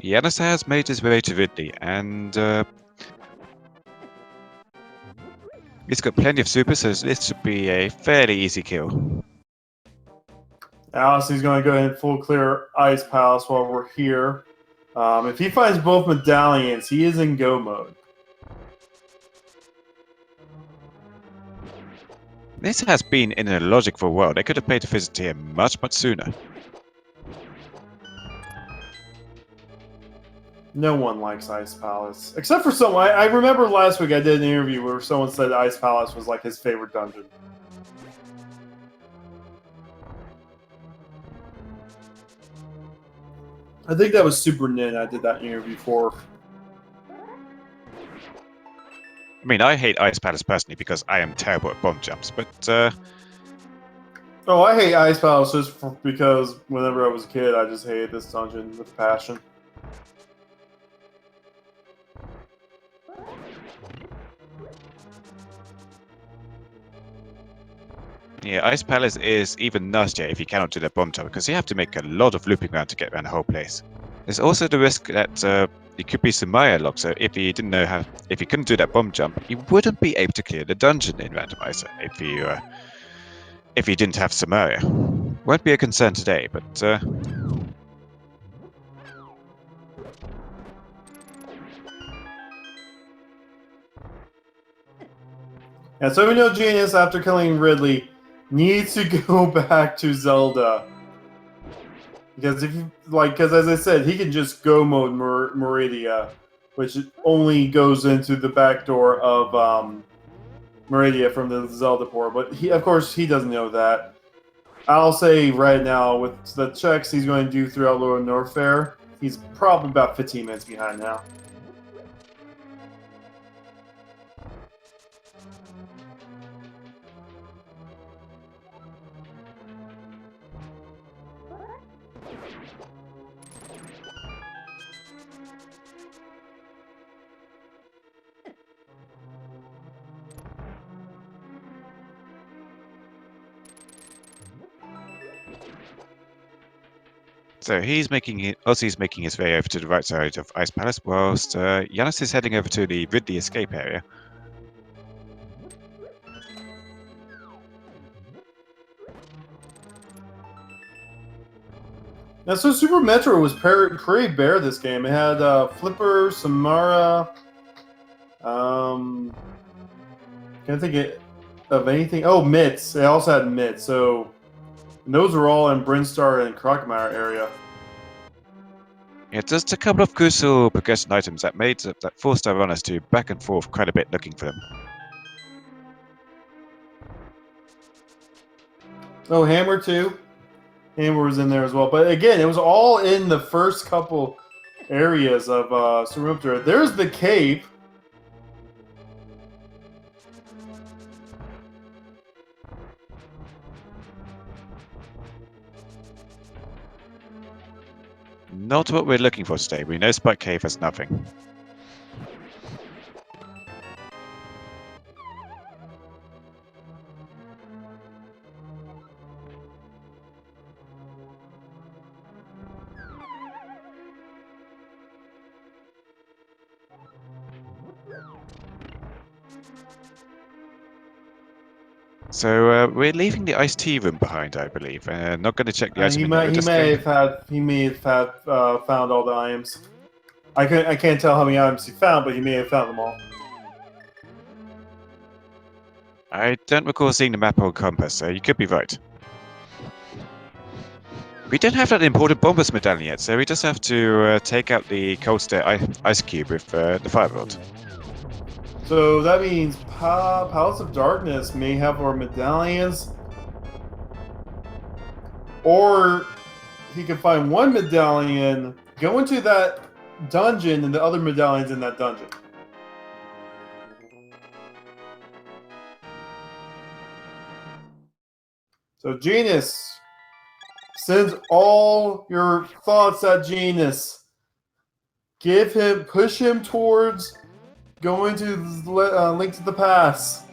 Janus has made his way to Ridley, and he's got plenty of super, so this should be a fairly easy kill. Osse's going to go ahead and full clear Ice Palace while we're here. If he finds both medallions, he is in go mode. This has been in a logic for a while. They could have paid a visit here much sooner. No one likes Ice Palace. Except for someone. I remember last week I did an interview where someone said Ice Palace was like his favorite dungeon. I think that was Super Nin I did that interview for. I mean, I hate Ice Palace personally because I am terrible at bomb jumps, but Oh, I hate Ice Palace just because whenever I was a kid, I just hated this dungeon with passion. yeah, Ice Palace is even nastier if you cannot do that bomb jump because you have to make a lot of looping around to get around the whole place. There's also the risk that it could be Samaya lock, so if you didn't know how, if you couldn't do that bomb jump, you wouldn't be able to clear the dungeon in Randomizer if you didn't have Samaya. Won't be a concern today, but And so we know Genius, after killing Ridley, needs to go back to Zelda. Because because as I said, he can just go mode Meridia, which only goes into the back door of Meridia from the Zelda port. But of course, he doesn't know that. I'll say right now, with the checks he's going to do throughout Lower Norfair, he's probably about 15 minutes behind now. so Ossie's making his way over to the right side of Ice Palace, whilst Janus is heading over to the Ridley escape area. Now, so Super Metroid was pretty bare this game. It had Flipper, Samara. Can't think of anything. Oh, Mitts. It also had Mitts. So those were all in Brinstar and Crocmire area. Yeah, just a couple of crucial progression items that forced our runners to back and forth quite a bit looking for them. Oh, Hammer too. Hammer was in there as well. But again, it was all in the first couple areas of Super Metroid. There's the cave. Not what we're looking for today. We know Spike Cave has nothing. So we're leaving the iced tea room behind, I believe. Not going to check the item He in there. may We're he just may going. have had found all the items. I can't tell how many items he found, but he may have found them all. I don't recall seeing the map or compass, so you could be right. We don't have that important bomber's medallion yet, so we just have to take out the cold stare ice cube with the fire rod. So that means Palace of Darkness may have our medallions, or he can find one medallion, go into that dungeon, and the other medallions in that dungeon. So Janus, send all your thoughts at Janus. Push him towards going to Link to the Past.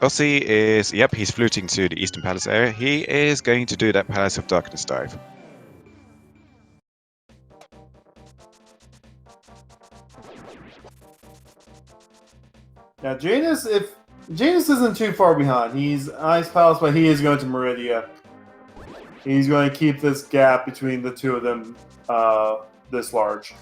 Osse is, yep, he's fluting to the Eastern Palace area. He is going to do that Palace of Darkness dive. Now, Janus isn't too far behind. He's Ice Palace, but he is going to Meridia. He's going to keep this gap between the two of them this large.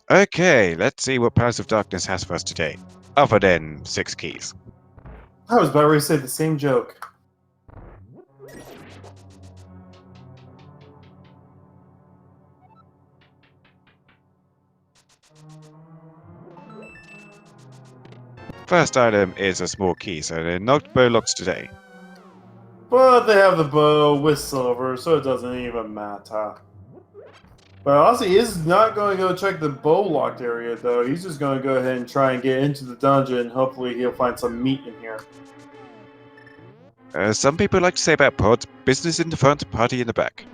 Okay, let's see what Palace of Darkness has for us today, other than 6 keys. I was about ready to say the same joke. First item is a small key, so they're not bow locks today. But they have the bow with silver, so it doesn't even matter. But Ozzy is not going to go check the bow locked area, though. He's just going to go ahead and try and get into the dungeon. Hopefully, he'll find some meat in here. Some people like to say about pods, business in the front, party in the back.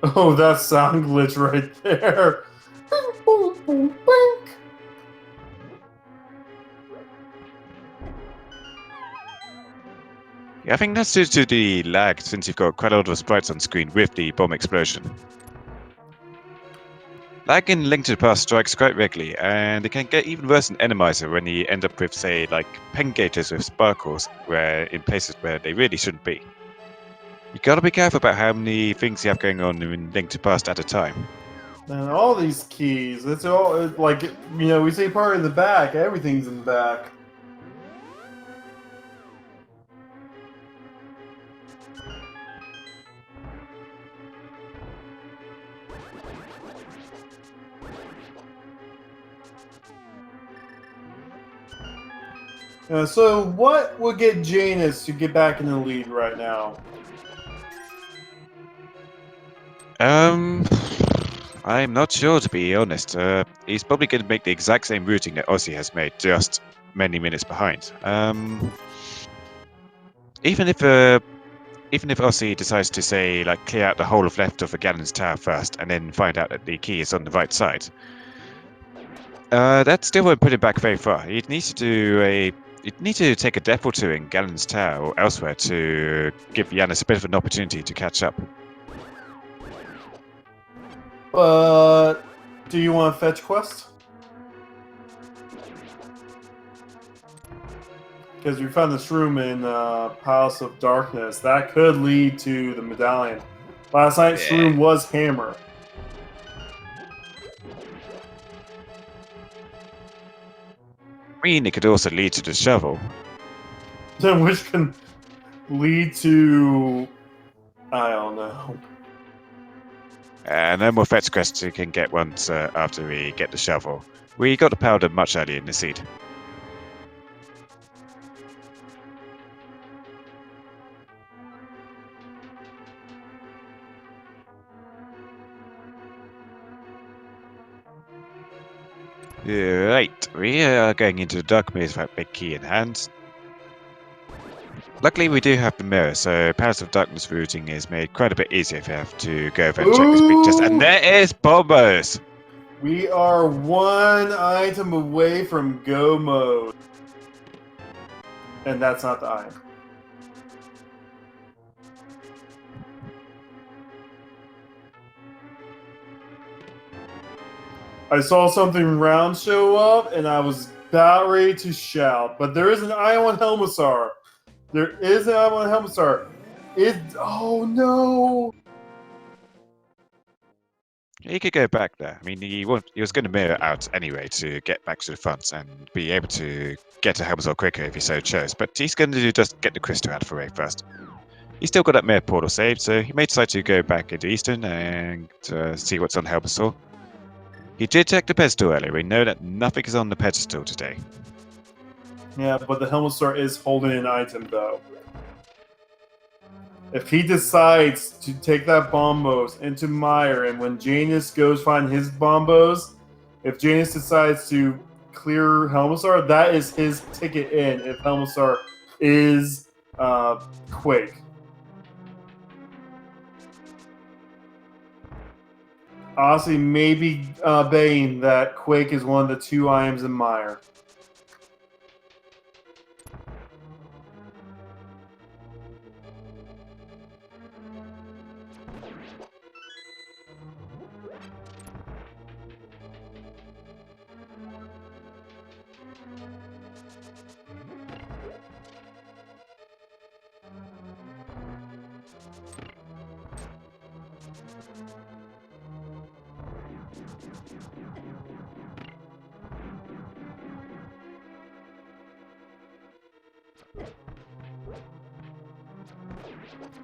Oh, that sound glitch right there. Boom, boom, boom, bink. Yeah, I think that's due to the lag, since you've got quite a lot of sprites on screen with the bomb explosion. Lag in Link to the Past strikes quite regularly, and it can get even worse in Randomizer when you end up with, say, like pen gators with sparkles where in places where they really shouldn't be. You gotta be careful about how many things you have going on in Link to the Past at a time. And all these keys, it's all like, you know, we say part in the back, everything's in the back. So what would get Janus to get back in the lead right now? I'm not sure, to be honest. He's probably going to make the exact same routing that Ozzy has made, just many minutes behind. Even if Ozzy decides to, say, like, clear out the whole of left of the Gallon's Tower first, and then find out that the key is on the right side, that still won't put him back very far. He'd need to take a depth or two in Gallon's Tower or elsewhere to give Janus a bit of an opportunity to catch up. But do you want a fetch quest? Because we found this room in Palace of Darkness. That could lead to the medallion. Last night's room was Hammer. I mean, it could also lead to the shovel. Which can lead to... I don't know. No more fetch quests you can get once after we get the shovel. We got the powder much earlier in the seed. Right, we are going into the dark maze with that big key in hand. Luckily, we do have the mirror, so Palace of Darkness routing is made quite a bit easier if you have to go over and check this big chest. And there is Bombos! We are one item away from go mode. And that's not the item. I saw something round show up, and I was about ready to shout. But there is an eye on Helmassar. There is an eye on Helmassar. Oh no! He could go back there. I mean, he was going to mirror out anyway to get back to the front and be able to get to Helmsor quicker if he so chose. But he's going to just get the crystal out of the way first. He's still got that mirror portal saved, so he may decide to go back into Eastern and see what's on Helmsor. He did check the pedestal earlier. We know that nothing is on the pedestal today. Yeah, but the Helmassar is holding an item, though. If he decides to take that Bombos into Meyer, and when Janus goes find his Bombos, if Janus decides to clear Helmassar, that is his ticket in if Helmassar is Quake. Osse may be betting that Quake is one of the two items in Meyer.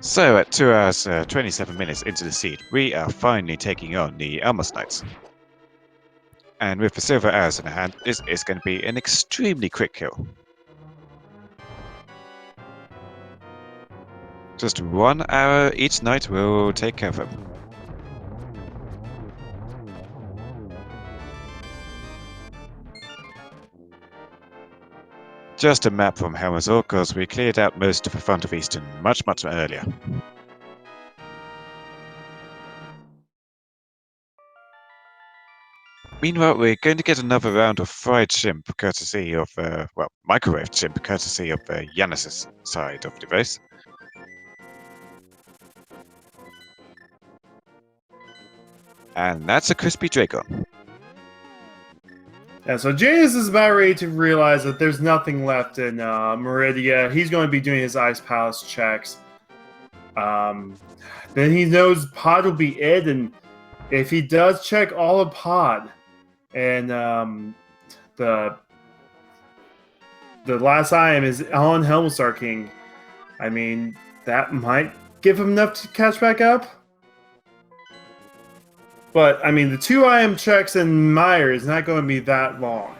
So at 2 hours 27 minutes into the seed, we are finally taking on the Elmos Knights. And with the silver arrows in the hand, this is going to be an extremely quick kill. Just 1 hour each knight will take care of them. Just a map from Helmsor, because we cleared out most of the front of Eastern much earlier. Meanwhile, we're going to get another round of fried shrimp, courtesy of, well, microwaved shrimp, courtesy of Janus's side of the base. And that's a crispy Dragon. Yeah, so Janus is about ready to realize that there's nothing left in Meridia. He's going to be doing his Ice Palace checks. Then he knows Pod will be it, and if he does check all of Pod, and the last item is on Helmassar King, I mean, that might give him enough to catch back up. But, I mean, the 2 IM checks in Meyer is not going to be that long.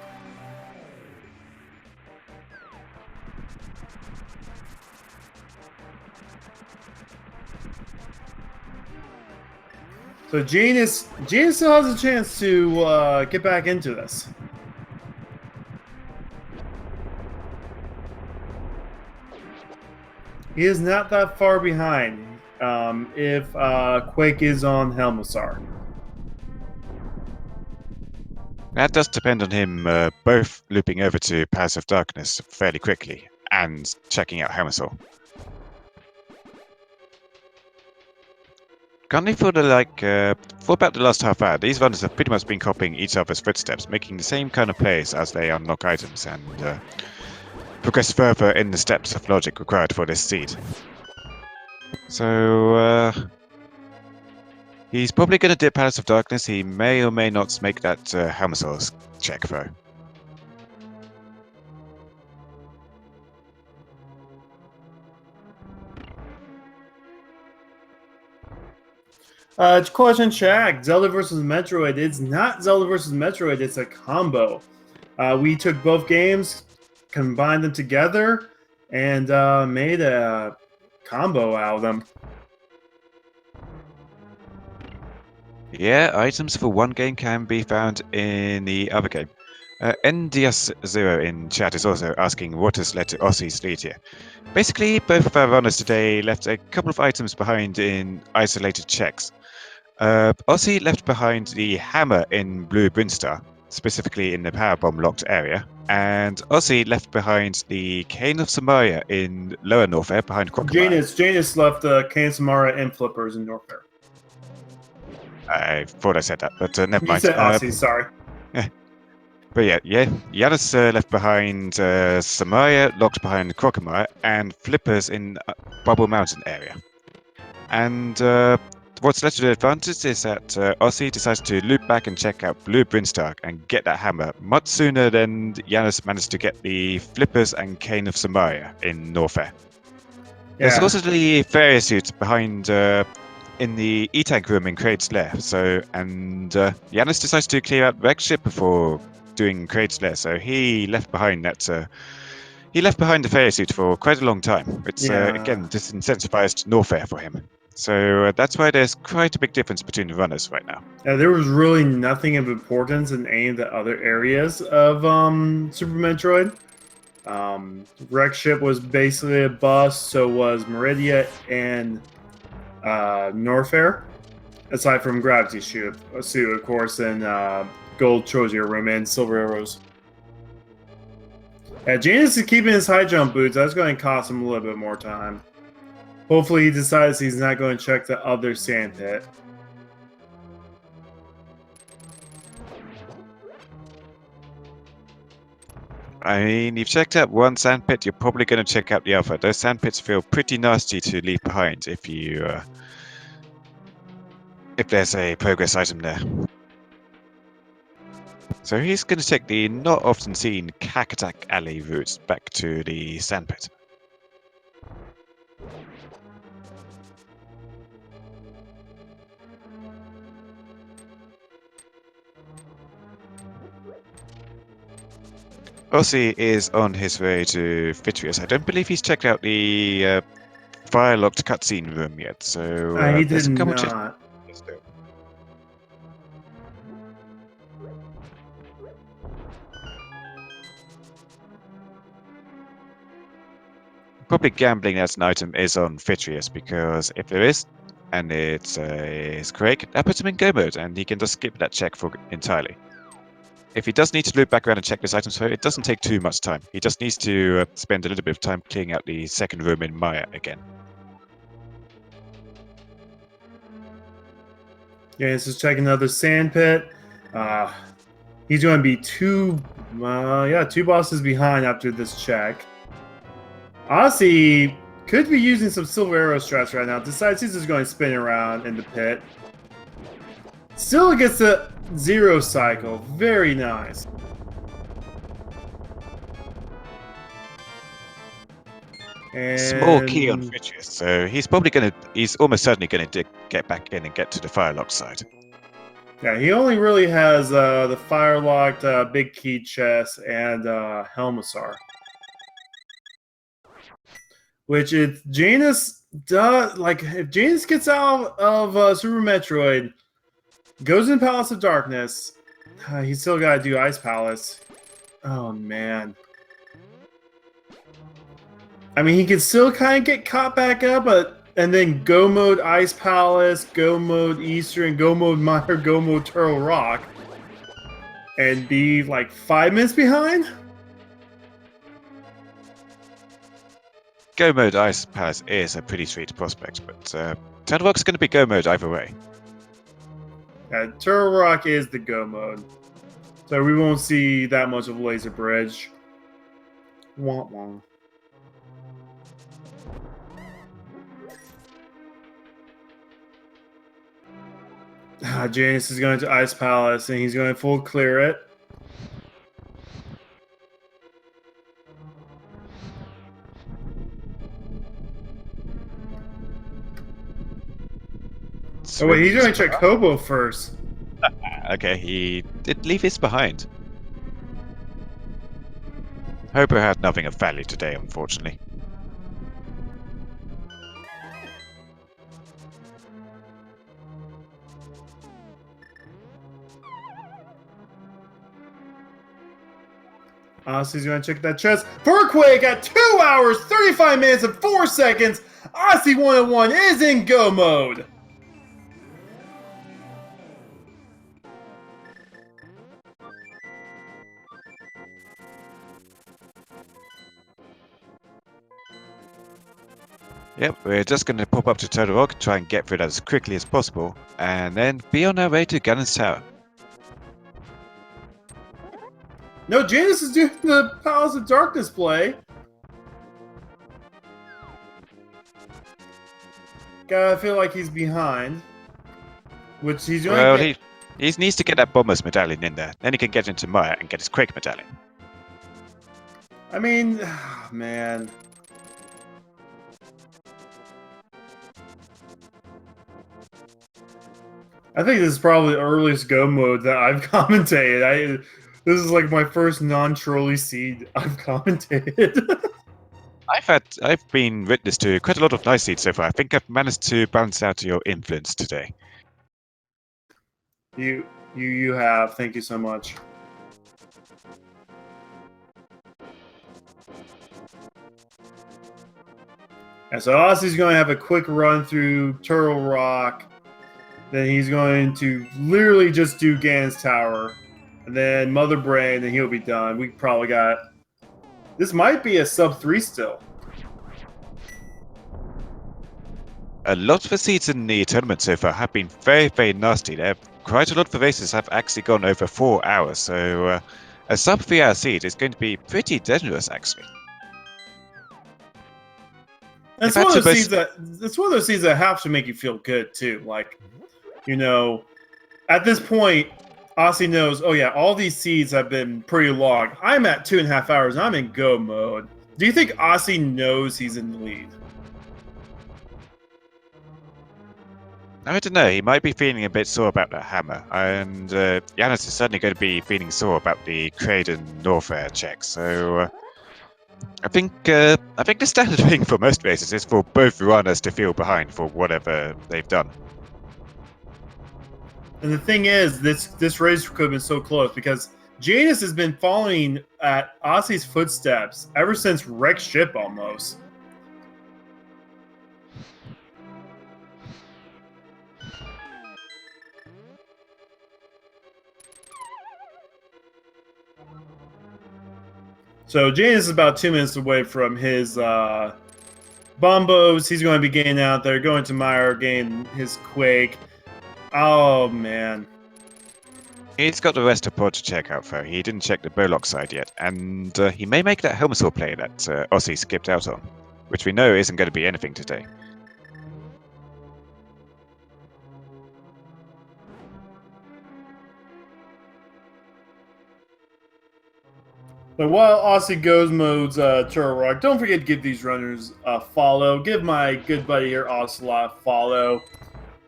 So Janus still has a chance to get back into this. He is not that far behind if Quake is on Helmassar. That does depend on him both looping over to Palace of Darkness fairly quickly and checking out Helmassor. Currently for about the last half hour, these runners have pretty much been copying each other's footsteps, making the same kind of plays as they unlock items and progress further in the steps of logic required for this seed. So he's probably going to dip Palace of Darkness. He may or may not make that Helmassor's check though. Question check. Zelda versus Metroid. It's not Zelda versus Metroid. It's a combo. We took both games, combined them together, and made a combo out of them. Yeah, items for one game can be found in the other game. NDS0 in chat is also asking what has led to Ossie's lead here. Basically, both of our runners today left a couple of items behind in isolated checks. Ossie left behind the hammer in Blue Brinstar, specifically in the power bomb locked area, and Ossie left behind the Cane of Samaria in Lower Norfair behind Crocodile. Janus left Can Samara and Flippers in Norfair. I thought I said that, but never You mind. said Aussie, sorry. But yeah, Janus left behind Samaria, locked behind Crocodile, and Flippers in Bubble Mountain area. And what's led to the advantage is that Ossie decides to loop back and check out Blue Brinstar and get that hammer much sooner than Janus managed to get the Flippers and Cane of Samaria in Norfair. There's also the Farrier suit behind in the E-Tank room in Craig's Lair. So, and Janus decides to clear out Reg's ship before doing Craig's Lair. So he left behind that. He left behind the Farrier suit for quite a long time. It's again disincentivized Norfair for him. So that's why there's quite a big difference between the runners right now. There was really nothing of importance in any of the other areas of Super Metroid. Rex ship was basically a bust, so was Meridia and Norfair, aside from Gravity suit, of course, and Gold Trozier Room and Silver Arrows. Janus is keeping his high jump boots. That's going to cost him a little bit more time. Hopefully he decides he's not going to check the other sand pit. I mean, you've checked out one sandpit, you're probably going to check out the other. Those sandpits feel pretty nasty to leave behind if you if there's a progress item there. So he's going to take the not often seen Cacatac Alley route back to the sandpit. Ossie is on his way to Vitrius. I don't believe he's checked out the fire-locked cutscene room yet, so He there's did a couple not. Probably gambling as an item is on Vitrius, because if there is, and it's correct, that puts him in go mode, and he can just skip that check for entirely. If he does need to loop back around and check this item, so it doesn't take too much time. He just needs to spend a little bit of time clearing out the second room in Maya again. Yeah, this is checking another sand pit. He's going to be two bosses behind after this check. Ossie could be using some Silver Arrow strats right now. Decides he's just going to spin around in the pit. Still gets the zero cycle. Very nice. And small key on Vitrius, so he's almost certainly going to get back in and get to the firelock side. Yeah, he only really has the firelocked big key chest and Helmassar. Which if Janus does, like, if Janus gets out of Super Metroid, goes in Palace of Darkness, he's still got to do Ice Palace. Oh, man. I mean, he can still kind of get caught back up, and then go mode Ice Palace, go mode Eastern, go mode Mire, go mode Turtle Rock, and be like 5 minutes behind? Go mode Ice Palace is a pretty sweet prospect, but Turtle Rock's going to be go mode either way. Yeah, Turtle Rock is the go mode. So we won't see that much of Laser Bridge. Womp womp. Janus is going to Ice Palace, and he's going to full clear it. Oh wait, he's going to check Hobo first. Okay, he did leave his behind. Hobo had nothing of value today, unfortunately. Ossie's going to check that chest for a quake at 2 hours, 35 minutes, and 4 seconds. Osse101 is in go mode. Yep, we're just going to pop up to Turtle Rock, try and get through that as quickly as possible, and then be on our way to Gannon's Tower. No, Janus is doing the Palace of Darkness play. Gotta feel like he's behind. Which he's doing. Well, he needs to get that Bomber's medallion in there. Then he can get into Maya and get his Quake medallion. I mean, man. I think this is probably the earliest go mode that I've commentated. This is like my first non-trolley seed I've commentated. I've been witness to quite a lot of nice seeds so far. I think I've managed to balance out your influence today. You have. Thank you so much. And so Ossie's going to have a quick run through Turtle Rock. Then he's going to literally just do Gannon's Tower. And then Mother Brain, and he'll be done. We probably got... This might be a sub 3 still. A lot of the seeds in the tournament so far have been very, very nasty. Quite a lot of the races have actually gone over 4 hours, so a sub 3 hour seed is going to be pretty generous, actually. It's one of those seeds that have to make you feel good too. Like, you know, at this point, Ossie knows, oh yeah, all these seeds have been pretty long. I'm at 2.5 hours and I'm in go mode. Do you think Ossie knows he's in the lead? I don't know, he might be feeling a bit sore about that hammer, and Janus is certainly going to be feeling sore about the Craden Norfair check, so I think the standard thing for most races is for both runners to feel behind for whatever they've done. And the thing is, this race could have been so close because Janus has been following at Ossie's footsteps ever since Wreck Ship almost. So Janus is about 2 minutes away from his Bombos. He's going to be getting out there, going to Meyer, getting his Quake. Oh, man. He's got the rest of Pod to check out, though. He didn't check the Bollock side yet, and he may make that Helmsaw play that Ossie skipped out on, which we know isn't going to be anything today. But while Ossie goes modes Turtle Rock, don't forget to give these runners a follow. Give my good buddy here, Ocelot, a follow.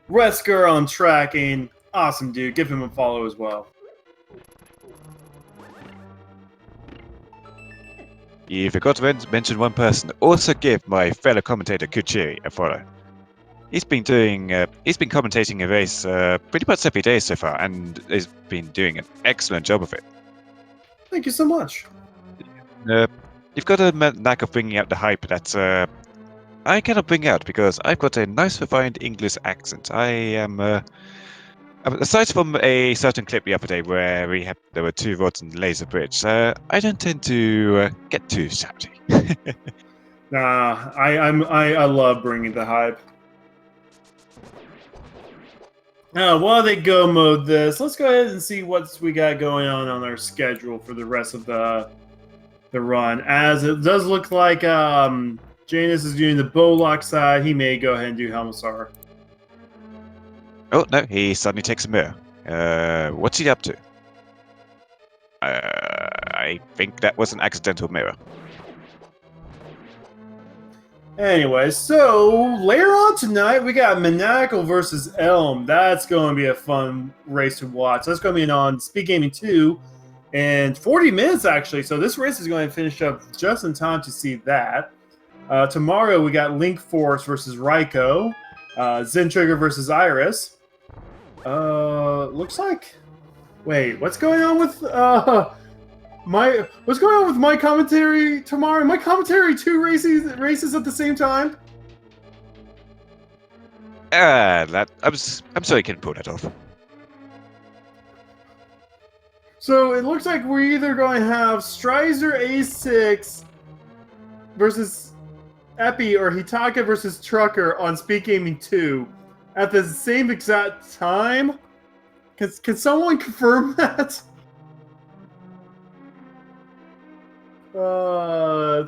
Resker on tracking. Awesome, dude. Give him a follow as well. You forgot to mention one person. Also give my fellow commentator Kuchiri a follow. He's been commentating a race pretty much every day so far, and has been doing an excellent job of it. Thank you so much. You've got a knack of bringing out the hype that I cannot bring out because I've got a nice refined English accent. I am, aside from a certain clip the other day where there were 2 rods and laser bridge, I don't tend to get too shouty. Nah, I love bringing the hype. Now, while they go mode this, let's go ahead and see what we got going on our schedule for the rest of the run. As it does look like Janus is doing the Bollock side, he may go ahead and do Helmsar. Oh no, he suddenly takes a mirror. What's he up to? I think that was an accidental mirror. Anyway, so later on tonight, we got Maniacal versus Elm. That's going to be a fun race to watch. That's going to be on Speed Gaming 2 in 40 minutes, actually. So this race is going to finish up just in time to see that. Tomorrow, we got Link Force versus Raiko. Zen Trigger versus Iris. Looks like... Wait, what's going on with What's going on with my commentary tomorrow? My commentary 2 races at the same time? I'm sorry you couldn't pull that off. So it looks like we're either going to have Strizer A6 versus Epi or Hitaka versus Trucker on Speed Gaming 2 at the same exact time. Can someone confirm that?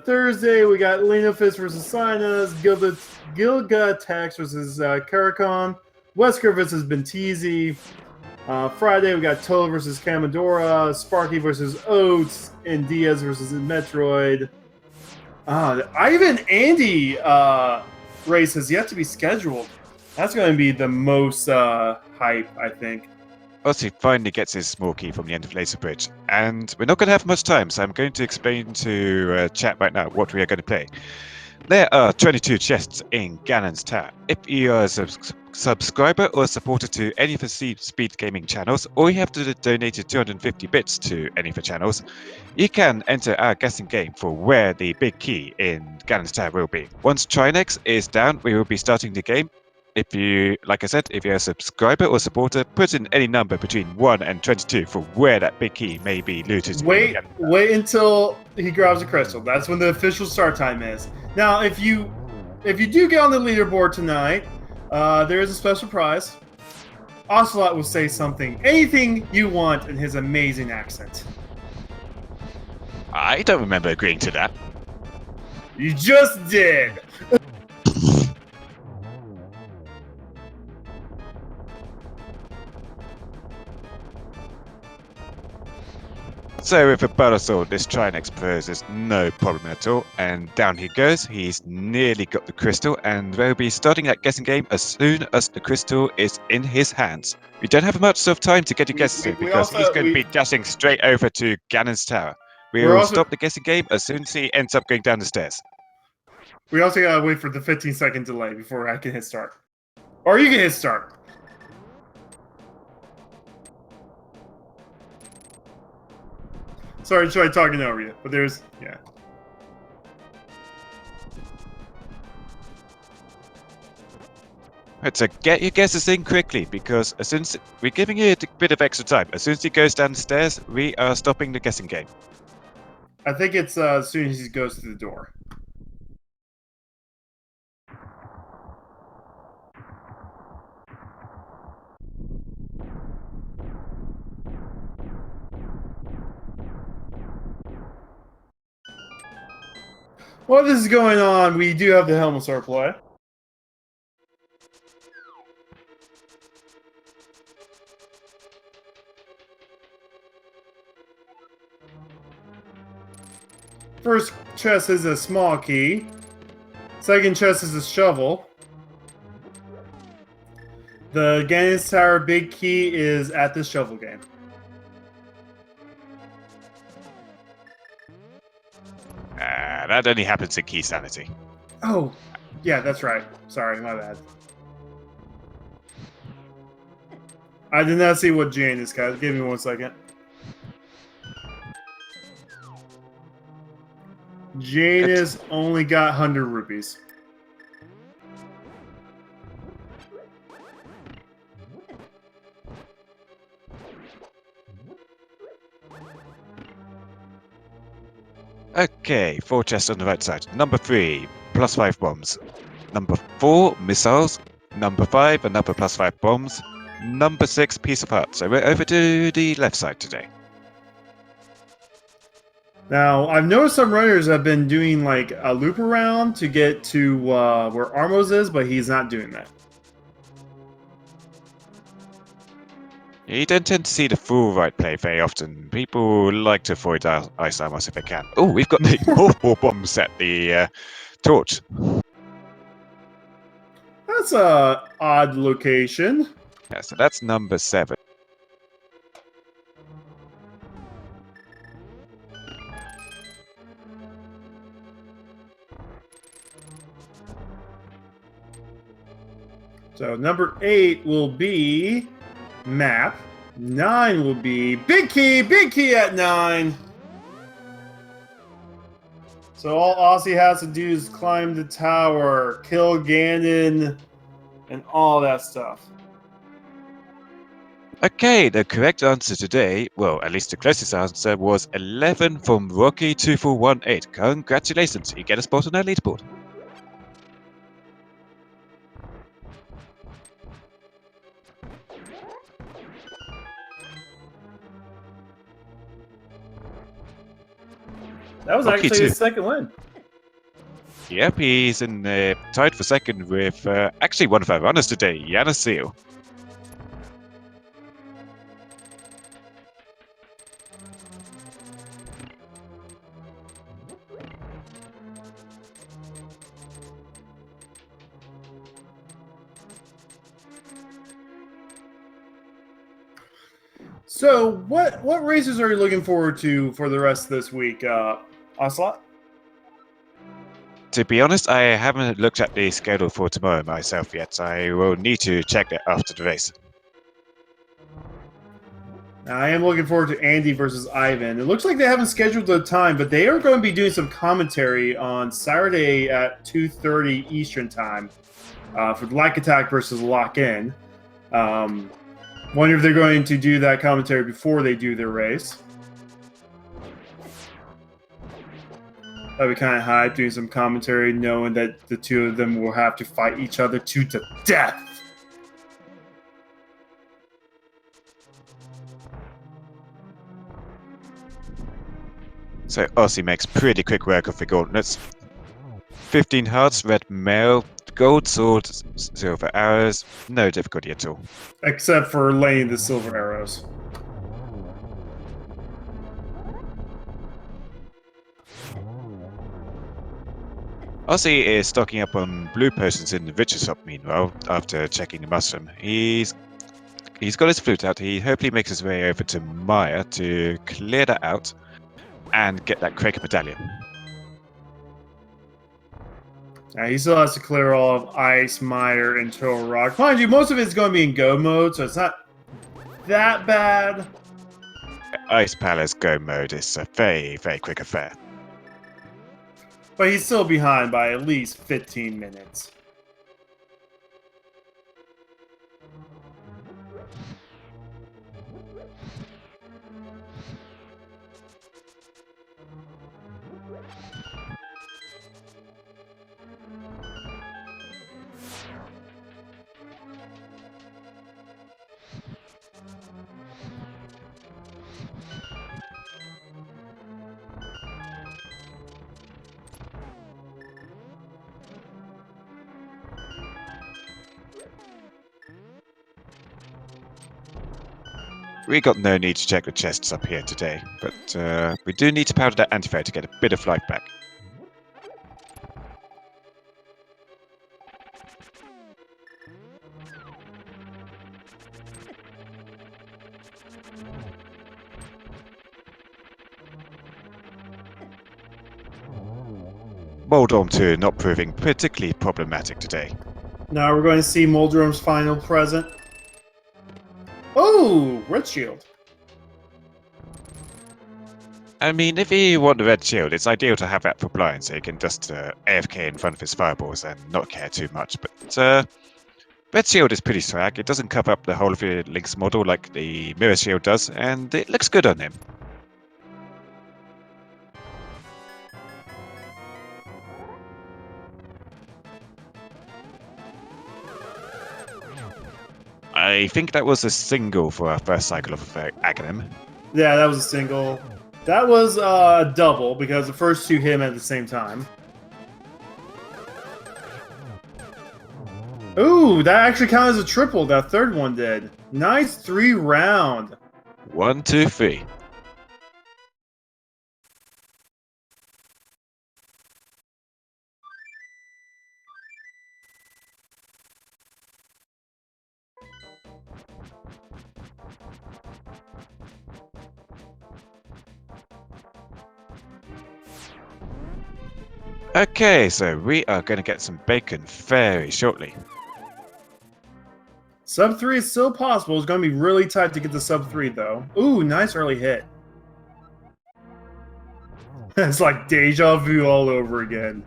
Thursday we got Lenofist versus Sinus, Gilgatex versus Karakon, Wesker versus Bentizi. Friday we got Toa versus Kamadora, Sparky versus Oates, and Diaz versus Metroid. The Ivan Andy race has yet to be scheduled. That's going to be the most hype, I think. Osse finally gets his small key from the end of Laser Bridge, and we're not going to have much time, so I'm going to explain to chat right now what we are going to play. There are 22 chests in Ganon's Tower. If you are a subscriber or supporter to any of the Speed Gaming channels, or you have donated 250 bits to any of the channels, you can enter our guessing game for where the big key in Ganon's Tower will be. Once Trinex is down, we will be starting the game. If you, like I said, if you're a subscriber or supporter, put in any number between 1 and 22 for where that big key may be looted. Wait until he grabs a crystal. That's when the official start time is. Now, if you do get on the leaderboard tonight, there is a special prize. Ocelot will say anything you want in his amazing accent. I don't remember agreeing to that. You just did! So with a Battle Sword, this Trinex poses no problem at all, and down he goes. He's nearly got the crystal, and we'll be starting that guessing game as soon as the crystal is in his hands. We don't have much of time to get a guess because he's going to be dashing straight over to Ganon's Tower. We'll stop the guessing game as soon as he ends up going down the stairs. We also gotta wait for the 15-second delay before I can hit start. Or you can hit start. Sorry to try talking over you, but yeah. Right, so get your guesses in quickly, because as soon as we're giving you a bit of extra time, as soon as he goes down the stairs, we are stopping the guessing game. I think it's as soon as he goes through the door. While this is going on, we do have the Helmsar play. First chest is a small key. Second chest is a shovel. The Ganon's Tower big key is at the shovel game. That only happens in Key Sanity. Oh, yeah, that's right. Sorry, my bad. I did not see what Janus got. Give me 1 second. Janus only got 100 rupees. Okay, 4 chests on the right side. Number 3, +5 bombs. Number 4, missiles. Number 5, another +5 bombs. Number 6, piece of heart. So we're over to the left side today. Now, I've noticed some runners have been doing like a loop around to get to where Armos is, but he's not doing that. You don't tend to see the full right play very often. People like to avoid Ice Armos if they can. Oh, we've got the more bombs at the torch. That's a odd location. Yeah, so that's number 7. So number 8 will be map. 9 will be big key at 9. So all Aussie has to do is climb the tower, kill Ganon, and all that stuff. Okay, the correct answer today, well, at least the closest answer, was 11 from Rocky2418. Congratulations, you get a spot on our leaderboard. That was Rocky actually two. his second win. Yep, he's in tied for second with actually one of our runners today, JanusZeal. So what races are you looking forward to for the rest of this week, Ocelot? To be honest, I haven't looked at the schedule for tomorrow myself yet. I will need to check that after the race. I am looking forward to Andy versus Ivan. It looks like they haven't scheduled the time, but they are going to be doing some commentary on Saturday at 2:30 Eastern time for the Like Attack versus Lock In. Wonder if they're going to do that commentary before they do their race. That'd be kind of hype, doing some commentary, knowing that the two of them will have to fight each other to the death. So Aussie makes pretty quick work of the gauntlets. 15 hearts, red mail, gold sword, silver arrows, no difficulty at all. Except for laying the silver arrows. Aussie is stocking up on blue potions in the Richer shop meanwhile, after checking the mushroom. He's got his flute out. He hopefully makes his way over to Maya to clear that out and get that Kraken medallion. He still has to clear all of Ice, Mire, and Turtle Rock. Mind you, most of it's going to be in go mode, so it's not that bad. Ice Palace Go mode is a very, very quick affair. But he's still behind by at least 15 minutes. We got no need to check the chests up here today, but we do need to powder that antidote to get a bit of life back. Moldorm 2 not proving particularly problematic today. Now we're going to see Moldrum's final present. Oh, Red Shield. I mean, if you want the red shield, it's ideal to have that for blind, so you can just AFK in front of his fireballs and not care too much. But red shield is pretty swag. It doesn't cover up the whole of your Link's model like the mirror shield does, and it looks good on him. I think that was a single for our first cycle of Aghanim. Yeah, that was a single. That was a double because the first two hit him at the same time. Ooh, that actually counted as a triple. That third one did. Nice 3-round. 1, 2, 3. Okay, so we are going to get some bacon very shortly. Sub 3 is still possible. It's going to be really tight to get the sub 3, though. Ooh, nice early hit. It's like deja vu all over again.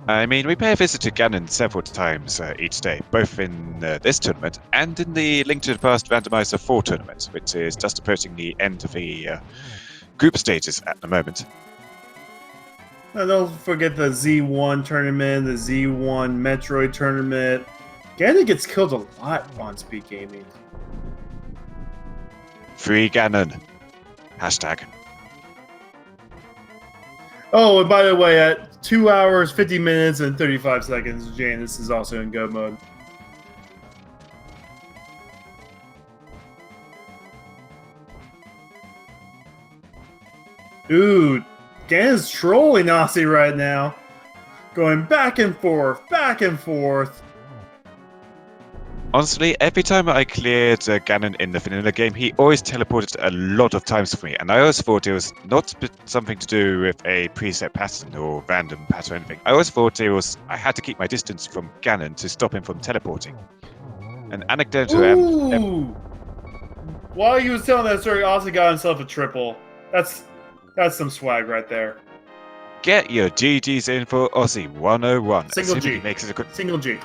I mean, we pay a visit to Ganon several times each day, both in this tournament and in the Link to the Past Randomizer 4 tournament, which is just approaching the end of the group stages at the moment. And don't forget the Z1 tournament, the Z1 Metroid tournament. Ganon gets killed a lot on Speed Gaming. Free Ganon. Hashtag. Oh, and by the way, at 2 hours, 50 minutes, and 35 seconds, Janus is also in go mode. Ooh, Ganon's trolling Osse right now. Going back and forth, back and forth. Honestly, every time I cleared Ganon in the vanilla game, he always teleported a lot of times for me, and I always thought it was not something to do with a preset pattern or random pattern or anything. I always thought it was I had to keep my distance from Ganon to stop him from teleporting. An anecdotal. Ooh! While he was telling that story, Osse got himself a triple. That's some swag right there. Get your GGs in for Osse101. Single G. He makes it a good. Single G.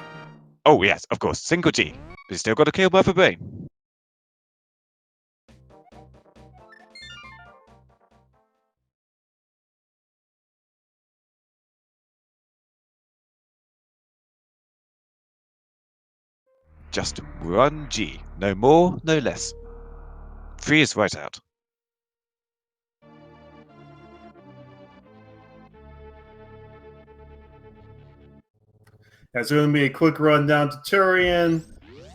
Oh yes, of course, single G. But he's still got to kill Mother Brain. Just 1 G. No more, no less. 3 is right out. Yeah, so it's going to be a quick run down to Turian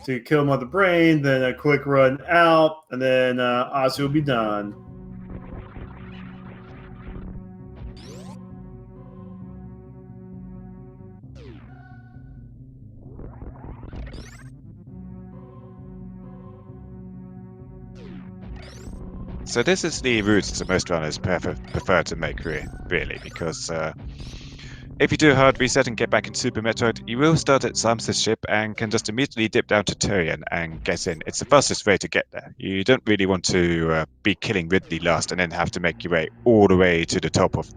to kill Mother Brain, then a quick run out, and then Osse will be done. So this is the route that most runners prefer to make, really, because if you do a hard reset and get back in Super Metroid, you will start at SMZ ship and can just immediately dip down to Turian and get in. It's the fastest way to get there. You don't really want to be killing Ridley last and then have to make your way all the way to the top of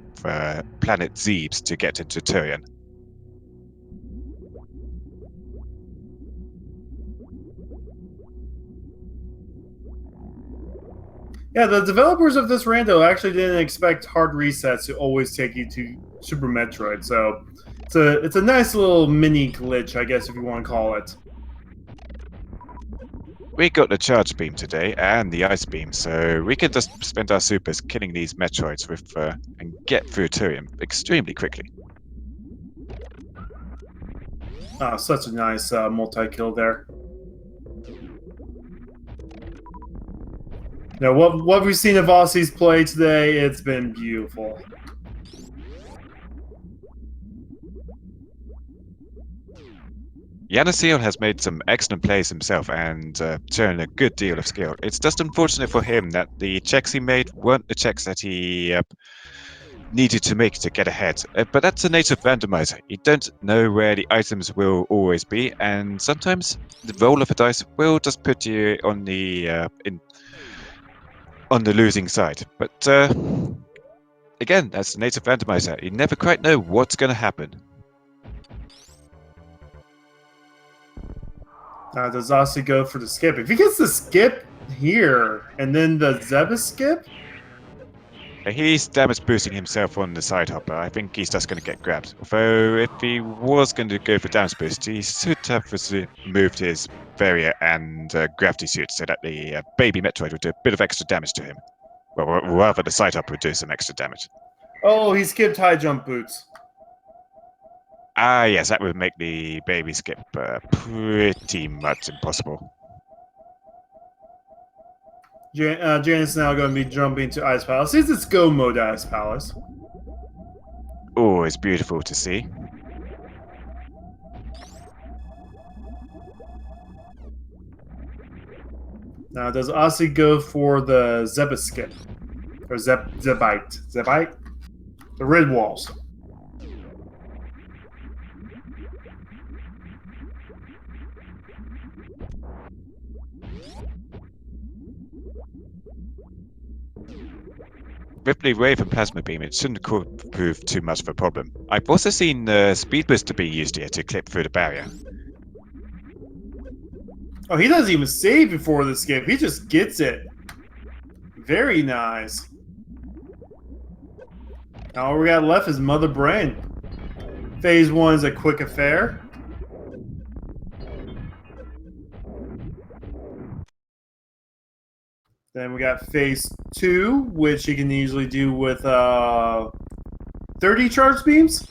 planet Zebes to get into Turian. Yeah, the developers of this rando actually didn't expect hard resets to always take you to Super Metroid, so it's a nice little mini glitch, I guess, if you want to call it. We got the charge beam today and the ice beam, so we can just spend our supers killing these Metroids with and get through Turian extremely quickly. Oh, such a nice multi-kill there. Now, what we've seen of Osse's play today, it's been beautiful. JanusZeal has made some excellent plays himself and shown a good deal of skill. It's just unfortunate for him that the checks he made weren't the checks that he needed to make to get ahead. But that's the nature of Randomizer. You don't know where the items will always be, and sometimes the roll of a dice will just put you on the on the losing side. But again, that's the nature of Randomizer. You never quite know what's going to happen. Does Osse go for the skip? If he gets the skip here, and then the Zeba skip? He's damage boosting himself on the side hopper. I think he's just going to get grabbed. Although, if he was going to go for damage boost, he should have removed his barrier and gravity suit so that the baby Metroid would do a bit of extra damage to him. Well, rather the side hopper would do some extra damage. Oh, he skipped high jump boots. Ah, yes, that would make the baby skip pretty much impossible. Janus now going to be jumping to Ice Palace. Since it's go mode Ice Palace. Oh, it's beautiful to see. Now, does Osse go for the Zeba skip? Or Zebite? Zebite? The red walls. With the wave and plasma beam, it shouldn't prove too much of a problem. I've also seen speed booster be used here to clip through the barrier. Oh, he doesn't even save before the skip. He just gets it. Very nice. Now all we got left is Mother Brain. Phase 1 is a quick affair. Then we got Phase 2, which you can easily do with 30 charge beams.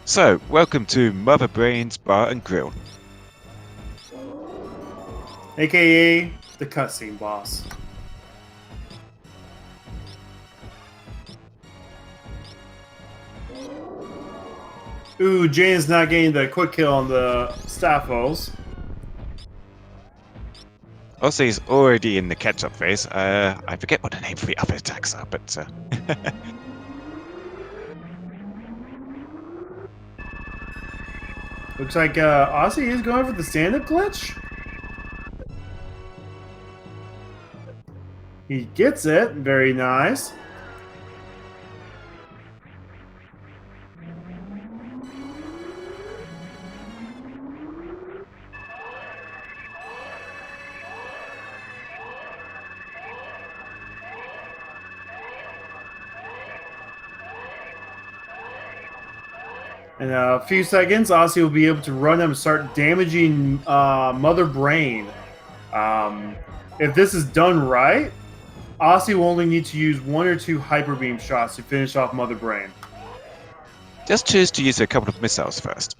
So, welcome to Mother Brain's Bar and Grill. AKA the cutscene boss. Ooh, Jane's not getting the quick kill on the Staphos. Osse's already in the catch-up phase. I forget what the name for the other attacks are, but... Looks like Osse is going for the stand-up glitch. He gets it. Very nice. In a few seconds, Osse will be able to run him and start damaging Mother Brain. If this is done right, Osse will only need to use 1 or 2 Hyper Beam shots to finish off Mother Brain. just choose to use a couple of missiles first.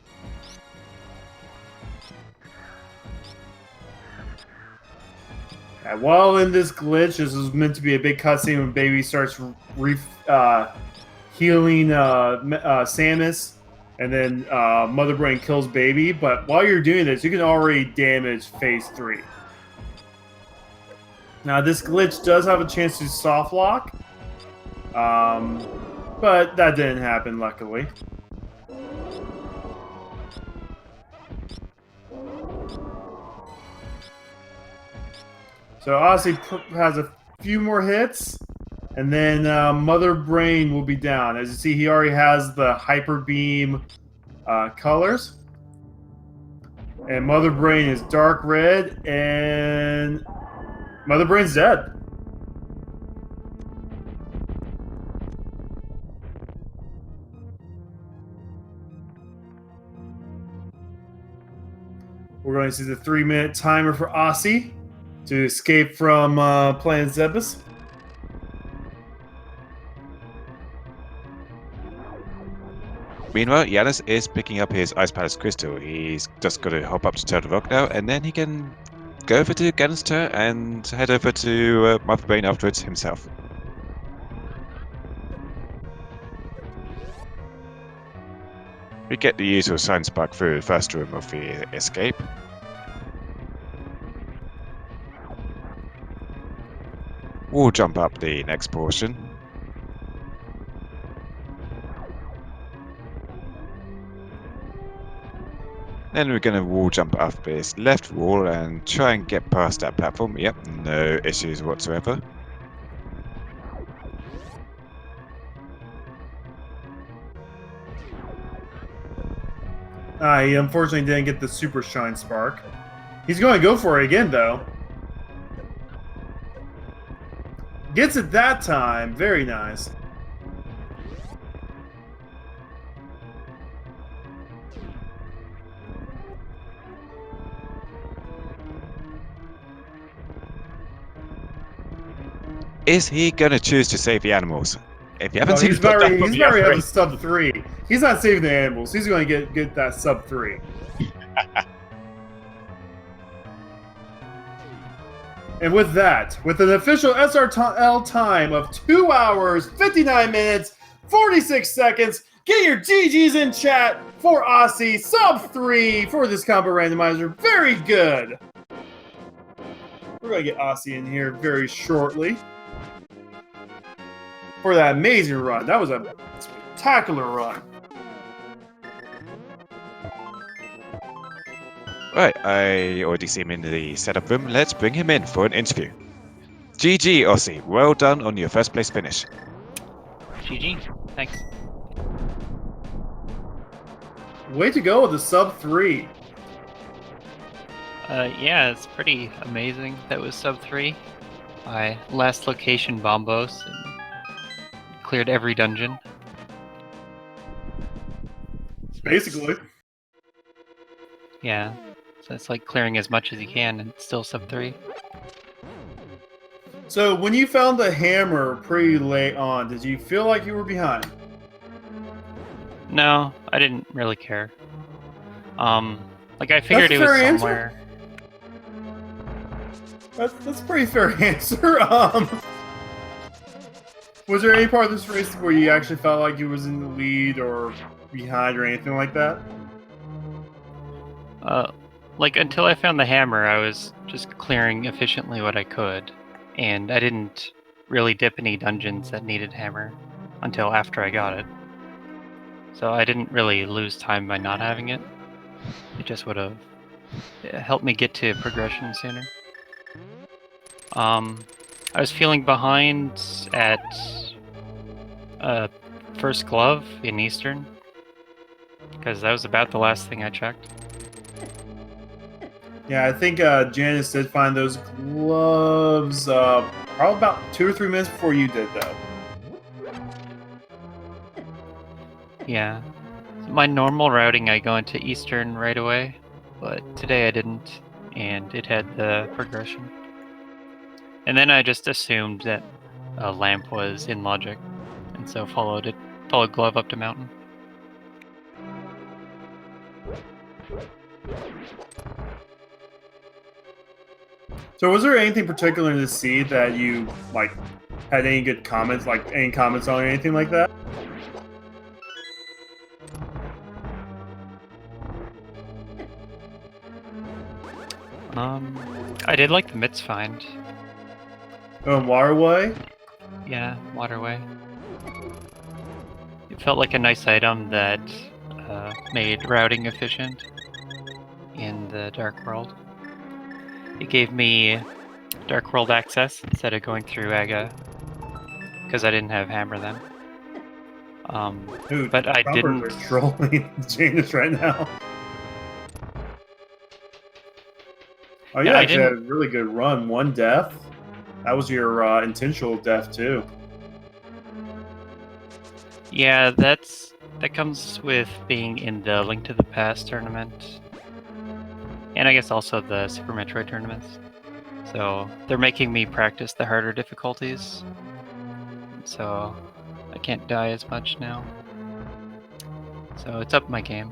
While in this glitch, this is meant to be a big cutscene when Baby starts healing Samus, and then Mother Brain kills Baby. But while you're doing this, you can already damage Phase 3. Now, this glitch does have a chance to soft lock, but that didn't happen, luckily. So Osse has a few more hits, and then Mother Brain will be down. As you see, he already has the Hyper Beam colors. And Mother Brain is dark red, and Mother Brain's dead. We're going to see the 3-minute timer for Osse to escape from Planet Zebus. Meanwhile, Janus is picking up his Ice Palace Crystal. He's just got to hop up to Turtle Rock now, and then he can go over to Ganon's turret and head over to Mother Brain afterwards himself. We get the usual sign spark through the first room of the escape. We'll jump up the next portion. Then we're going to wall jump up this left wall and try and get past that platform. Yep, no issues whatsoever. He unfortunately didn't get the Super Shine Spark. He's going to go for it again, though. Gets it that time. Very nice. Is he going to choose to save the animals? If you haven't seen he's about to have a sub 3. He's not saving the animals. He's going to get that sub 3. And with that, with an official SRL time of 2 hours, 59 minutes, 46 seconds, get your GGs in chat for Osse. Sub 3 for this combo randomizer. Very good. We're going to get Osse in here very shortly. for that amazing run. That was a spectacular run. Right, I already see him in the setup room. Let's bring him in for an interview. GG, Ossie. Well done on your first place finish. GG. Thanks. Way to go with the sub 3. Yeah, it's pretty amazing. That was sub 3. My last location, Bombos, and cleared every dungeon. Basically. Yeah, so it's like clearing as much as you can, and it's still sub 3. So when you found the hammer pretty late on, did you feel like you were behind? No, I didn't really care. Like I figured it That's a was fair somewhere. That's a pretty fair answer. Was there any part of this race where you actually felt like you was in the lead or behind or anything like that? Like until I found the hammer, I was just clearing efficiently what I could, and I didn't really dip any dungeons that needed hammer until after I got it. So I didn't really lose time by not having it. It just would have helped me get to progression sooner. I was feeling behind at first glove in Eastern, because that was about the last thing I checked. Yeah, I think Janus did find those gloves probably about 2 or 3 minutes before you did, though. Yeah. My normal routing, I go into Eastern right away, but today I didn't, and it had the progression. And then I just assumed that a lamp was in logic, and so followed glove up to mountain. So was there anything particular in the seed that you, like, had any good comments, like any comments on or anything like that? I did like the Mitz find. Oh, Waterway? Yeah, Waterway. It felt like a nice item that made routing efficient in the Dark World. It gave me Dark World access instead of going through Aga, because I didn't have hammer then. Dude, but I didn't. Are trolling Janus right now. Oh, you Yeah, actually had a really good run. 1 death. That was your intentional death too. Yeah, that comes with being in the Link to the Past tournament, and I guess also the Super Metroid tournaments. So they're making me practice the harder difficulties, so I can't die as much now. So it's up my game.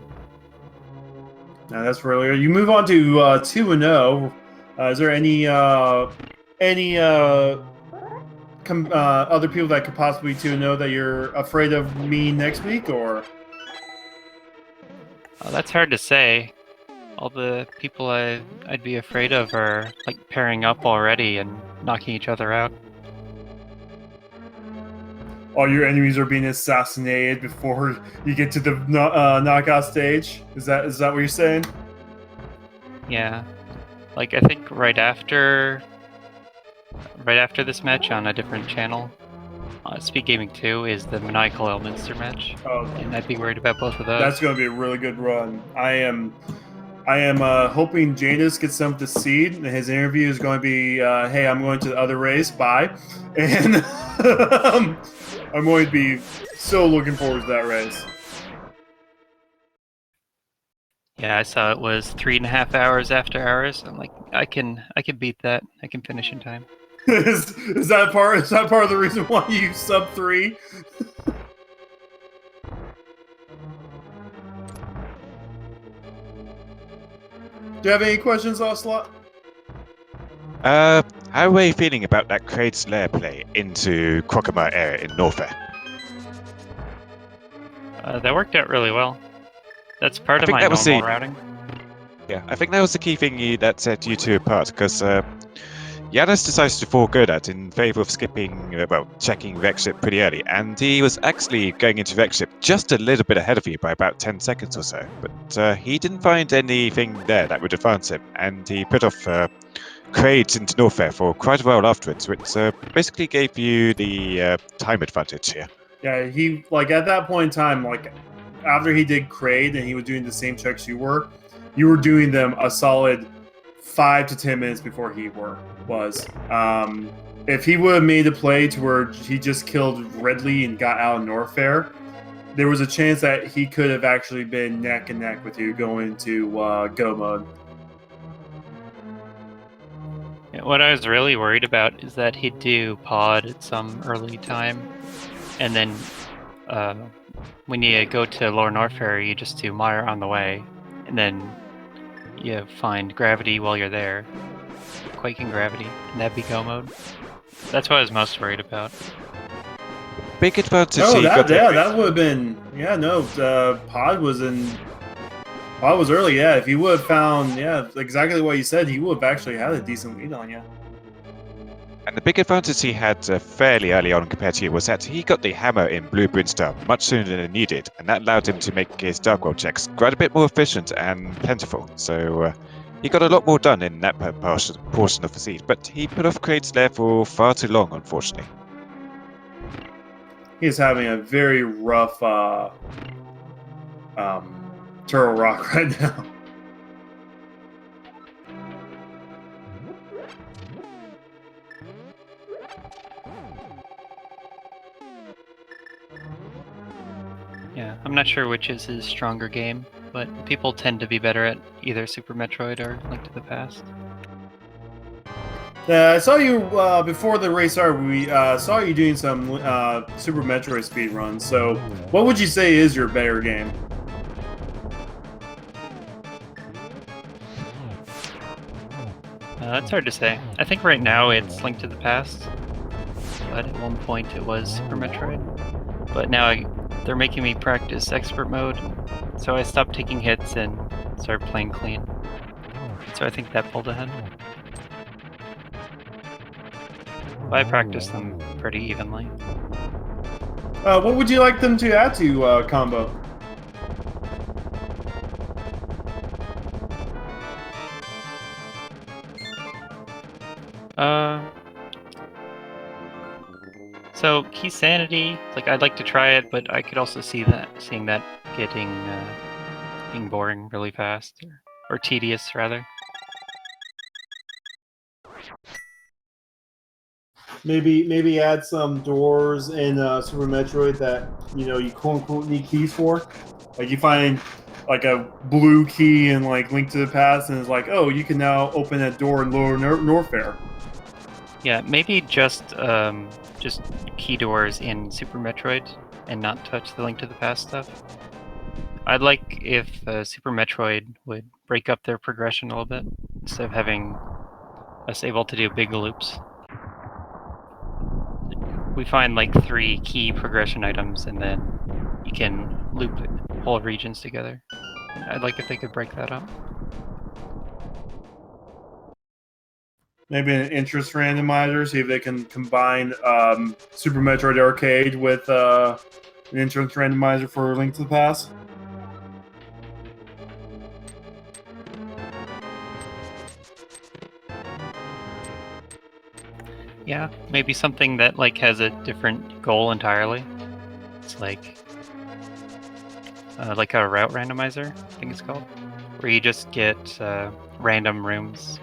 Now that's really good. You move on to 2-0. Is there any other people that could possibly 2-0 that you're afraid of me next week, or? That's hard to say. All the people I'd be afraid of are like pairing up already and knocking each other out. All your enemies are being assassinated before you get to the knockout stage. Is that what you're saying? Yeah, like I think right after this match on a different channel, Speed Gaming 2 is the Maniacal Elminster match, and I'd be worried about both of those. That's going to be a really good run. I am hoping Janus gets some of the seed, and his interview is going to be, "Hey, I'm going to the other race. Bye," and I'm going to be so looking forward to that race. Yeah, I saw it was 3.5 hours after ours. I'm like, I can beat that. I can finish in time. is that part of the reason why you sub 3? Do you have any questions, Ocelot? How are you feeling about that Kraid's Lair play into Crocomire area in Norfair? That worked out really well. That's part of my normal routing. Yeah, I think that was the key thing that set you two apart, because Janus decides to forego that in favor of skipping, checking Vexship pretty early, and he was actually going into Vexship just a little bit ahead of you by about 10 seconds or so, but he didn't find anything there that would advance him, and he put off Crades into Norfair for quite a while afterwards, which basically gave you the time advantage here. Yeah, he like at that point in time, like after he did Kraid and he was doing the same checks you were doing them a solid 5 to 10 minutes before he was. If he would have made a play to where he just killed Redley and got out of Norfair, there was a chance that he could have actually been neck and neck with you going into go mode. Yeah, what I was really worried about is that he'd do pod at some early time, and then when you go to Lower Norfair, you just do Mire on the way, and then you find Gravity while you're there. Quaking Gravity, and that'd be go mode. That's what I was most worried about. Big advantage. Oh, that would have been Pod was early. Yeah, if you would have found exactly what you said, he would have actually had a decent lead on you. And the big advantage he had fairly early on compared to you was that he got the hammer in Blue Brimstone much sooner than he needed, and that allowed him to make his Dark World checks quite a bit more efficient and plentiful. So he got a lot more done in that portion of the seed, but he put off Crate's lair for far too long, unfortunately. He's having a very rough Turtle Rock right now. Yeah, I'm not sure which is his stronger game, but people tend to be better at either Super Metroid or Link to the Past. I saw you before the race started. We saw you doing some Super Metroid speed runs. So, what would you say is your better game? It's hard to say. I think right now it's Link to the Past, but at one point it was Super Metroid. But now they're making me practice expert mode, so I stopped taking hits and started playing clean. So I think that pulled ahead. But I practice them pretty evenly. What would you like them to add to combo? So Key Sanity, like I'd like to try it, but I could also seeing that getting boring really fast, or tedious rather. Maybe add some doors in Super Metroid that you quote unquote need keys for. Like you find like a blue key in like Link to the Past, and it's like, oh, you can now open that door in Lower Norfair. Yeah, maybe just key doors in Super Metroid and not touch the Link to the Past stuff. I'd like if Super Metroid would break up their progression a little bit instead of having us able to do big loops. We find like 3 key progression items and then you can loop whole regions together. I'd like if they could break that up. Maybe an interest randomizer, see if they can combine Super Metroid Arcade with an interest randomizer for Link to the Past. Yeah, maybe something that like has a different goal entirely. It's like a route randomizer, I think it's called, where you just get random rooms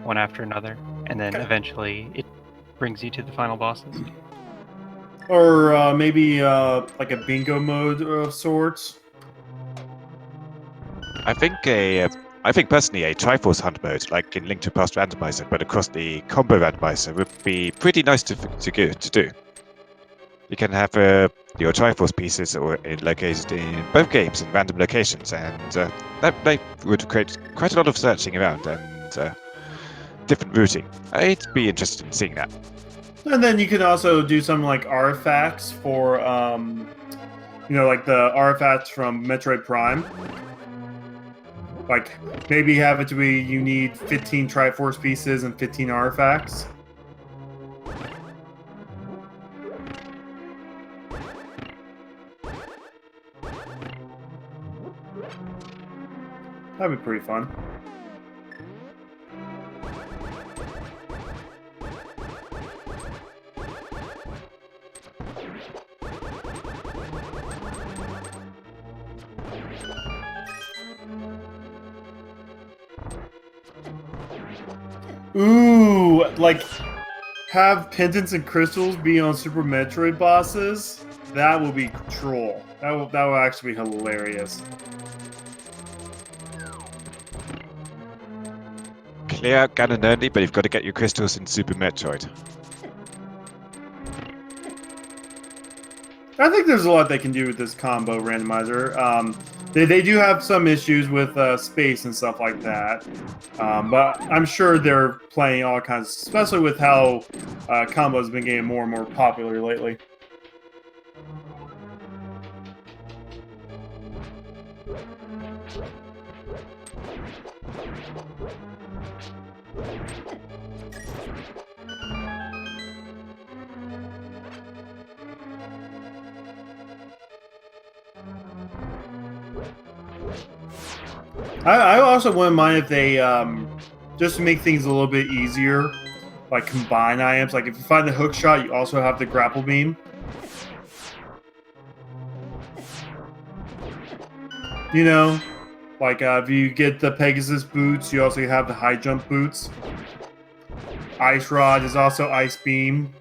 one after another, and then eventually it brings you to the final bosses. Or maybe like a bingo mode of sorts. I think personally a Triforce Hunt mode, like in Link to Past Randomizer, but across the combo randomizer, would be pretty nice to do. You can have your Triforce pieces located in both games in random locations, and that would create quite a lot of searching around and different routing. I'd be interested in seeing that. And then you can also do something like artifacts for, like the artifacts from Metroid Prime. Like, maybe have it to be you need 15 Triforce pieces and 15 artifacts. That'd be pretty fun. Ooh, like, have pendants and crystals be on Super Metroid bosses? That would be troll. That would actually be hilarious. Clear out Ganon only, but you've got to get your crystals in Super Metroid. I think there's a lot they can do with this combo randomizer. They do have some issues with space and stuff like that, but I'm sure they're playing all kinds, especially with how combos have been getting more and more popular lately. I also wouldn't mind if they, just to make things a little bit easier, like combine items. Like if you find the hook shot, you also have the grapple beam. You know, like if you get the Pegasus boots, you also have the high jump boots. Ice Rod is also Ice Beam.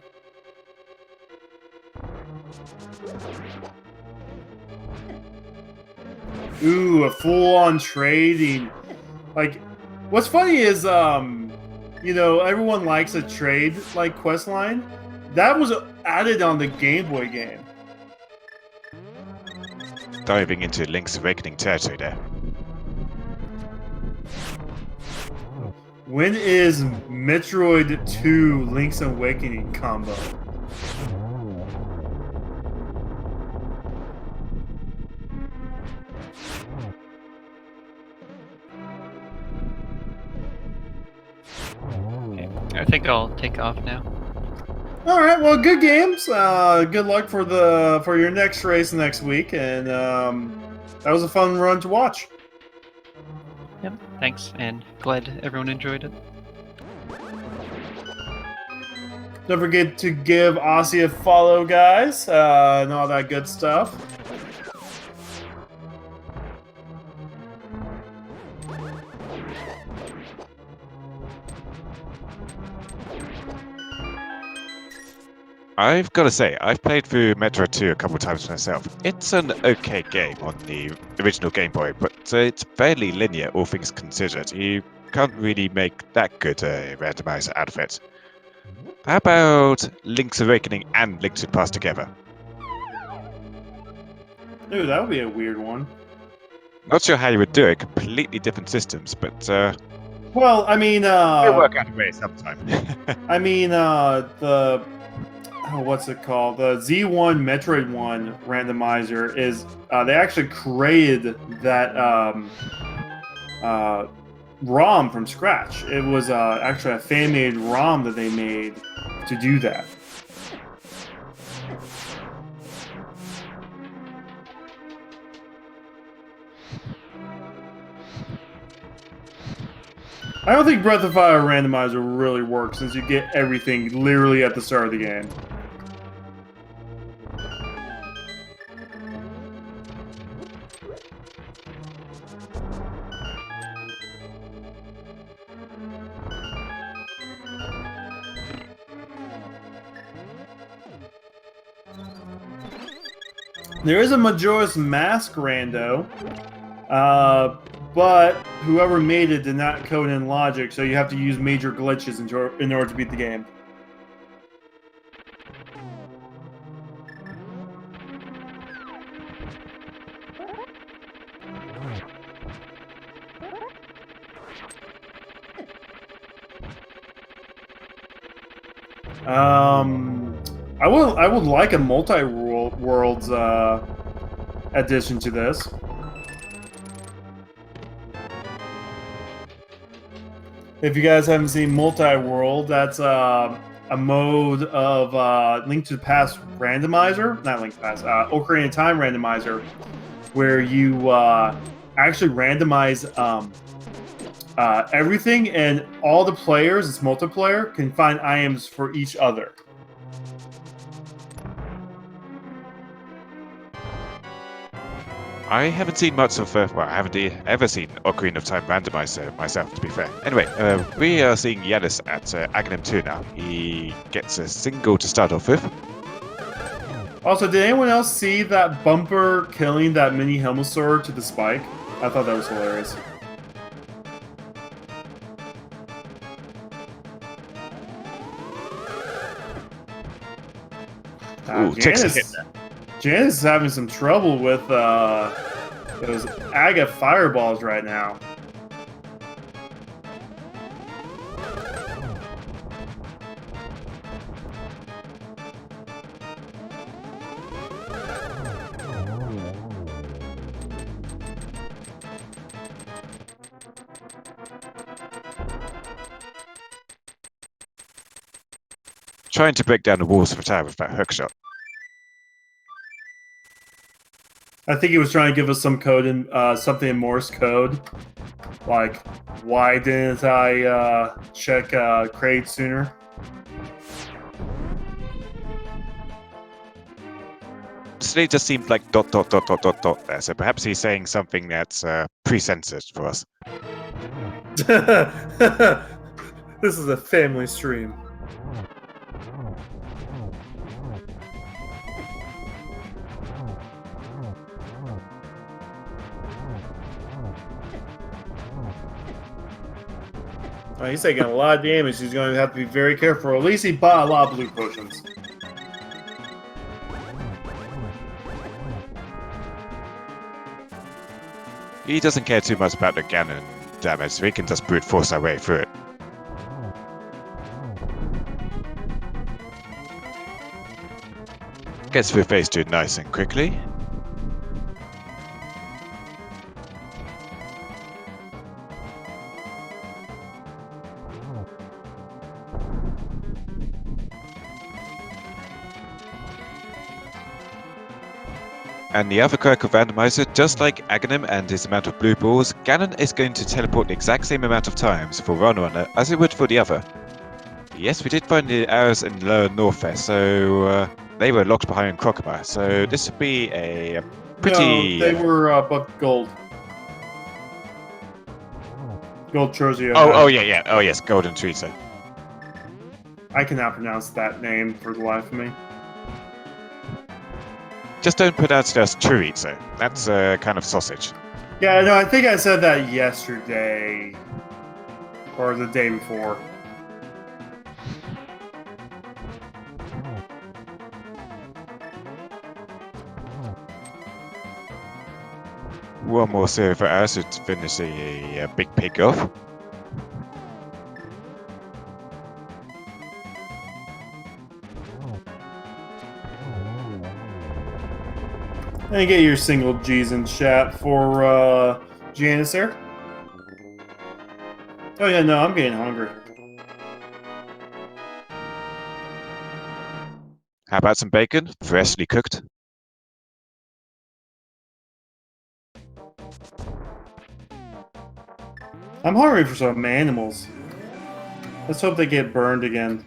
Ooh, a full-on trading. Like, what's funny is, you know, everyone likes a trade, like, quest line. That was added on the Game Boy game. Diving into Link's Awakening territory there. When is Metroid 2 Link's Awakening combo? I think I'll take off now. All right, well, good games. Good luck for your next race next week, and that was a fun run to watch. Yep, thanks, and glad everyone enjoyed it. Don't forget to give Osse a follow, guys, and all that good stuff. I've got to say, I've played through Metroid 2 a couple of times myself. It's an okay game on the original Game Boy, but it's fairly linear, all things considered. You can't really make that good a randomizer out of it. How about Link's Awakening and Link to the Past together? Dude, that would be a weird one. Not sure how you would do it, completely different systems, but Well, I mean, we'll work out a way sometime. I mean, what's it called? The Z1 Metroid 1 randomizer is, they actually created that ROM from scratch. It was actually a fan-made ROM that they made to do that. I don't think Breath of Fire randomizer really works since you get everything literally at the start of the game. There is a Majora's Mask rando, but whoever made it did not code in logic, so you have to use major glitches in order to beat the game. I would like a multi-worlds addition to this. If you guys haven't seen Multi-World, that's a mode of Link to the Past randomizer, not Link to the Past, Ocarina of Time randomizer, where you actually randomize everything, and all the players, it's multiplayer, can find items for each other. I haven't seen much of, well, I haven't ever seen Ocarina of Time Randomizer myself, to be fair. Anyway, we are seeing Janus at Aghanim 2 now. He gets a single to start off with. Also, did anyone else see that bumper killing that mini Helmosaur to the spike? I thought that was hilarious. Ooh, takes a hit. Janus is having some trouble with those Aga fireballs right now. Trying to break down the walls of a tower with that hook shot. I think he was trying to give us some code in something in Morse code, like why didn't I check crate sooner? It just seemed like ... there, so perhaps he's saying something that's pre-censored for us. This is a family stream. Oh, he's taking a lot of damage. He's going to have to be very careful. At least he bought a lot of blue potions. He doesn't care too much about the Ganon damage, so we can just brute force our way through it. Gets through phase 2 nice and quickly. And the other quirk of Randomizer, just like Aghanim and his amount of blue balls, Ganon is going to teleport the exact same amount of times for one runner as it would for the other. Yes, we did find the arrows in lower north there, so they were locked behind Crocomire, so this would be a pretty... No, they were but gold. Gold Trozio. Oh yes, Golden Treater. I cannot pronounce that name for the life of me. Just don't pronounce it as chorizo. That's kind of sausage. Yeah, no, I think I said that yesterday. Or the day before. One more save for us to finish a big pig off. And get your single G's in chat for Janus there. Oh yeah, no, I'm getting hungry. How about some bacon, freshly cooked? I'm hungry for some animals. Let's hope they get burned again.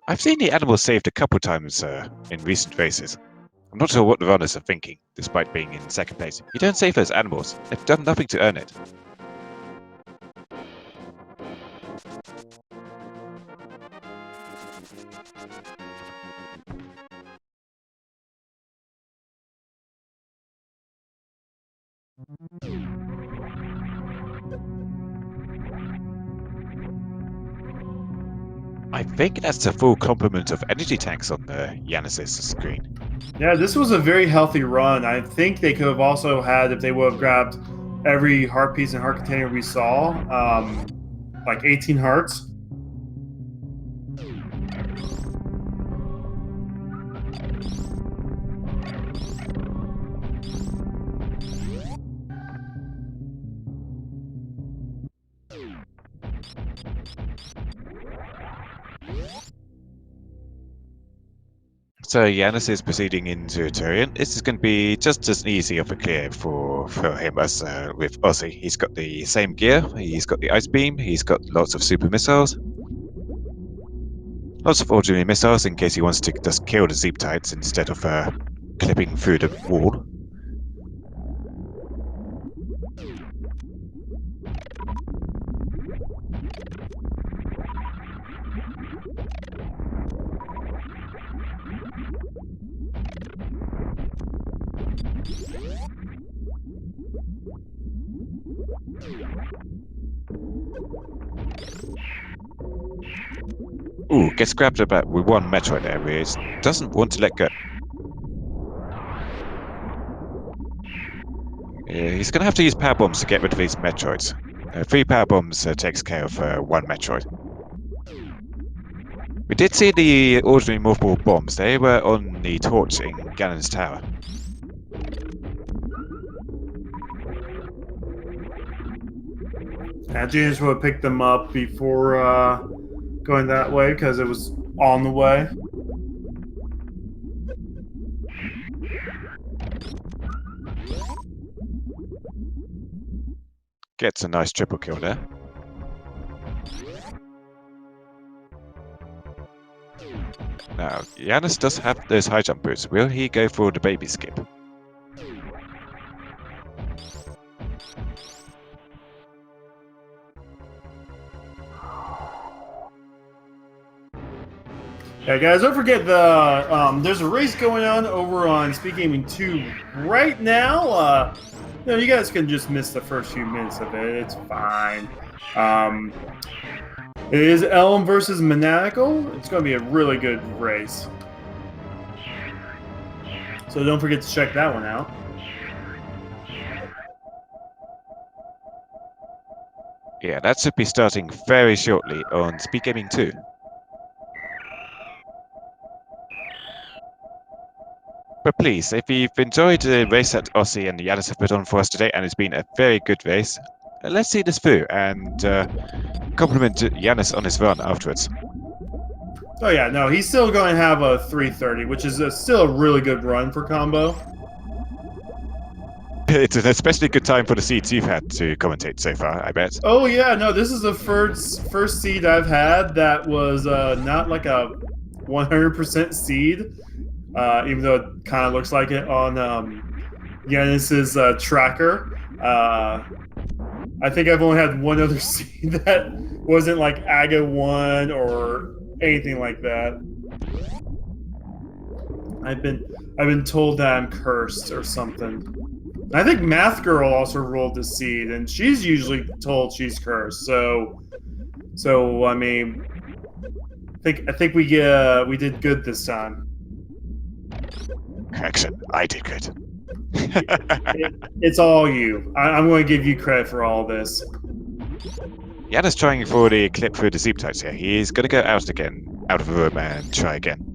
I've seen the animals saved a couple times in recent races. I'm not sure what the runners are thinking, despite being in second place. You don't save those animals. They've done nothing to earn it. I think that's a full complement of energy tanks on the Janus's screen. Yeah, this was a very healthy run. I think they could have also had, if they would have grabbed every heart piece and heart container we saw, like 18 hearts. So Janus is proceeding into Turian. This is going to be just as easy of a clear for him as with Ozzy. He's got the same gear. He's got the ice beam. He's got lots of super missiles. Lots of ordinary missiles in case he wants to just kill the Zeep-Tides instead of clipping through the wall. Ooh, gets grabbed about with one Metroid there, where he doesn't want to let go. He's going to have to use power bombs to get rid of these Metroids. 3 power bombs takes care of 1 Metroid. We did see the ordinary movable bombs. They were on the torch in Ganon's tower. Yeah, Janus would have picked them up before going that way because it was on the way. Gets a nice triple kill there. Now, Janus does have those high jump boots. Will he go for the baby skip? Yeah, guys, don't forget there's a race going on over on Speed Gaming 2 right now. You guys can just miss the first few minutes of it. It's fine. It is Elm versus Maniacal. It's going to be a really good race. So don't forget to check that one out. Yeah, that should be starting very shortly on Speed Gaming 2. But please, if you've enjoyed the race that Ossie and Janus have put on for us today, and it's been a very good race, let's see this through and compliment Janus on his run afterwards. Oh yeah, no, he's still going to have a 330, which is still a really good run for combo. It's an especially good time for the seeds you've had to commentate so far, I bet. Oh yeah, no, this is the first seed I've had that was not like a 100% seed. Even though it kind of looks like it on Janus's tracker. I think I've only had one other seed that wasn't like AGA 1 or anything like that. I've been told that I'm cursed or something. I think Math Girl also rolled the seed, and she's usually told she's cursed. So I mean, I think we did good this time. Correction, I did good. It's all you. I'm going to give you credit for all this. Janus trying for the clip through the Zeep-Tides here. He's going to go out of the room and try again.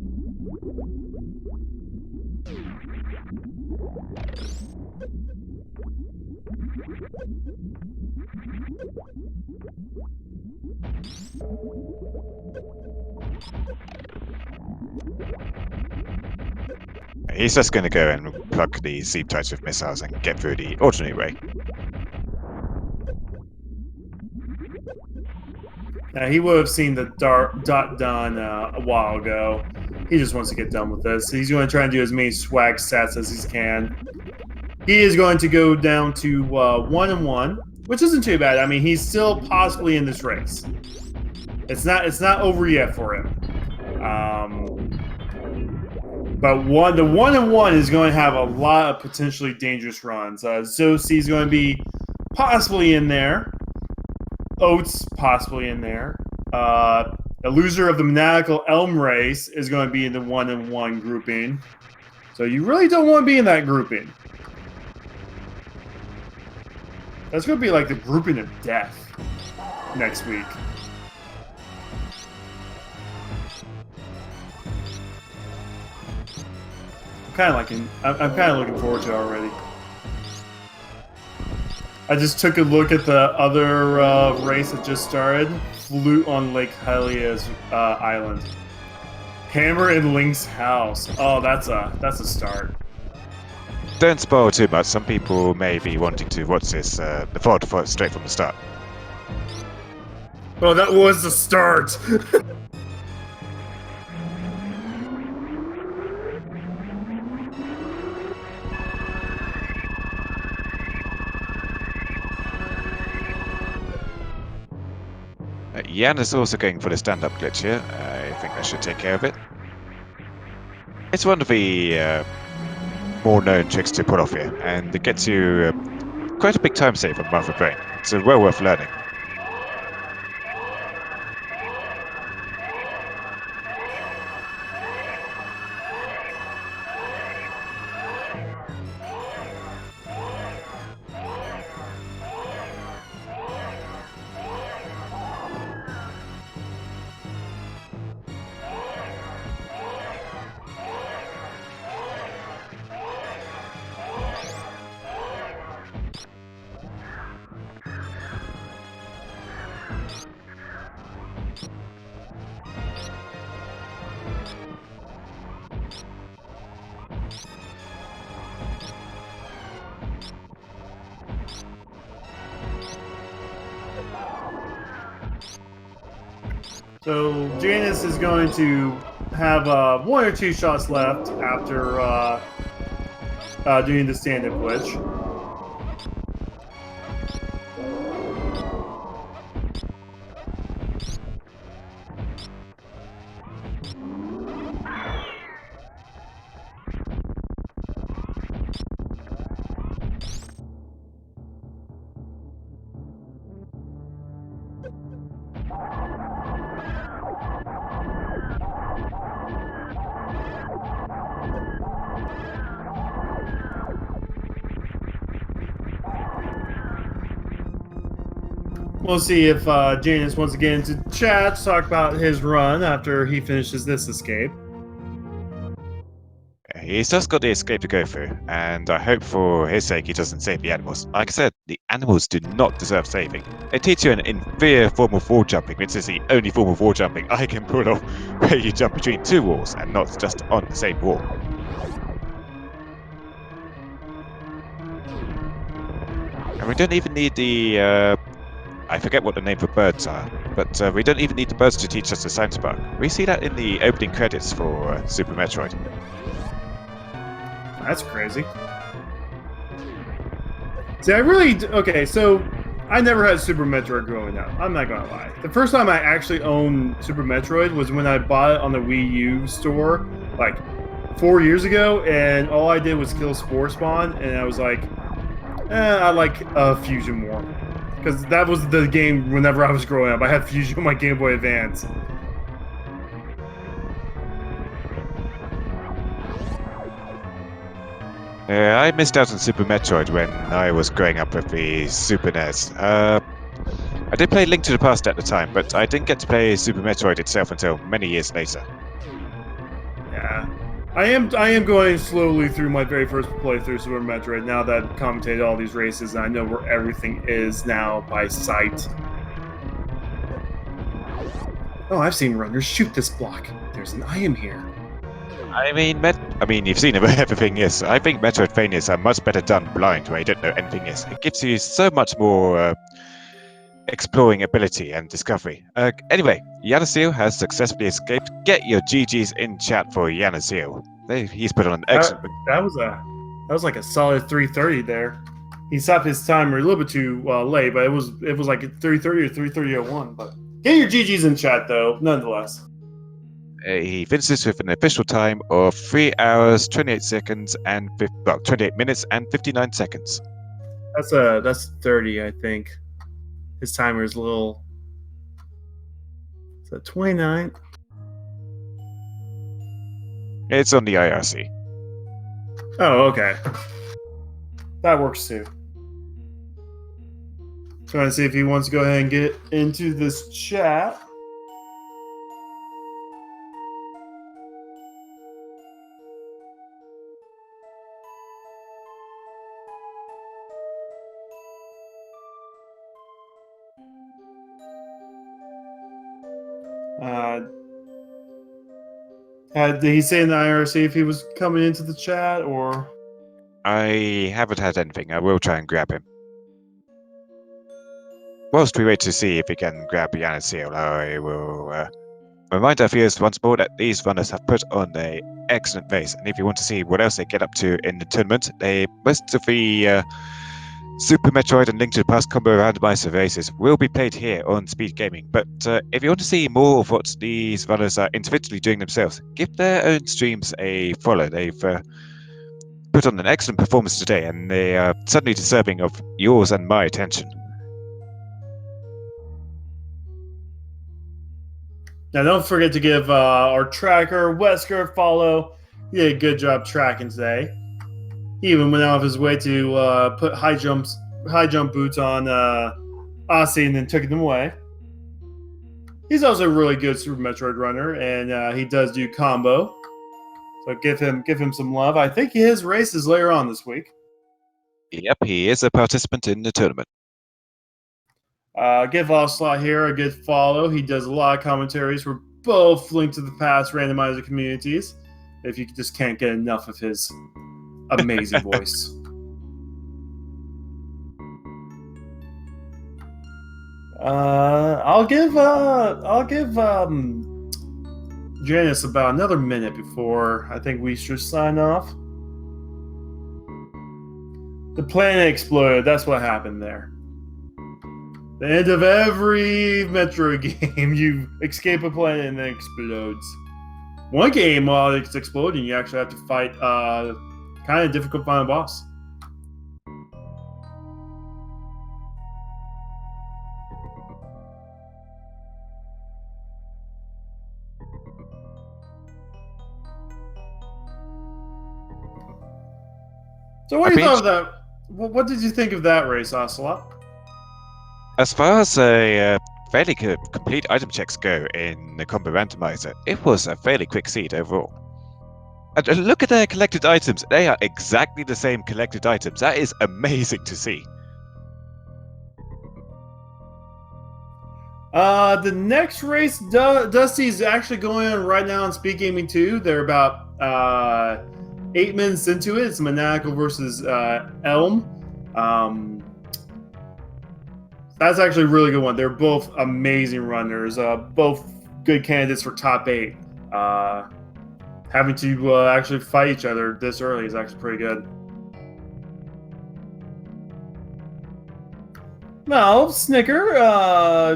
He's just going to go and plug the Zeep-Tides with missiles and get through the ordinary way. Yeah, he would have seen the dot done a while ago. He just wants to get done with this. He's going to try and do as many swag stats as he can. He is going to go down to 1-1, which isn't too bad. I mean, he's still possibly in this race. It's not over yet for him. But the 1-1 is going to have a lot of potentially dangerous runs. Zosie's going to be possibly in there. Oates possibly in there. The loser of the Maniacal Elm race is going to be in the 1-1 grouping. So you really don't want to be in that grouping. That's going to be like the grouping of death next week. I'm kind of looking forward to it already. I just took a look at the other race that just started. Flute on Lake Hylia's island. Hammer in Link's house. Oh, that's a start. Don't spoil too much. Some people may be wanting to watch this the default straight from the start. Oh, that was the start. Jan is also going for the stand-up glitch here. I think that should take care of it. It's one of the more known tricks to pull off here, and it gets you quite a big time save on Mother Brain. It's well worth learning. So Janus is going to have 1 or 2 shots left after doing the stand-up glitch. We'll see if Janus wants to get into chat to talk about his run after he finishes this escape. He's just got the escape to go through, and I hope for his sake he doesn't save the animals. Like I said, the animals do not deserve saving. They teach you an inferior form of wall jumping, which is the only form of wall jumping I can pull off, where you jump between 2 walls and not just on the same wall. And we don't even need the I forget what the name for birds are, but we don't even need the birds to teach us the sound spark. We see that in the opening credits for Super Metroid. That's crazy. See, okay, so I never had Super Metroid growing up. I'm not gonna lie. The first time I actually owned Super Metroid was when I bought it on the Wii U store, like 4 years ago, and all I did was kill Spore Spawn, and I was like, I like Fusion more. Because that was the game whenever I was growing up. I had Fusion on my Game Boy Advance. I missed out on Super Metroid when I was growing up with the Super NES. I did play Link to the Past at the time, but I didn't get to play Super Metroid itself until many years later. Yeah. I am going slowly through my very first playthrough Super Metroid now that I've commentated all these races and I know where everything is now by sight. Oh, I've seen runners shoot this block. There's an item here. I mean, you've seen everything is. I think Metroidvanias are much better done blind, where you don't know anything is. It gives you so much more exploring ability and discovery. Anyway, JanusZeal has successfully escaped. Get your GGs in chat for JanusZeal. He's put on an excellent. That was like a solid 3:30 there. He stopped his timer a little bit too late, but it was like 3:30 or 3:30:01. But get your GGs in chat though, nonetheless. He finishes with an official time of 3 hours, 28 seconds, and 28 minutes and 59 seconds. That's 30, I think. His timer is a little. Is that 29? It's on the IRC. Oh, okay. That works too. Trying to see if he wants to go ahead and get into this chat. Did he say in the IRC if he was coming into the chat or? I haven't had anything. I will try and grab him. Whilst we wait to see if we can grab JanusZeal, I will remind our viewers once more that these runners have put on an excellent race, and if you want to see what else they get up to in the tournament, most of the Super Metroid and Link to the Past combo randomizer races will be played here on Speed Gaming. But if you want to see more of what these runners are individually doing themselves, give their own streams a follow. They've put on an excellent performance today, and they are certainly deserving of yours and my attention. Now, don't forget to give our tracker, Wesker, a follow. He did a good job tracking today. He even went out of his way to put high jump boots on Osse and then took them away. He's also a really good Super Metroid runner, and he does do combo. So give him some love. I think his race is later on this week. Yep, he is a participant in the tournament. Give Osse101 here a good follow. He does a lot of commentaries for both Link to the Past Randomizer communities. If you just can't get enough of his amazing voice. I'll give Janus about another minute before I think we should sign off. The planet exploded. That's what happened there. The end of every Metroid game, you escape a planet and then it explodes. One game, while it's exploding, you actually have to fight kind of difficult final boss. So what do you thought of that? What did you think of that race, Osse101? As far as a fairly complete item checks go in the combo randomizer, it was a fairly quick seed overall. And look at their collected items. They are exactly the same collected items. That is amazing to see. The next race, Dusty is actually going on right now on Speed Gaming 2. They're about 8 minutes into it. It's Maniacal versus Elm. That's actually a really good one. They're both amazing runners. Both good candidates for top 8. Having to actually fight each other this early is actually pretty good. Now, Snicker,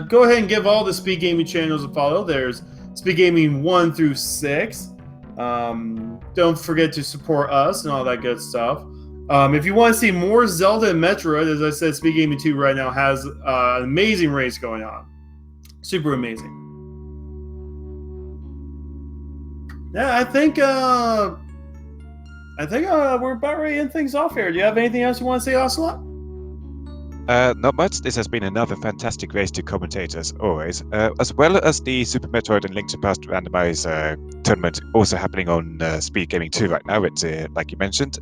go ahead and give all the Speed Gaming channels a follow. There's Speed Gaming 1 through 6. Don't forget to support us and all that good stuff. If you want to see more Zelda and Metroid, as I said, Speed Gaming 2 right now has an amazing race going on. Super amazing. Yeah, I think we're about ready to end things off here. Do you have anything else you want to say, Osse101? Not much. This has been another fantastic race to commentate as always, as well as the Super Metroid and Link to the Past Randomizer tournament also happening on Speed Gaming 2 right now. It's, like you mentioned,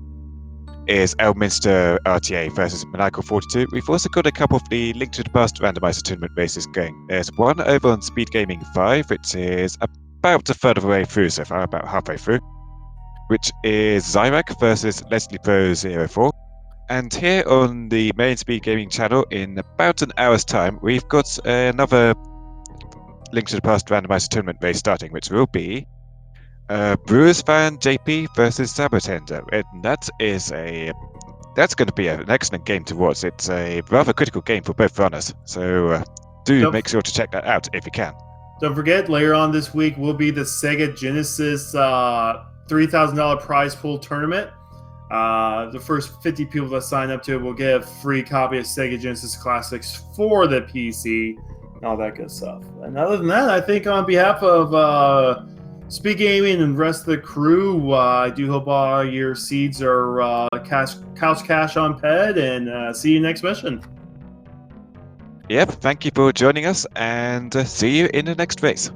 is Elminster RTA versus Maniacal 42. We've also got a couple of the Link to the Past Randomizer tournament races going. There's one over on Speed Gaming 5, which is about a third of the way through so far, about halfway through, which is Zyrak versus Leslie Pro 04. And here on the main Speed Gaming channel, in about an hour's time, we've got another Link to the Past Randomizer tournament race starting, which will be Brewers fan JP versus Sabotender, and that's going to be an excellent game to watch. It's a rather critical game for both runners, so make sure to check that out if you can. Don't forget, later on this week will be the Sega Genesis $3,000 prize pool tournament. The first 50 people that sign up to it will get a free copy of Sega Genesis Classics for the PC and all that good stuff. And other than that, I think on behalf of Speed Gaming and the rest of the crew, I do hope all your seeds are couch cash on PED, and see you next mission. Yep, thank you for joining us, and see you in the next race.